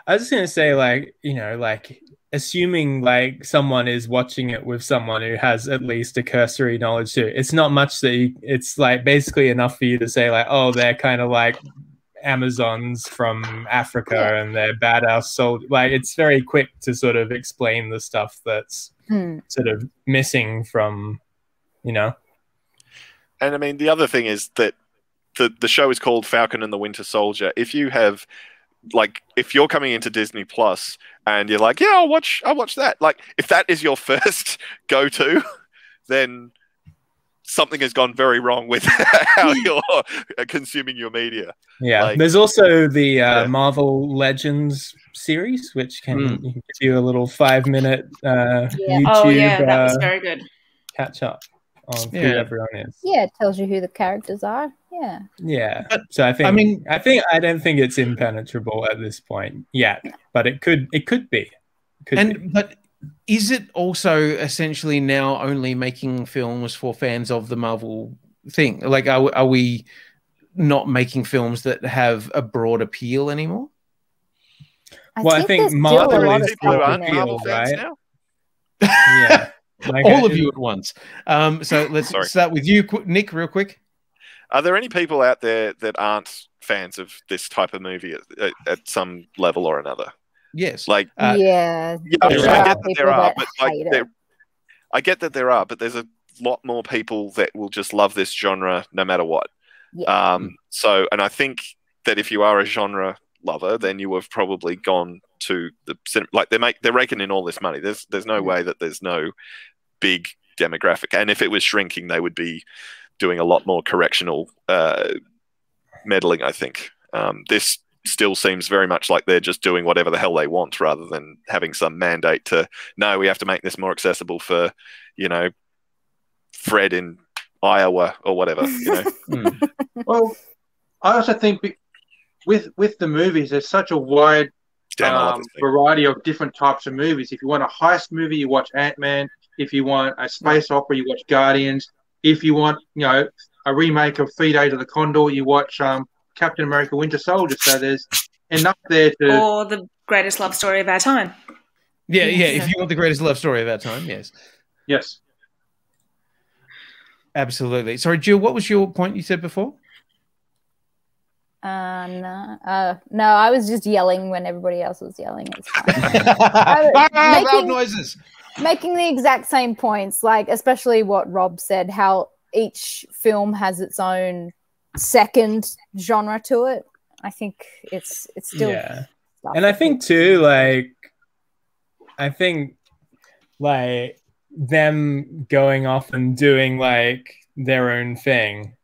I was just going to say, like, you know, like assuming like someone is watching it with someone who has at least a cursory knowledge to it. It's not much that it's like basically enough for you to say like, oh, they're kind of like Amazons from Africa and they're badass soldiers. Like, it's very quick to sort of explain the stuff that's sort of missing from, you know. And I mean, the other thing is that the show is called Falcon and the Winter Soldier. If you have, like, if you're coming into Disney Plus and you're like, yeah, I'll watch that. Like, if that is your first go-to, then something has gone very wrong with how you're consuming your media. Yeah, like, there's also the Marvel Legends series, which can give you a little 5-minute YouTube. Oh yeah, that was very good. Catch up on who everyone is. Yeah, it tells you who the characters are. Yeah. Yeah. So I don't think it's impenetrable at this point yet, but it could be. But is it also essentially now only making films for fans of the Marvel thing? Like, are we not making films that have a broad appeal anymore? I think Marvel is people who aren't Marvel fans now. Yeah. Like all of you at once. So let's start with you, Nick, real quick. Are there any people out there that aren't fans of this type of movie at some level or another? Yes. Like, I get that there are, but there's a lot more people that will just love this genre no matter what. Yeah. And I think that if you are a genre lover, then you have probably gone to the cinema. Like, they're raking in all this money. There's no way that there's no big demographic. And if it was shrinking, they would be doing a lot more correctional meddling, I think. This still seems very much like they're just doing whatever the hell they want rather than having some mandate to, no, we have to make this more accessible for, Fred in Iowa or whatever. Well, I also think with the movies, there's such a wide variety of different types of movies. If you want a heist movie, you watch Ant-Man. If you want a space opera, you watch Guardians. If you want, a remake of Firday to the Condor, you watch Captain America: Winter Sodier. So there's enough there to. Or the greatest love story of our time. Yeah. If you want the greatest love story of our time, yes. Yes. Absolutely. Sorry, Jill, what was your point you said before? No, I was just yelling when everybody else was yelling. It's loud noises. Making the exact same points, like especially what Rob said, how each film has its own second genre to it. I think it's still and I think too, like them going off and doing like their own thing,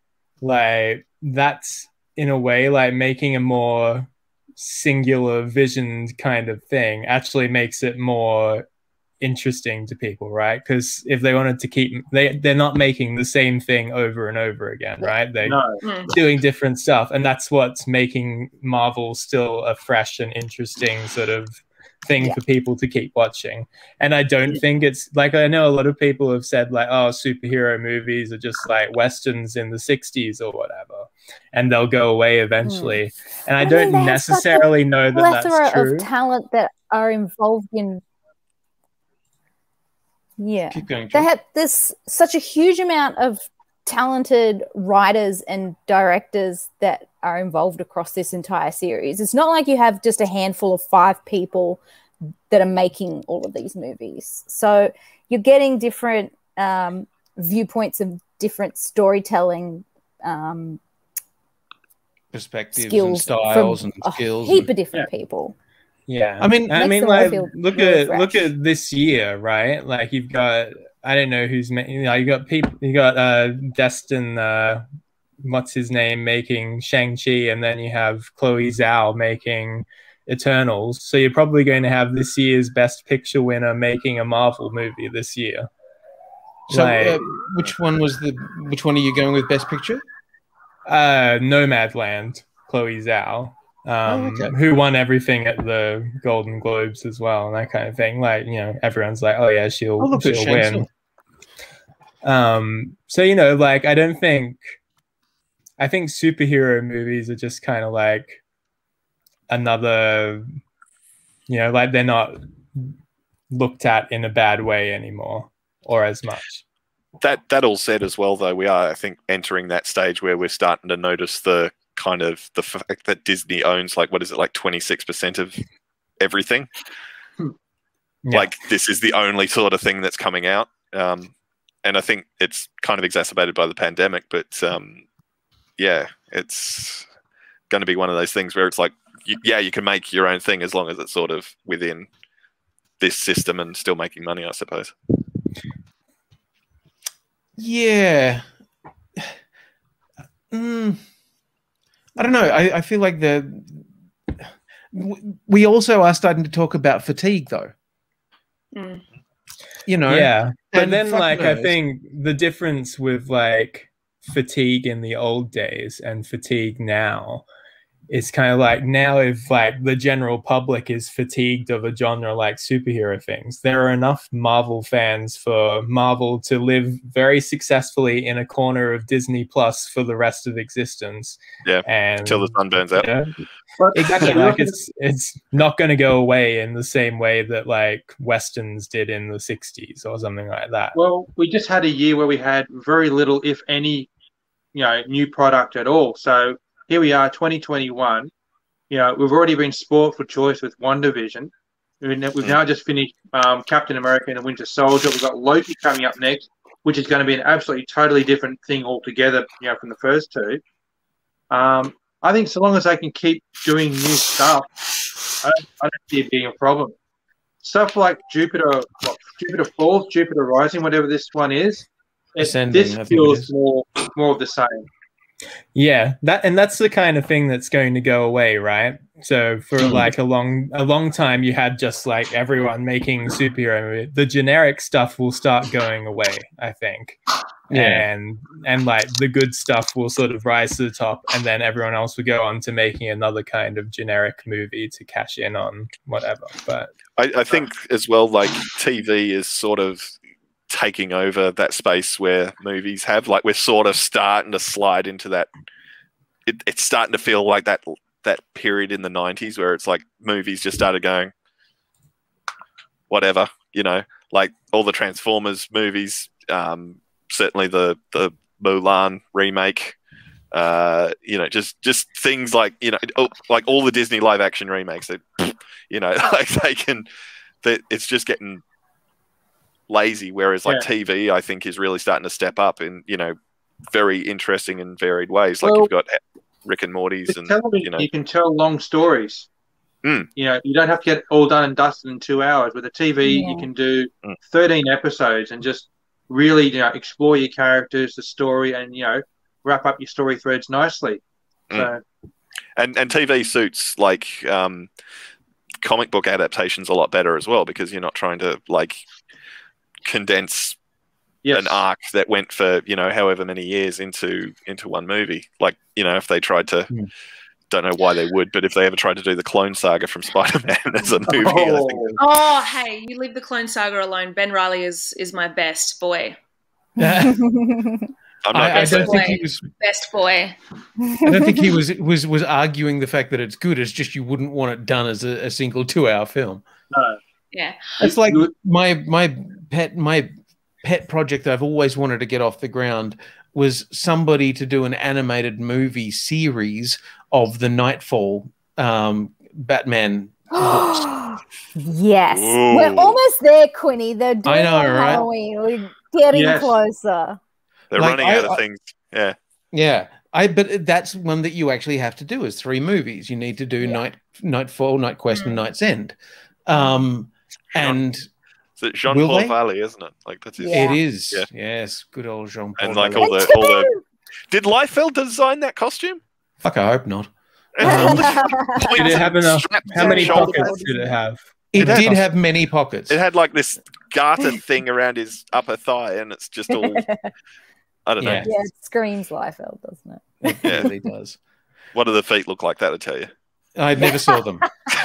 like that's in a way like making a more singular visioned kind of thing actually makes it more interesting to people, right? Because if they wanted to keep, they're not making the same thing over and over again, right? They're doing different stuff, and that's what's making Marvel still a fresh and interesting sort of thing for people to keep watching. And I don't think it's like, I know a lot of people have said like, oh, superhero movies are just like westerns in the 60s or whatever, and they'll go away eventually. And I don't necessarily know that that's true. Of talent that are involved in keep going, there's such a huge amount of talented writers and directors that are involved across this entire series. It's not like you have just a handful of 5 people that are making all of these movies. So you're getting different viewpoints of different storytelling perspectives skills and styles and skills. A heap of different people. Yeah, I mean, like look at this year, right? Like you've got, I don't know who's making. You got people. You got Destin. What's his name making Shang-Chi, and then you have Chloe Zhao making Eternals. So you're probably going to have this year's Best Picture winner making a Marvel movie this year. So which one are you going with Best Picture? Nomadland, Chloe Zhao. Who won everything at the Golden Globes as well, and that kind of thing. Like, everyone's like, oh yeah, she'll win. So like I think superhero movies are just kind of like another, like they're not looked at in a bad way anymore or as much. That all said as well, though, we are, I think, entering that stage where we're starting to notice the kind of the fact that Disney owns like 26% of everything. Like this is the only sort of thing that's coming out, and I think it's kind of exacerbated by the pandemic, but it's going to be one of those things where it's like you can make your own thing as long as it's sort of within this system and still making money, I suppose. Yeah, I don't know. I feel like we also are starting to talk about fatigue, though. You know, yeah. But then, like, I think the difference with like fatigue in the old days and fatigue now is kind of like, now if like the general public is fatigued of a genre like superhero things, there are enough Marvel fans for Marvel to live very successfully in a corner of Disney Plus for the rest of existence. Yeah, and until the sun burns out. Exactly. Like it's not going to go away in the same way that like Westerns did in the 60s or something like that. Well, we just had a year where we had very little, if any, new product at all. So here we are, 2021. We've already been spoiled for choice with WandaVision. We've now just finished Captain America and the Winter Soldier. We've got Loki coming up next, which is going to be an absolutely totally different thing altogether, from the first two. I think so long as they can keep doing new stuff, I don't see it being a problem. Stuff like Jupiter Falls, Jupiter Rising, whatever this one is, this feels more of the same. Yeah, that's the kind of thing that's going to go away, right? So for like a long time, you had just like everyone making superhero movies. The generic stuff will start going away, I think. Yeah. And like the good stuff will sort of rise to the top, and then everyone else will go on to making another kind of generic movie to cash in on whatever. But I think as well, like TV is sort of taking over that space where movies have. Like we're sort of starting to slide into that. It's starting to feel like that period in the 90s where it's like movies just started going whatever, like all the Transformers movies, certainly the Mulan remake, just things like, like all the Disney live action remakes that, like it's just getting lazy, whereas like TV, I think, is really starting to step up in, very interesting and varied ways. Like you've got Rick and Morty's, and you can tell long stories. You don't have to get it all done and dusted in 2 hours. With a TV, you can do 13 episodes and just really, explore your characters, the story, and wrap up your story threads nicely. So, and TV suits like comic book adaptations a lot better as well, because you're not trying to like condense an arc that went for however many years into one movie. Like if they tried to, don't know why they would, but if they ever tried to do the Clone Saga from Spider-Man as a movie, I think hey, you leave the Clone Saga alone. Ben Reilly is my best boy. I don't think he was best boy. I don't think he was arguing the fact that it's good. It's just you wouldn't want it done as a single 2-hour film. No. Yeah, it's like my pet project that I've always wanted to get off the ground was somebody to do an animated movie series of the Nightfall Batman books. Yes. Ooh. We're almost there, Quinny. They're doing Halloween. We're getting closer. They're running out of things. Yeah. Yeah. But that's one that you actually have to do is 3 movies. You need to do Nightfall, Night Quest, and Night's End. And it's Jean-Paul Valley, isn't it? Like that's his It is. Yeah. Yes, good old Jean-Paul. And like all the did Liefeld design that costume? Fuck, I hope not. Did it have enough? How many pockets did it have? It did have many pockets. It had like this garter thing around his upper thigh, and it's just all I don't know. Yeah, it screams Liefeld, doesn't it? It really does. What do the feet look like? That I tell you. I never saw them.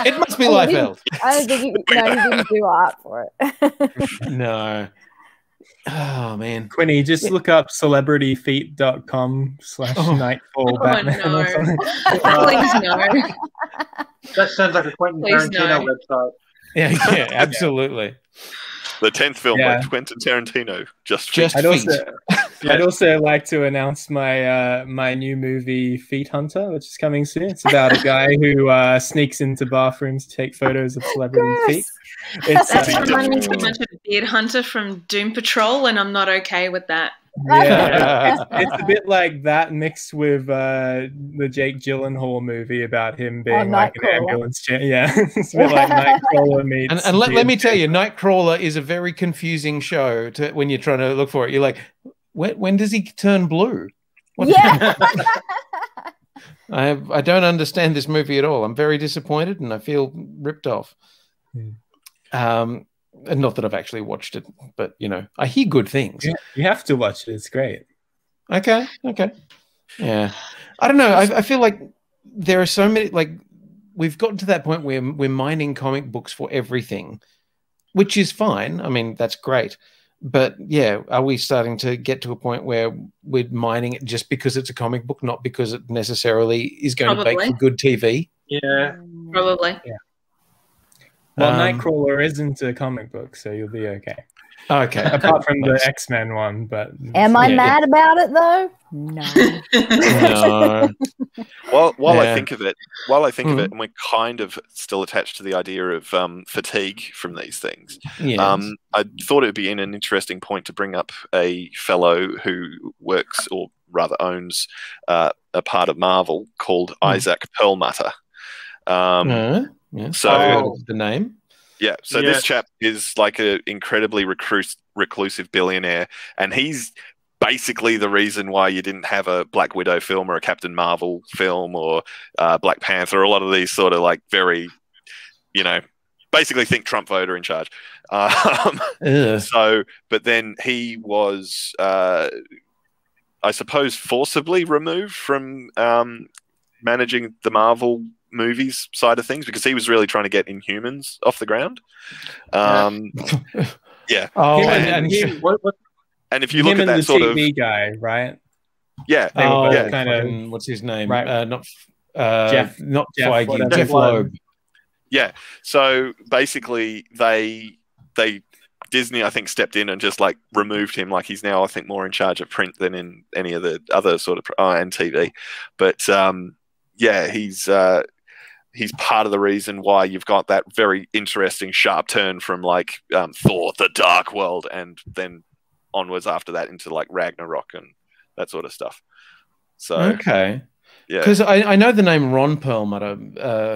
It must be Liefeld. I don't think he didn't do art for it. No. Oh, man. Quinny, just look up celebrityfeet.com/Nightfall Batman. No. Please no. That sounds like a Quentin Tarantino website. Yeah, absolutely. The 10th film by Quentin Tarantino. Just I'd also like to announce my my new movie Feet Hunter, which is coming soon. It's about a guy who sneaks into bathrooms to take photos of celebrity feet. That's reminding me so much of Beard Hunter from Doom Patrol, and I'm not okay with that. Yeah, it's a bit like that mixed with the Jake Gyllenhaal movie about him being like an ambulance. Yeah, it's a bit like Nightcrawler meets. And let me tell you, Nightcrawler is a very confusing show when you're trying to look for it. You're like, when does he turn blue? Yeah. I don't understand this movie at all. I'm very disappointed and I feel ripped off. And not that I've actually watched it, but you know, I hear good things. Yeah, you have to watch it. It's great. Okay. Yeah. I don't know. I feel like there are so many, like, we've gotten to that point where we're mining comic books for everything, which is fine. I mean, that's great. But yeah, are we starting to get to a point where we're mining it just because it's a comic book, not because it necessarily is going to make for good TV? Yeah, probably. Yeah. Well, Nightcrawler isn't a comic book, so you'll be okay. Okay. Apart from the X-Men one, but am I mad about it though? No. No. While I think of it, and we're kind of still attached to the idea of fatigue from these things. Yes. I thought it would be an interesting point to bring up a fellow who works, or rather owns, a part of Marvel called Isaac Perlmutter. So the name. Yeah, so this chap is like an incredibly reclusive billionaire, and he's basically the reason why you didn't have a Black Widow film or a Captain Marvel film or Black Panther, a lot of these sort of like very, you know, basically think Trump voter in charge. So, but then he was, I suppose, forcibly removed from managing the Marvel movies side of things because he was really trying to get Inhumans off the ground. Yeah. Oh, and if you look at that sort TV guy, right? Yeah. Kind of. What's his name? Right. Not Jeff Feige. Jeff Loeb. Yeah. So basically, Disney, I think, stepped in and just like removed him. Like he's now, I think, more in charge of print than in any of the other sort of and TV. But yeah, he's part of the reason why you've got that very interesting sharp turn from like Thor: The Dark World, and then onwards after that into like Ragnarok and that sort of stuff. So okay, yeah, because I know the name Ron Perlmutter,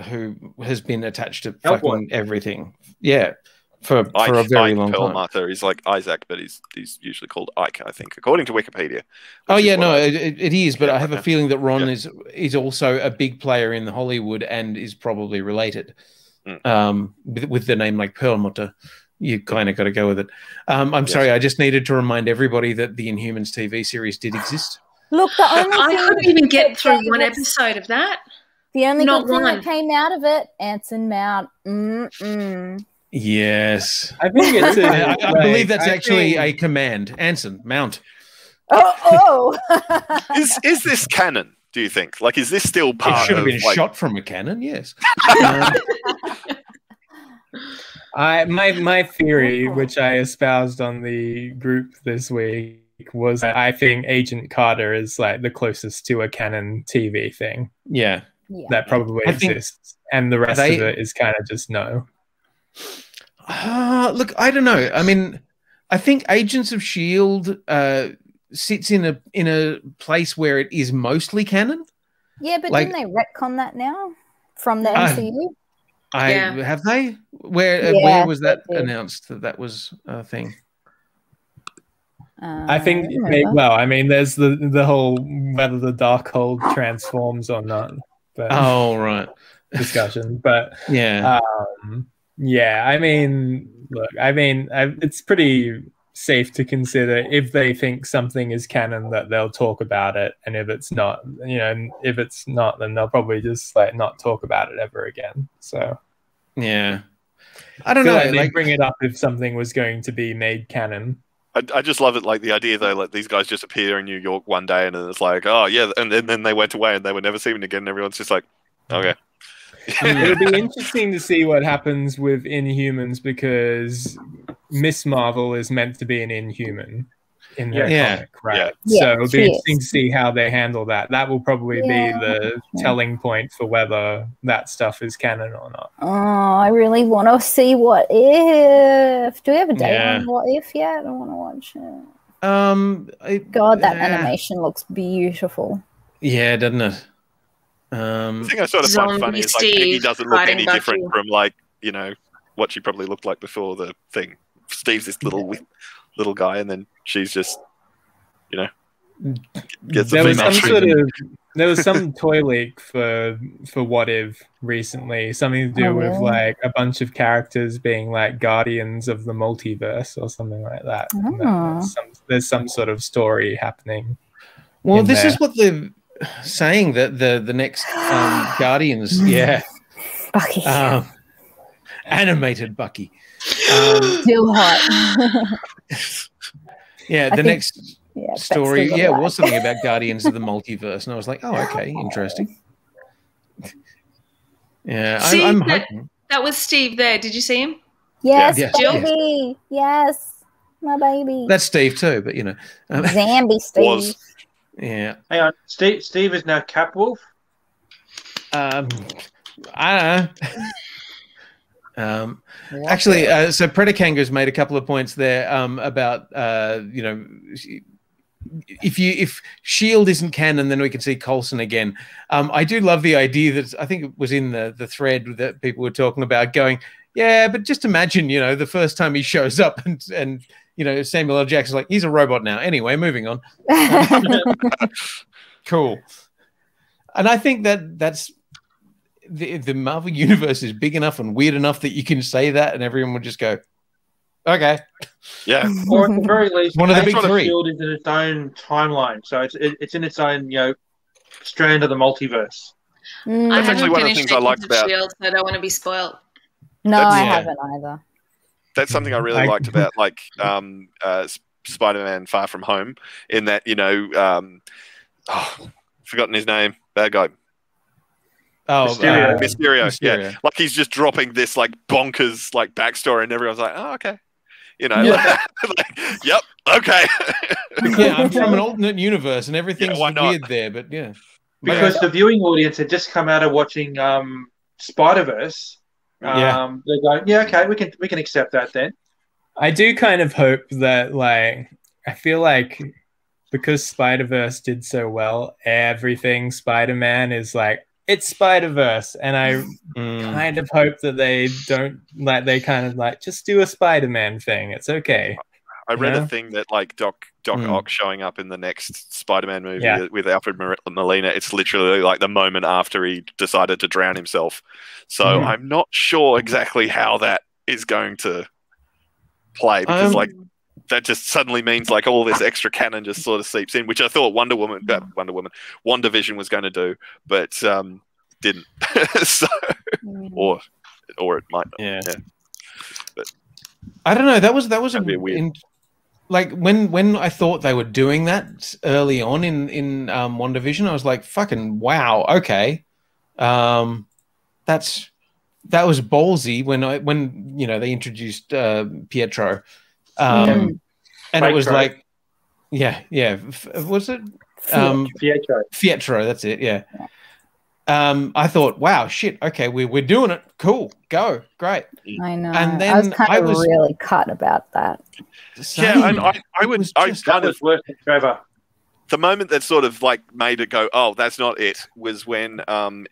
who has been attached to fucking everything. Yeah, for a very long time. Perlmutter is like Isaac, but he's usually called Ike, I think, according to Wikipedia. Oh yeah, no, it is, but I have a feeling that Ron is also a big player in Hollywood and is probably related. With the name like Perlmutter, you kind of got to go with it. I'm sorry, I just needed to remind everybody that the Inhumans TV series did exist. Look, I couldn't even get through one episode of that. The only good thing that came out of it, Anson Mount. Yes, I think it's. I believe that's actually a command. Anson Mount. Oh. Is this canon? Do you think? Like, is this still part? It should have been shot from a cannon. Yes. My theory, which I espoused on the group this week, was that I think Agent Carter is like the closest to a canon TV thing. Yeah. That probably exists, and the rest of it is kind of just no. Look, I don't know. I mean, I think Agents of S.H.I.E.L.D. Sits in a place where it is mostly canon. Yeah, but didn't they retcon that now from the MCU? Have they? Where was that announced that was a thing? I think. I mean, there's the whole whether the Darkhold transforms or not. But right. Discussion, but yeah. I mean, look, it's pretty safe to consider if they think something is canon that they'll talk about it, and if it's not, if it's not, then they'll probably just like not talk about it ever again. So yeah, I don't know. Like they bring it up if something was going to be made canon. I just love it, like the idea though, like these guys just appear in New York one day and it's like, oh yeah, and then they went away and they were never seen again. And everyone's just like, okay. It'll be interesting to see what happens with Inhumans because Miss Marvel is meant to be an Inhuman in her comic, right? Yeah. So it'll be interesting to see how they handle that. That will probably be the telling point for whether that stuff is canon or not. Oh, I really want to see What If. Do we have a date on What If yet? I want to watch it. God, that animation looks beautiful. Yeah, doesn't it? The thing I sort of find funny is like Peggy doesn't look any different from like what she probably looked like before the thing. Steve's this little guy, and then she's just There was some sort of there was some toy leak for What If recently, something to do with like a bunch of characters being like guardians of the multiverse or something like that. There's some sort of story happening. Well, this is what they're saying, that the next Guardians, Bucky, animated Bucky, still hot. The next story, was something about Guardians of the Multiverse, and I was like, oh, okay, interesting. Yeah, see, I'm hoping. That was Steve there. Did you see him? Yes, baby. Yes, my baby. That's Steve too, but you know, Zambi Steve. Yeah. Hang on, Steve is now Capwolf. I don't know. Actually, so Predakanga's made a couple of points there about you know, if Shield isn't canon, then we can see Coulson again. I do love the idea that I think it was in the thread that people were talking about, going, yeah, but just imagine, you know, the first time he shows up and you know, Samuel L. Jackson's like, he's a robot now. Anyway, moving on. Cool. And I think that's the Marvel Universe is big enough and weird enough that you can say that and everyone would just go, okay. Yeah. Or at the very least, one of the big three. Shield is in its own timeline. So it's in its own, you know, strand of the multiverse. That's actually one of the things I liked about Shield, so I don't want to be spoiled. No, I haven't either. That's something I really liked about like Spider-Man Far From Home, in that, you know, forgotten his name, bad guy. Oh, Mysterio. Yeah, like he's just dropping this like bonkers like backstory, and everyone's like, "Oh, okay," you know, like, "Yep, okay." Yeah, I'm from an alternate universe, and everything's weird there, but yeah, because the viewing audience had just come out of watching Spider-Verse. They're going, yeah, okay, we can accept that then. I do kind of hope that, like, I feel like because Spider-Verse did so well, everything Spider-Man is like, it's Spider-Verse, and I kind of hope that they don't, like, they kind of like, just do a Spider-Man thing. It's okay. I read a thing that like Doc Ock showing up in the next Spider-Man movie with Alfred Molina, it's literally like the moment after he decided to drown himself. So I'm not sure exactly how that is going to play, because like that just suddenly means like all this extra canon just sort of seeps in, which I thought WandaVision was going to do, but didn't. So, or it might not. Yeah. But I don't know. That was a weird. Like when I thought they were doing that early on in WandaVision, I was like, fucking wow, okay. That was ballsy when you know they introduced Pietro. And it was like, was it Pietro? That's it. Yeah. I thought, wow, shit. Okay, we're doing it. Cool, go, great. I know. And then I was really cut about that. Yeah, and I was worse than Trevor. The moment that sort of like made it go, oh, that's not it, was when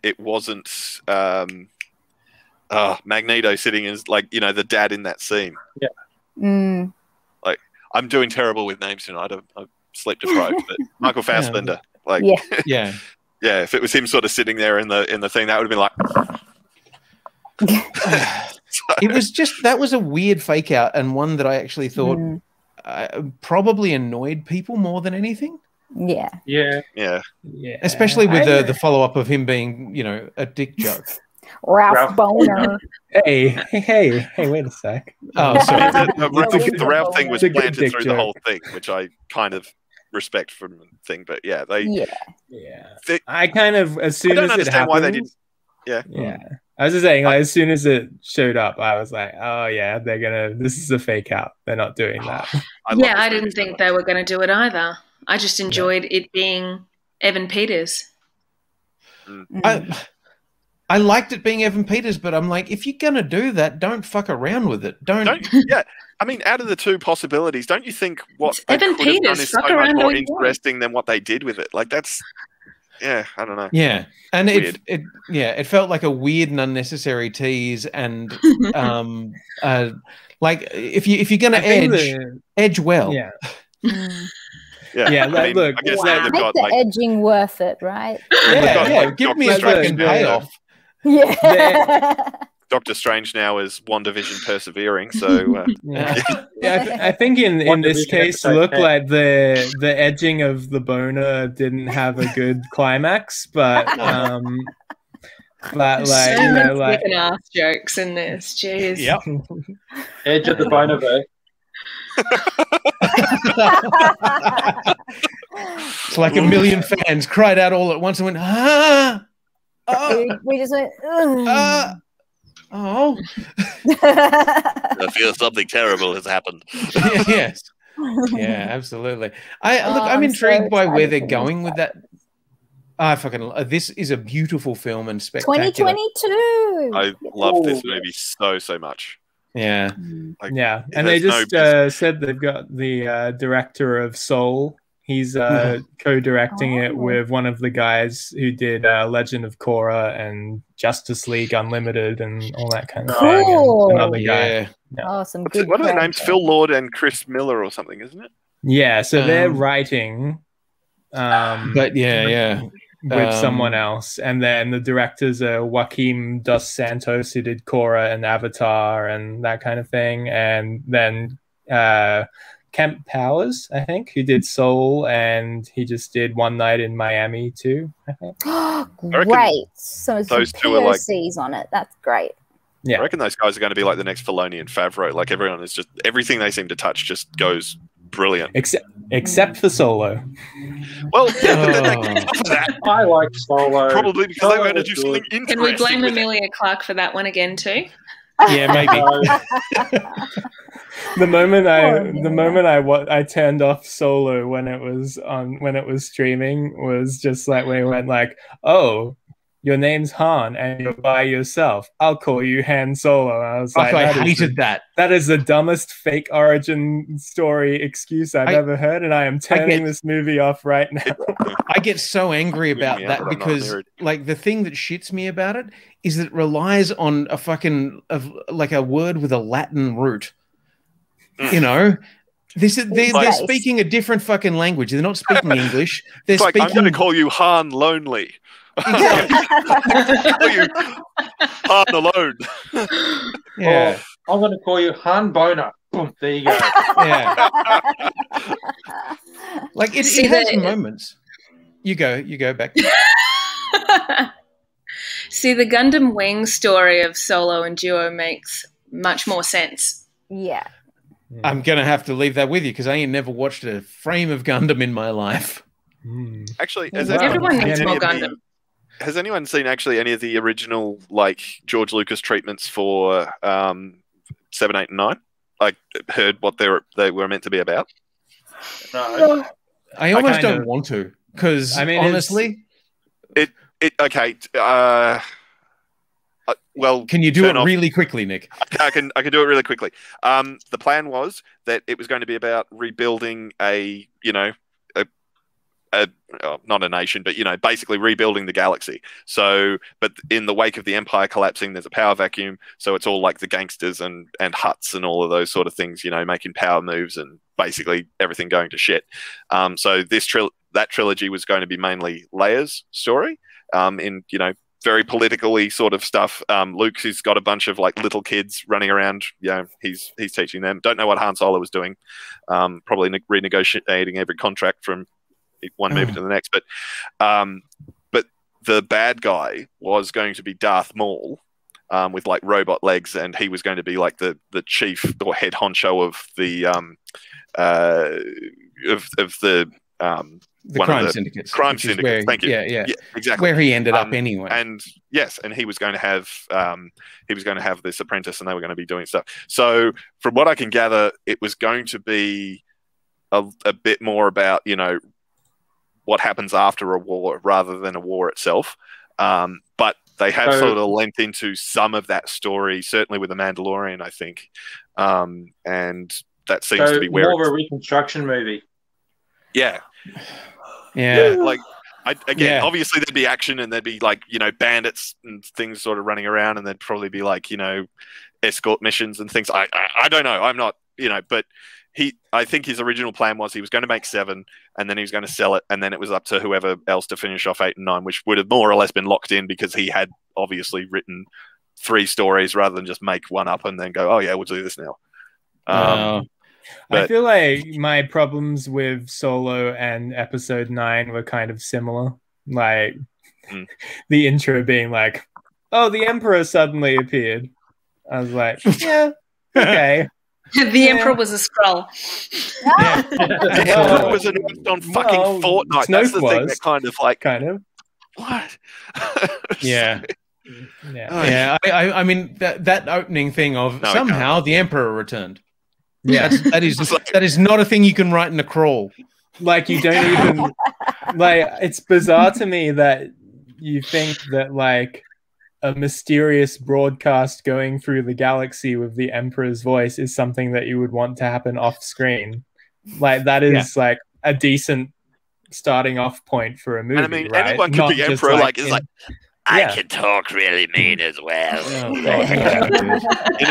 it wasn't Magneto sitting as like, you know, the dad in that scene. Yeah. Like, I'm doing terrible with names tonight. I'm sleep deprived, but Michael Fassbender, like, yeah. Yeah, if it was him sort of sitting there in the thing, that would have been like. It was just, that was a weird fake out, and one that I actually thought probably annoyed people more than anything. Yeah. Especially with the follow up of him being, you know, a dick joke. Ralph Boner. Hey, wait a sec. Oh, sorry. The Ralph thing was planted through the whole thing, which I kind of respect from the thing, but I kind of, as soon as it happened, why they did. I was just saying, like, as soon as it showed up, I was like, oh yeah, this is a fake out. They're not doing that. I didn't think they were going to do it either. I just enjoyed it being Evan Peters. I liked it being Evan Peters, but I'm like, if you're going to do that, don't fuck around with it. Don't. Yeah. I mean, out of the two possibilities, don't you think what they Evan could have done Peters, is so much more interesting than what they did with it? Like, that's, I don't know. Yeah. And it felt like a weird and unnecessary tease. And like, if you're going to edge well. Yeah. Yeah, look, I guess wow. they've Make got the edging worth it, right? Yeah, give me a fucking payoff. Yeah. Doctor Strange now is WandaVision persevering, so I think in this case, look like the edging of the boner didn't have a good climax, but like ass jokes in this. Jeez. Yep. Edge of the boner, though. It's like a million fans cried out all at once and went, ah! We just went, oh. I feel something terrible has happened. Yes. Yeah, absolutely. I'm intrigued by where they're going with that. This is a beautiful film and spectacular. 2022. I love this movie so much. Yeah. And they just said they've got the director of Soul. He's co-directing it with one of the guys who did Legend of Korra and Justice League Unlimited and all that kind of thing. And another guy. Yeah. Oh, some good. What are their names? Phil Lord and Chris Miller or something, isn't it? Yeah, so they're writing. But with someone else, and then the directors are Joaquim dos Santos, who did Korra and Avatar and that kind of thing, and then Kemp Powers, I think, who did Soul, and he just did One Night in Miami too, I think. Great. So those two are like POCs on it. That's great. Yeah, I reckon those guys are going to be like the next Filoni and Favreau. Like everyone is just everything they seem to touch just goes brilliant, except for Solo. Well, I like Solo. Probably because they were going to do something interesting. Can we blame Emilia Clarke for that one again too? Yeah, maybe. The moment I turned off Solo when it was streaming was just like when it went like, oh, your name's Han and you're by yourself. I'll call you Han Solo. I was like, I hated that. That is the dumbest fake origin story excuse I've ever heard, and I am turning this movie off right now. I get so angry about that because, like, the thing that shits me about it is that it relies on a fucking like a word with a Latin root. You know, they're speaking a different fucking language. They're not speaking English. They're speaking. I'm going to call you Han Lonely. Call you Han Alone. Yeah, I'm going to call you Han Boner. Boom, there you go. Yeah, like it has moments. You go back. See, the Gundam Wing story of Solo and Duo makes much more sense. Yeah. I'm going to have to leave that with you because I ain't never watched a frame of Gundam in my life. Actually, everyone needs more Gundam. Has anyone seen actually any of the original like George Lucas treatments for 7, 8, and 9? Like heard what they were meant to be about? No. I almost don't want to because honestly, okay. Well, can you do it really quickly, Nick? I can do it really quickly. The plan was that it was going to be about rebuilding not a nation, but basically rebuilding the galaxy. So, but in the wake of the Empire collapsing, there's a power vacuum. So it's all like the gangsters and Hutts and all of those sort of things, making power moves and basically everything going to shit. So that trilogy was going to be mainly Leia's story, in very politically sort of stuff. Luke, who's got a bunch of like little kids running around, he's teaching them. Don't know what Han Solo was doing. Probably renegotiating every contract from one movie to the next. But the bad guy was going to be Darth Maul, with like robot legs, and he was going to be like the chief or head honcho of the crime syndicates. Crime syndicates. Thank you. Yeah, exactly. Where he ended up anyway. And he was going to have this apprentice, and they were going to be doing stuff. So from what I can gather, it was going to be a bit more about what happens after a war rather than a war itself. But they have sort of lent into some of that story, certainly with The Mandalorian, I think. And that seems to be where more of a reconstruction movie. Yeah. Like, obviously there'd be action and there'd be like, bandits and things sort of running around, and there'd probably be like, escort missions and things. I don't know. I'm not, but I think his original plan was he was going to make 7, and then he was going to sell it, and then it was up to whoever else to finish off 8 and 9, which would have more or less been locked in because he had obviously written 3 stories rather than just make one up and then go, oh yeah, we'll do this now. I feel like my problems with Solo and Episode 9 were kind of similar. Like the intro being like, oh, the Emperor suddenly appeared. I was like, yeah, okay. The Emperor was a Skrull. The Emperor was announced on fucking Fortnite. That's the thing that kind of like... What? Yeah. Yeah. I mean, that opening thing of somehow the Emperor returned. Yeah. That is not a thing you can write in a crawl. Like, you don't even... like, it's bizarre to me that you think that, like, a mysterious broadcast going through the galaxy with the Emperor's voice is something that you would want to happen off screen. Like, that is like a decent starting off point for a movie. And I mean, right? Anyone could be Emperor, like, is like, I can talk really mean as well.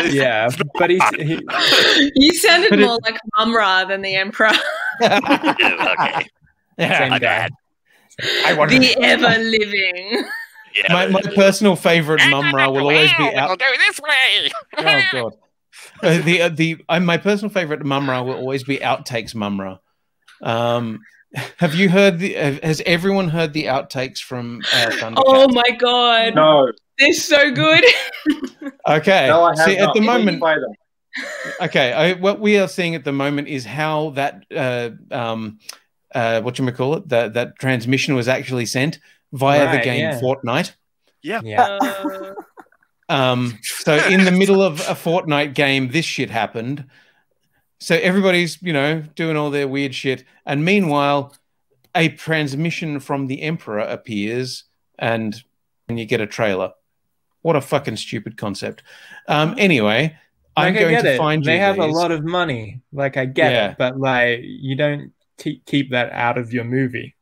Yeah, but he you sounded more like Mumra than the Emperor. Okay. Same guy. The ever-living. Yeah, my personal favorite Mumra will always be out. I'll do it this way. Oh god. My personal favorite Mumra will always be outtakes Mumra. Have you heard has everyone heard the outtakes from Thundercats? Oh my god. No. They're so good. Okay. No, I have See, not. at the moment. Okay. What we are seeing at the moment is how that whatchamacallit, that transmission was actually sent via the game Fortnite. So in the middle of a Fortnite game, this shit happened. So everybody's, doing all their weird shit. And meanwhile, a transmission from the Emperor appears and you get a trailer. What a fucking stupid concept. Anyway, I'm going to find you. They have a lot of money. Like, I get it. But, like, you don't keep that out of your movie.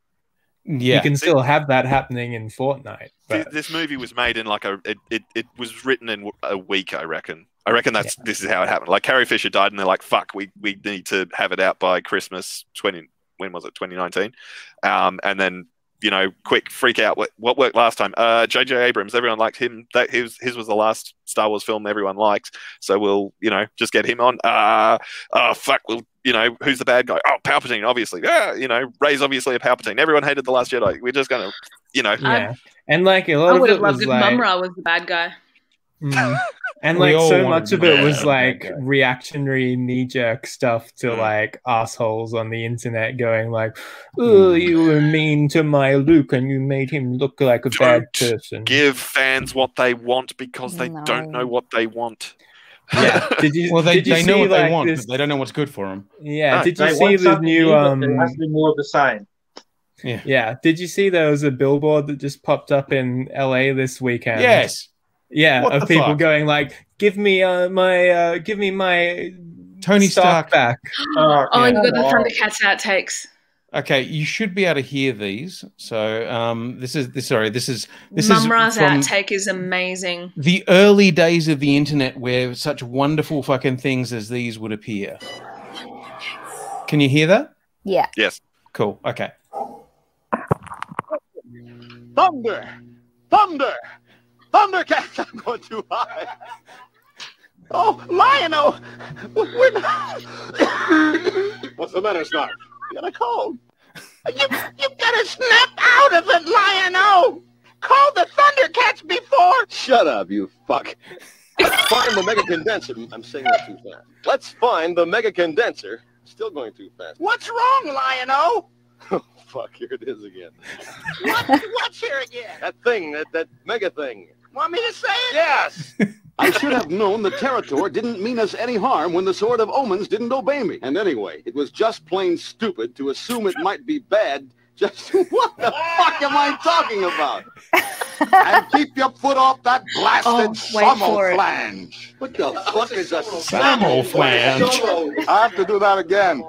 Yeah. You can still have that happening in Fortnite. But... This movie was made in like it was written in a week, I reckon. This is how it happened. Like, Carrie Fisher died, and they're like, "Fuck, we need to have it out by Christmas 2019?" And then quick freak out. What worked last time? J.J. Abrams. Everyone liked him. His was the last Star Wars film everyone liked. So we'll just get him on. Fuck. We'll who's the bad guy? Oh, Palpatine, obviously. Rey's obviously a Palpatine. Everyone hated The Last Jedi. We're just gonna Yeah. And like a lot I would of have loved if Mumra was the bad guy. And like so much of it was like reactionary knee-jerk stuff to like assholes on the internet going like, oh, you were mean to my Luke and you made him look like a bad person. Give fans what they want because they don't know what they want. Yeah. They know what they want, but they don't know what's good for them. Yeah. Did you see the new it has to be more of the same. Yeah. Did you see there was a billboard that just popped up in LA this weekend? Yes. Yeah, of people going like, give me my Tony Stark back. Oh, you got the Thundercats outtakes. Okay, you should be able to hear these. So this is Mumra's outtake is amazing. The early days of the internet where such wonderful fucking things as these would appear. Can you hear that? Yeah. Yes. Cool. Okay. Thunder! Thundercats! I'm going too high. Oh, Lion-O! We're not... What's the matter, Snark? You got a cold. You've got to snap out of it, Lion-O! Call the Thundercats before... Shut up, you fuck. Let's find the mega condenser. I'm saying that too fast. Let's find the mega condenser. Still going too fast. What's wrong, Lion-O? Oh, fuck, here it is again. What's here again? That thing, that mega thing. Want me to say it? Yes! I should have known the Territor didn't mean us any harm when the Sword of Omens didn't obey me. And anyway, it was just plain stupid to assume it might be bad. Just what the fuck am I talking about? And keep your foot off that blasted Samoflange. What the fuck is a Samoflange? I have to do that again.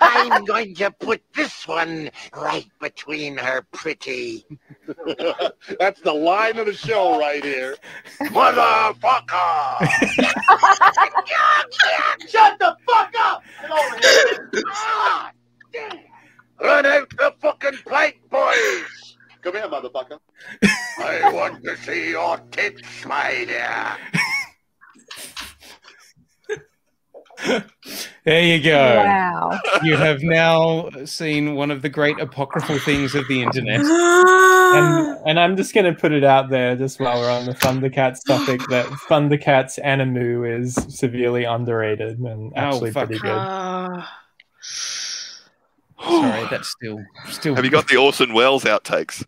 I'm going to put this one right between her pretty. That's the line of the show right here. Motherfucker! Shut the fuck up! Get over here. Ah, run out the fucking plank, boys! Come here, motherfucker. I want to see your tits, my dear. There you go. Wow. You have now seen one of the great apocryphal things of the internet. And I'm just going to put it out there, just while we're on the Thundercats topic, that Thundercats Animu is severely underrated and actually pretty good. Sorry, that's still. Have you got the Orson Welles outtakes?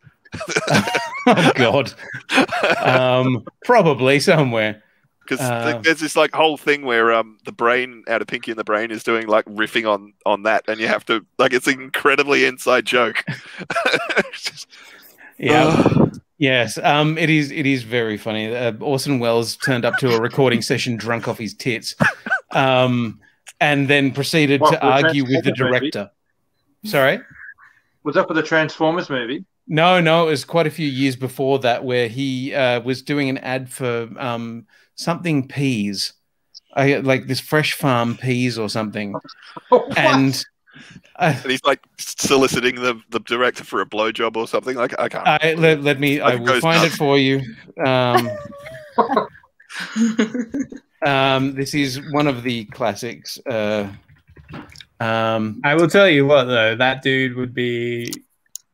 Oh God. Probably somewhere. Because there's this like whole thing where the brain out of Pinky and the Brain is doing like riffing on that, and you have to like it's an incredibly inside joke. Yeah. Yes. It is very funny. Orson Welles turned up to a recording session drunk off his tits, and then proceeded to argue with the director. Sorry? Was that for the Transformers movie? No, it was quite a few years before that, where he was doing an ad for something peas, like this Fresh Farm peas or something. And he's like soliciting the director for a blowjob or something. Like I can't. I will find it for you. This is one of the classics. I will tell you what, though, that dude would be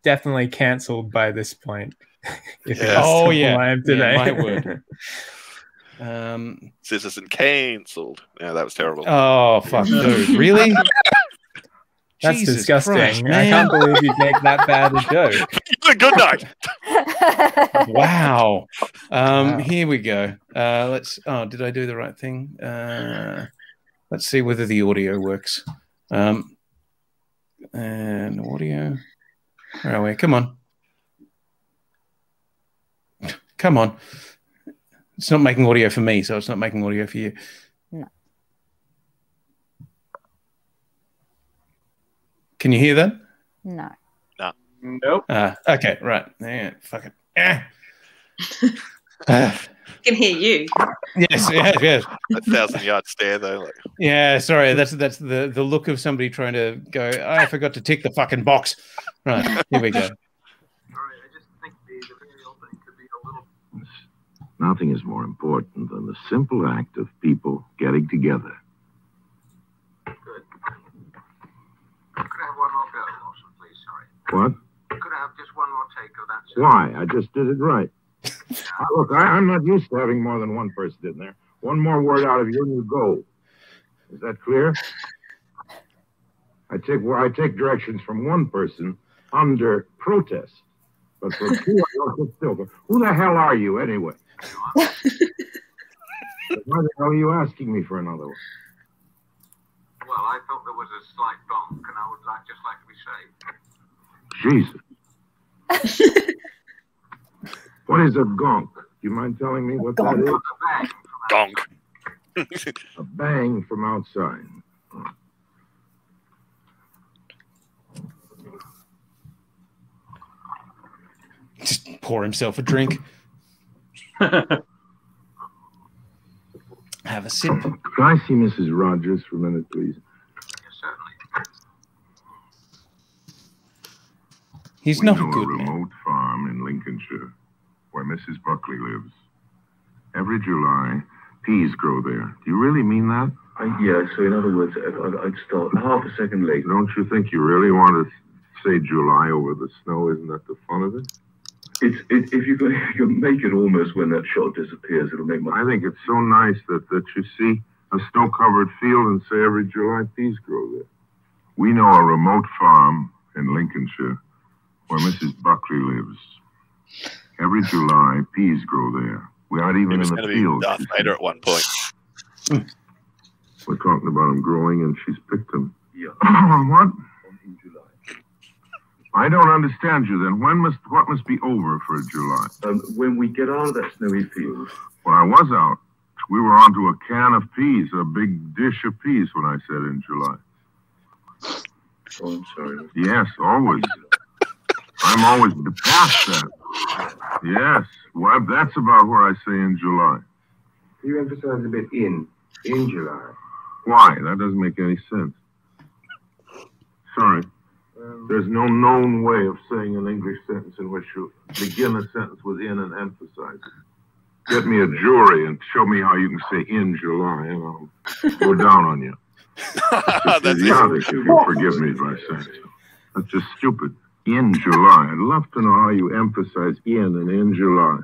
definitely cancelled by this point. Today. My word. Citizen cancelled. Yeah, that was terrible. Oh fuck, dude! Really? That's Jesus disgusting. Christ, I can't believe you'd make that bad a joke. Good night. Wow. Here we go. Let's. Oh, did I do the right thing? Let's see whether the audio works. And audio. Where are we? Come on. Come on. It's not making audio for me, so it's not making audio for you. No. Can you hear that? No. Nope. Okay, right. Yeah, fuck it. Can hear you. Yes. That 1,000-yard stare, though. Like. Yeah, sorry. That's the look of somebody trying to go, I forgot to tick the fucking box. Right, here we go. Nothing is more important than the simple act of people getting together. Good. Could I have one more go, Lawson, please? Sorry. What? Could I have just one more take of that? Why? I just did it right. Look, I'm not used to having more than one person in there. One more word out of you and you go. Is that clear? I take directions from one person under protest. But for two, I don't sit still. Who the hell are you, anyway? Why the hell are you asking me for another one? Well, I thought there was a slight bonk, and I would just like to be safe. Jesus. What is a gonk? Do you mind telling me what that is? Gonk. A bang from outside. Just pour himself a drink. Have a sip. Can I see Mrs. Rogers for a minute, please? Yes, certainly. He's not a good man. Remote farm in Lincolnshire where Mrs. Buckley lives. Every July, peas grow there. Do you really mean that? Yeah, so in other words, I'd start half a second late. Don't you think you really want to say July over the snow? Isn't that the fun of it? If you can make it almost when that shot disappears, it'll make my... I think it's so nice that you see a snow-covered field and say every July peas grow there. We know a remote farm in Lincolnshire where Mrs. Buckley lives. Every July, peas grow there. We aren't even in the field. Darth Vader at one point. We're talking about them growing, and she's picked them. Yeah. What? In July. I don't understand you then. What must be over for July? When we get out of that snowy field. Well, I was out. We were onto a can of peas, a big dish of peas when I said in July. Oh, I'm sorry. Yes, always. I'm always past that. Yes. Well, that's about where I say in July. You emphasize a bit in July. Why? That doesn't make any sense. Sorry. There's no known way of saying an English sentence in which you begin a sentence with in and emphasize it. Get me a jury and show me how you can say in July, and I'll go down on you. That's idiotic, if you forgive me by saying so. That's just stupid. In July. I'd love to know how you emphasize in and in July.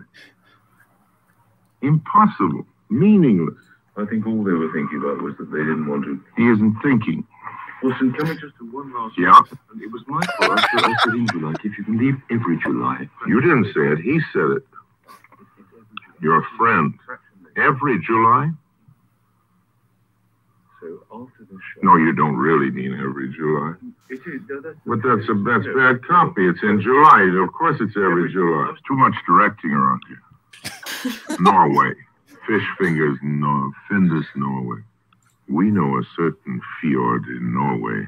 Impossible. Meaningless. I think all they were thinking about was that they didn't want to. He isn't thinking. Wilson, can we just do one last Yeah. question? It was my fault. I said in July. If you can leave every July. You didn't say it. He said it. Your friend. Every July? So after the show. No, you don't really mean every July. It is. But that's bad copy. It's in July. Of course it's every July. There's too much directing around here. Norway. Fish fingers, no. Findus, Norway. We know a certain fjord in Norway,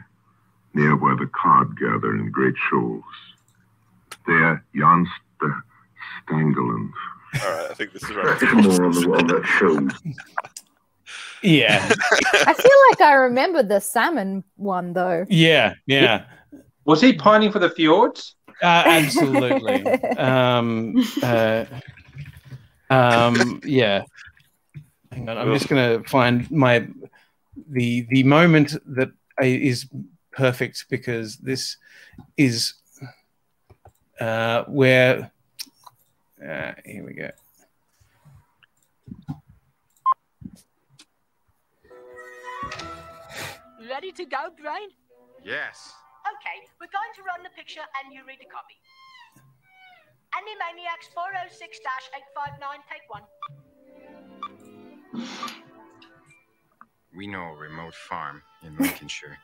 near where the cod gather in great shoals. There, Jan Stangeland. All right, I think this is right. More on that show. Yeah. I feel like I remember the salmon one though. Yeah. Was he pining for the fjords? Absolutely. Yeah. Hang on, I'm just going to find the moment that is perfect, because this is where here we go. Ready to go, Brain? Yes. Okay, we're going to run the picture and you read the copy. Animaniacs 406-859, take one. We know a remote farm in Lincolnshire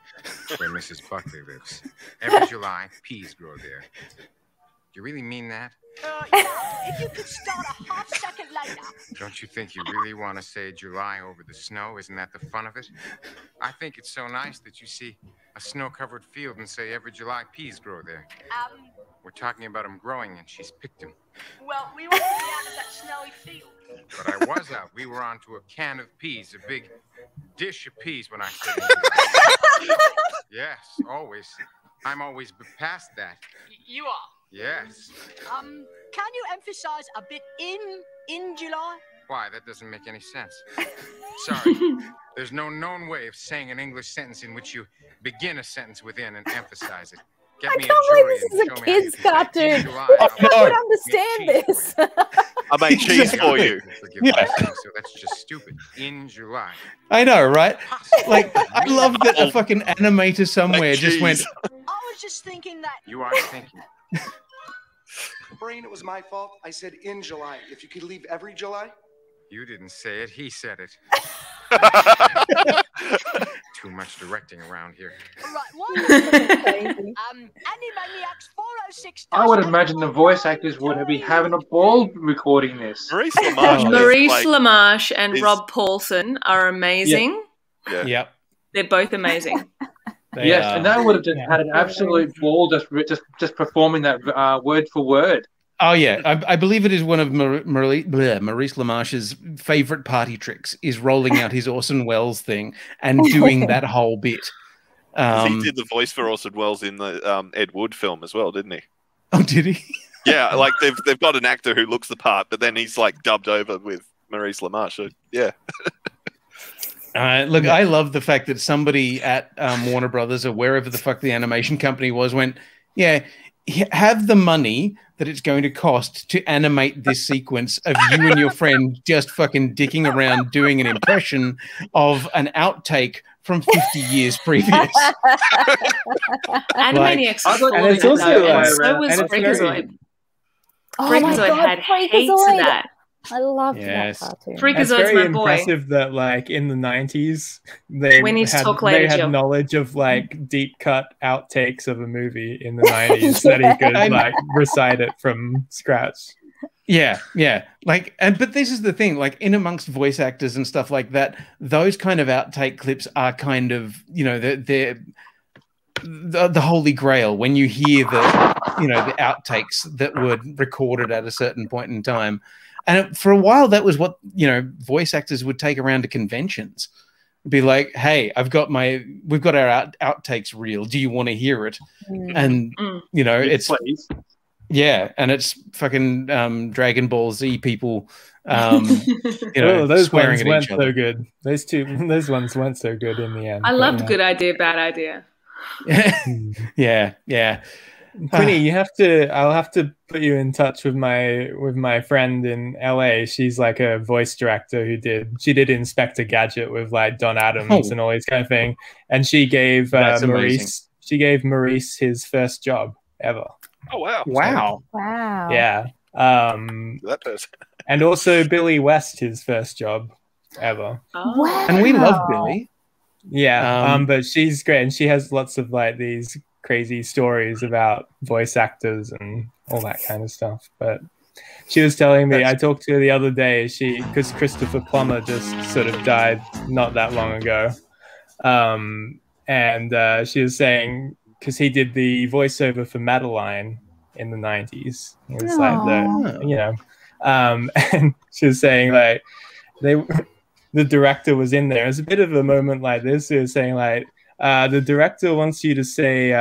where Mrs. Buckley lives. Every July, peas grow there. Do you really mean that? Yeah, if you could start a half second later. Don't you think you really want to say July over the snow? Isn't that the fun of it? I think it's so nice that you see a snow-covered field and say every July peas grow there. We're talking about them growing and she's picked them. Well, we want to be out of that snowy field. But I was out. We were onto a can of peas, a big dish of peas when I said it. Yes, always. I'm always past that. You are? Yes. Can you emphasize a bit in July? Why? That doesn't make any sense. Sorry. There's no known way of saying an English sentence in which you begin a sentence with in and emphasize it. Get I me can't a believe jury this is a kid's cartoon. July. I don't understand this. I made cheese for you. Yeah. So that's just stupid. In July. I know, right? Like, I love that a fucking animator somewhere just went. I was just thinking that. You are thinking. Brain, it was my fault. I said in July. If you could leave every July. You didn't say it. He said it. Too much directing around here. Right, what? Animaniacs 406. I would imagine the voice actors would be having a ball recording this. Maurice LaMarche, Maurice LaMarche and Rob Paulson are amazing. Yeah. Yep. They're both amazing. Yes, and they would have just had an absolute ball just performing that word for word. Oh yeah, I believe it is one of Maurice LaMarche's favorite party tricks is rolling out his Orson Welles thing and doing that whole bit. He did the voice for Orson Welles in the Ed Wood film as well, didn't he? Oh, did he? Yeah, like they've got an actor who looks the part, but then he's like dubbed over with Maurice LaMarche. So, yeah. Look, I love the fact that somebody at Warner Brothers or wherever the fuck the animation company was went, yeah, have the money that it's going to cost to animate this sequence of you and your friend just fucking dicking around doing an impression of an outtake from 50 years previous. Animaniacs and it's also so was Freakazoid. Oh my God, had hates of that. I loved that cartoon. Freakazoid's it's very my boy. impressive that, like, in the 90s, they We need to talk later, they had Jill. knowledge of, like, deep cut outtakes of a movie in the 90s that he could, like, recite it from scratch. Yeah. Like, but this is the thing, like, in amongst voice actors and stuff like that, those kind of outtake clips are kind of, you know, they're the Holy Grail when you hear the outtakes that were recorded at a certain point in time. And for a while, that was what voice actors would take around to conventions. Be like, hey, we've got our outtakes reel. Do you want to hear it? And it's please. Yeah, and it's fucking Dragon Ball Z people. Those ones weren't so good. Those ones weren't so good in the end. I loved Good Idea, Bad Idea. yeah. Quinny, I'll have to put you in touch with my friend in LA. She's like a voice director she did Inspector Gadget with like Don Adams and all these kind of thing. And she gave Maurice his first job ever. Oh wow. Wow. Yeah. That person. And also Billy West his first job ever. Oh. Wow. And we love Billy. Yeah. But she's great and she has lots of like these crazy stories about voice actors and all that kind of stuff. But she was telling me, I talked to her the other day, because Christopher Plummer just sort of died not that long ago. And she was saying, because he did the voiceover for Madeline in the 90s. It was and she was saying like the director was in there. It was a bit of a moment like this. He was saying like, the director wants you to say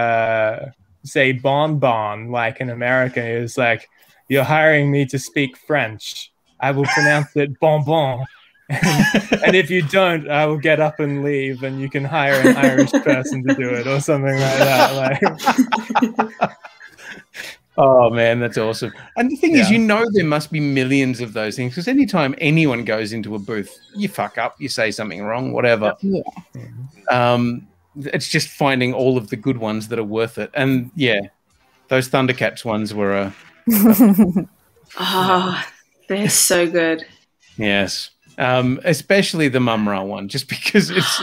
bon bon like an American. It was like, you're hiring me to speak French. I will pronounce it bon bon. And if you don't, I will get up and leave and you can hire an Irish person to do it or something like that. Oh man, that's awesome. And the thing is, there must be millions of those things, because anytime anyone goes into a booth, you fuck up, you say something wrong, whatever. It's just finding all of the good ones that are worth it. And those Thundercats ones were they're so good. Yes. Especially the Mumra one, just because it's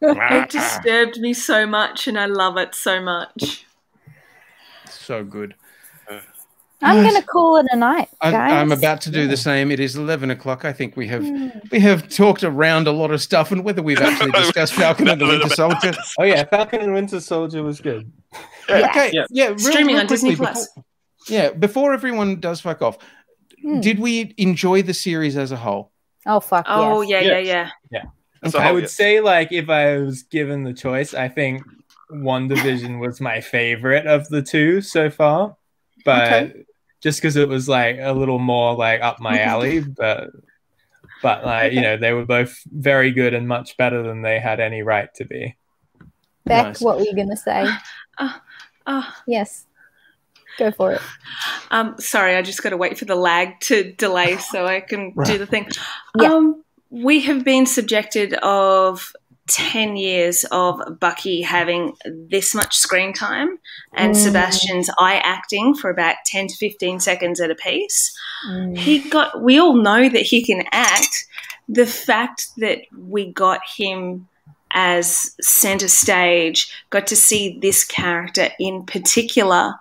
it disturbed me so much and I love it so much. So good. I'm going to call it a night, guys. I'm about to do the same. It is 11 o'clock. I think we have talked around a lot of stuff, and whether we've actually discussed Falcon and the Winter Soldier. Oh yeah, Falcon and Winter Soldier was good. Okay, streaming on Disney Plus. Before everyone does fuck off, did we enjoy the series as a whole? Oh fuck. Oh yes. Yeah. Okay. I would say, like, if I was given the choice, I think WandaVision was my favorite of the two so far, but just because it was like a little more like up my alley, but like they were both very good and much better than they had any right to be. Beck, what were you gonna say? Yes, go for it. Sorry, I just got to wait for the lag to delay so I can do the thing. We have been subjected of 10 years of Bucky having this much screen time and Sebastian's eye acting for about 10 to 15 seconds at a piece. We all know that he can act. The fact that we got him as center stage, got to see this character in particular,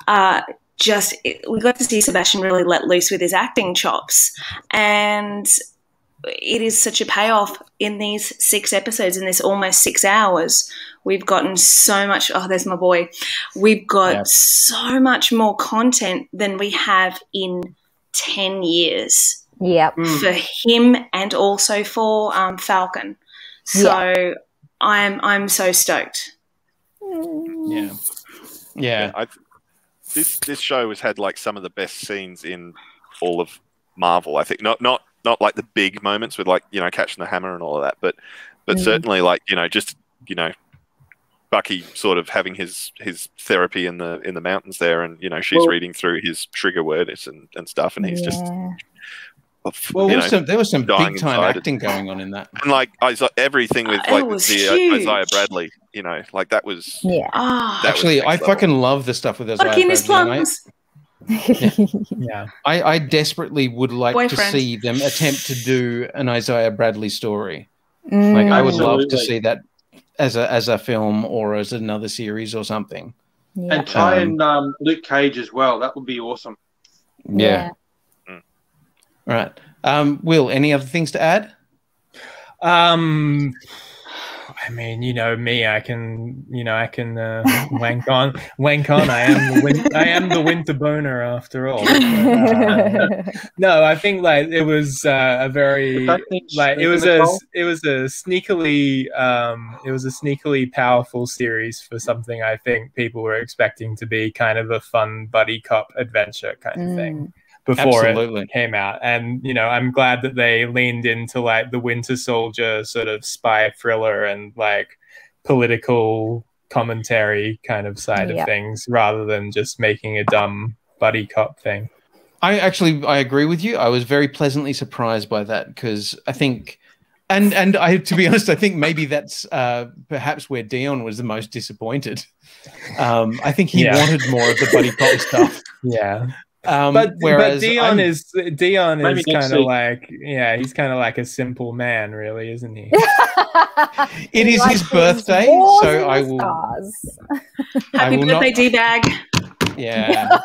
we got to see Sebastian really let loose with his acting chops, and it is such a payoff in these 6 episodes, in this almost 6 hours. We've gotten so much. Oh, there's my boy. We've got so much more content than we have in 10 years. For him and also for Falcon. So I'm so stoked. This show has had like some of the best scenes in all of Marvel. I think not like the big moments with like catching the hammer and all of that, but certainly like Bucky sort of having his therapy in the mountains there, and she's reading through his trigger words and stuff, and he's just there was some big time acting going on in that, and like everything with like Isaiah Bradley, like that was actually I fucking love the stuff with Isaiah Bradley. I desperately would like to see them attempt to do an Isaiah Bradley story. Like I would love to see that as a film or as another series or something. And tie in Luke Cage as well. That would be awesome. Right. Will, any other things to add? I I mean, you know me. I can wank on. I am the winter boner after all. But, no, I think like it was a very like it was a sneakily powerful series for something I think people were expecting to be kind of a fun buddy cop adventure kind of thing before it came out. And, you know, I'm glad that they leaned into like the Winter Soldier sort of spy thriller and like political commentary kind of side of things rather than just making a dumb buddy cop thing. I agree with you. I was very pleasantly surprised by that because I think, and to be honest, I think maybe that's perhaps where Dion was the most disappointed. I think he wanted more of the buddy cop stuff. Yeah. But Dion is kind of like he's kind of like a simple man, really, isn't he? It is his birthday, so I will. Happy birthday, D-bag. Yeah,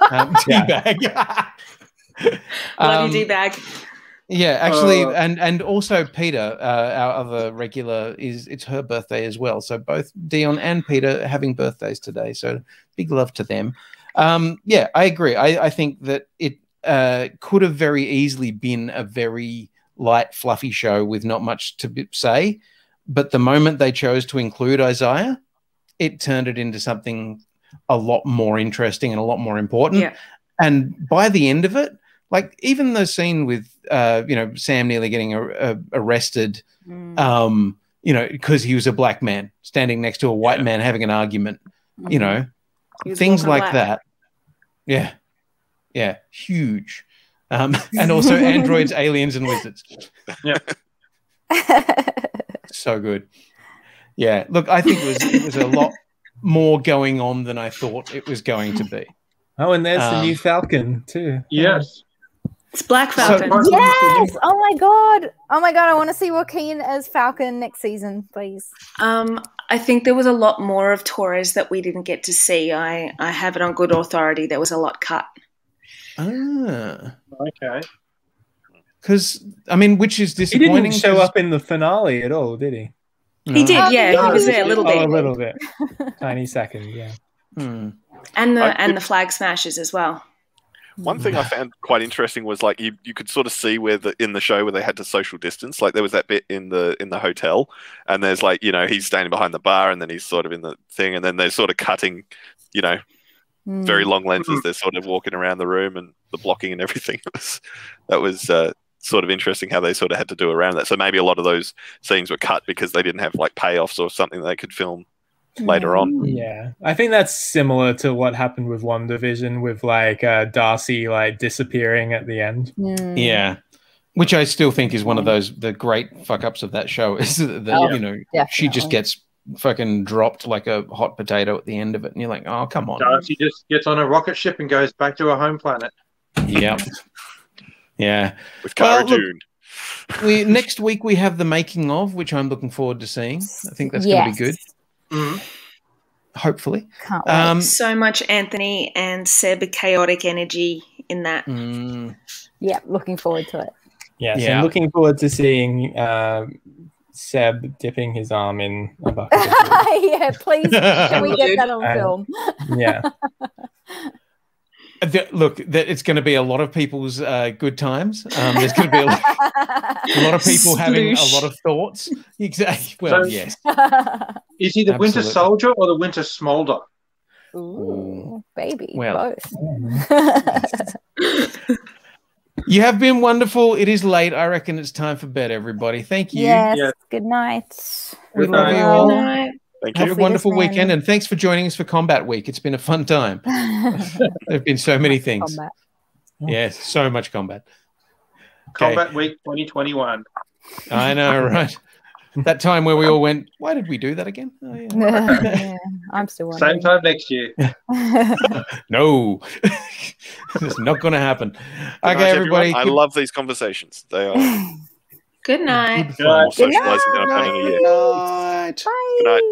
D-bag. Love you, D-bag. Yeah, actually, and also Peter, our other regular, it's her birthday as well. So both Dion and Peter are having birthdays today. So big love to them. Yeah, I agree. I think that it could have very easily been a very light, fluffy show with not much to say. But the moment they chose to include Isaiah, it turned it into something a lot more interesting and a lot more important. Yeah. And by the end of it, like even the scene with, Sam nearly getting arrested, because he was a black man standing next to a white man having an argument, things like that. Yeah. Yeah. Huge. And also androids, aliens, and wizards. Yeah. So good. Yeah. Look, I think it was a lot more going on than I thought it was going to be. Oh, and there's the new Falcon too. Yes. It's Black Falcon. Yes. Oh my god. I want to see Joaquin as Falcon next season, please. I think there was a lot more of Torres that we didn't get to see. I have it on good authority. There was a lot cut. Ah. Okay. Because, which is disappointing. He didn't show up in the finale at all, did he? No. He did, yeah. He was there a little bit. Oh, a little bit. Tiny second, yeah. And the flag smashes as well. One thing I found quite interesting was like you could sort of see where in the show where they had to social distance. Like there was that bit in the hotel, and there's like he's standing behind the bar, and then he's sort of in the thing, and then they're sort of cutting, very long lenses. They're sort of walking around the room and the blocking and everything. That was sort of interesting how they sort of had to do around that. So maybe a lot of those scenes were cut because they didn't have like payoffs or something they could film later on. Yeah, I think that's similar to what happened with WandaVision with like Darcy like disappearing at the end. Yeah, which I still think is one of the great fuck ups of that show is that she just gets fucking dropped like a hot potato at the end of it, and you're like, oh come on. Darcy just gets on a rocket ship and goes back to her home planet. Yep. Yeah. With Cara Dune. Next week we have the making of, which I'm looking forward to seeing. I think that's going to be good. Hopefully. Can't wait. So much Anthony and Seb chaotic energy in that. Yeah, looking forward to it. Yeah, so I'm looking forward to seeing Seb dipping his arm in a bucket. Yeah, please. Can we get that on film? Yeah. Look, it's going to be a lot of people's good times. There's going to be a lot of people having a lot of thoughts. Exactly. Well, yes. Is he the Winter Soldier or the Winter Smolder? Ooh, baby. Well, both. You have been wonderful. It is late. I reckon it's time for bed, everybody. Thank you. Yes. Good night. We love you all. Good night. Thank you. Have a wonderful weekend, and thanks for joining us for Combat Week. It's been a fun time. There have been so many things. Combat. Yes, so much combat. Combat Week 2021. I know, right? That time where we all went, why did we do that again? Oh, yeah. Yeah, I'm still wondering. Same time next year. No, it's not going to happen. Okay, everybody. I love these conversations. They are. Good night. Good night. Socializing that I've done in a year. Good night. Good night.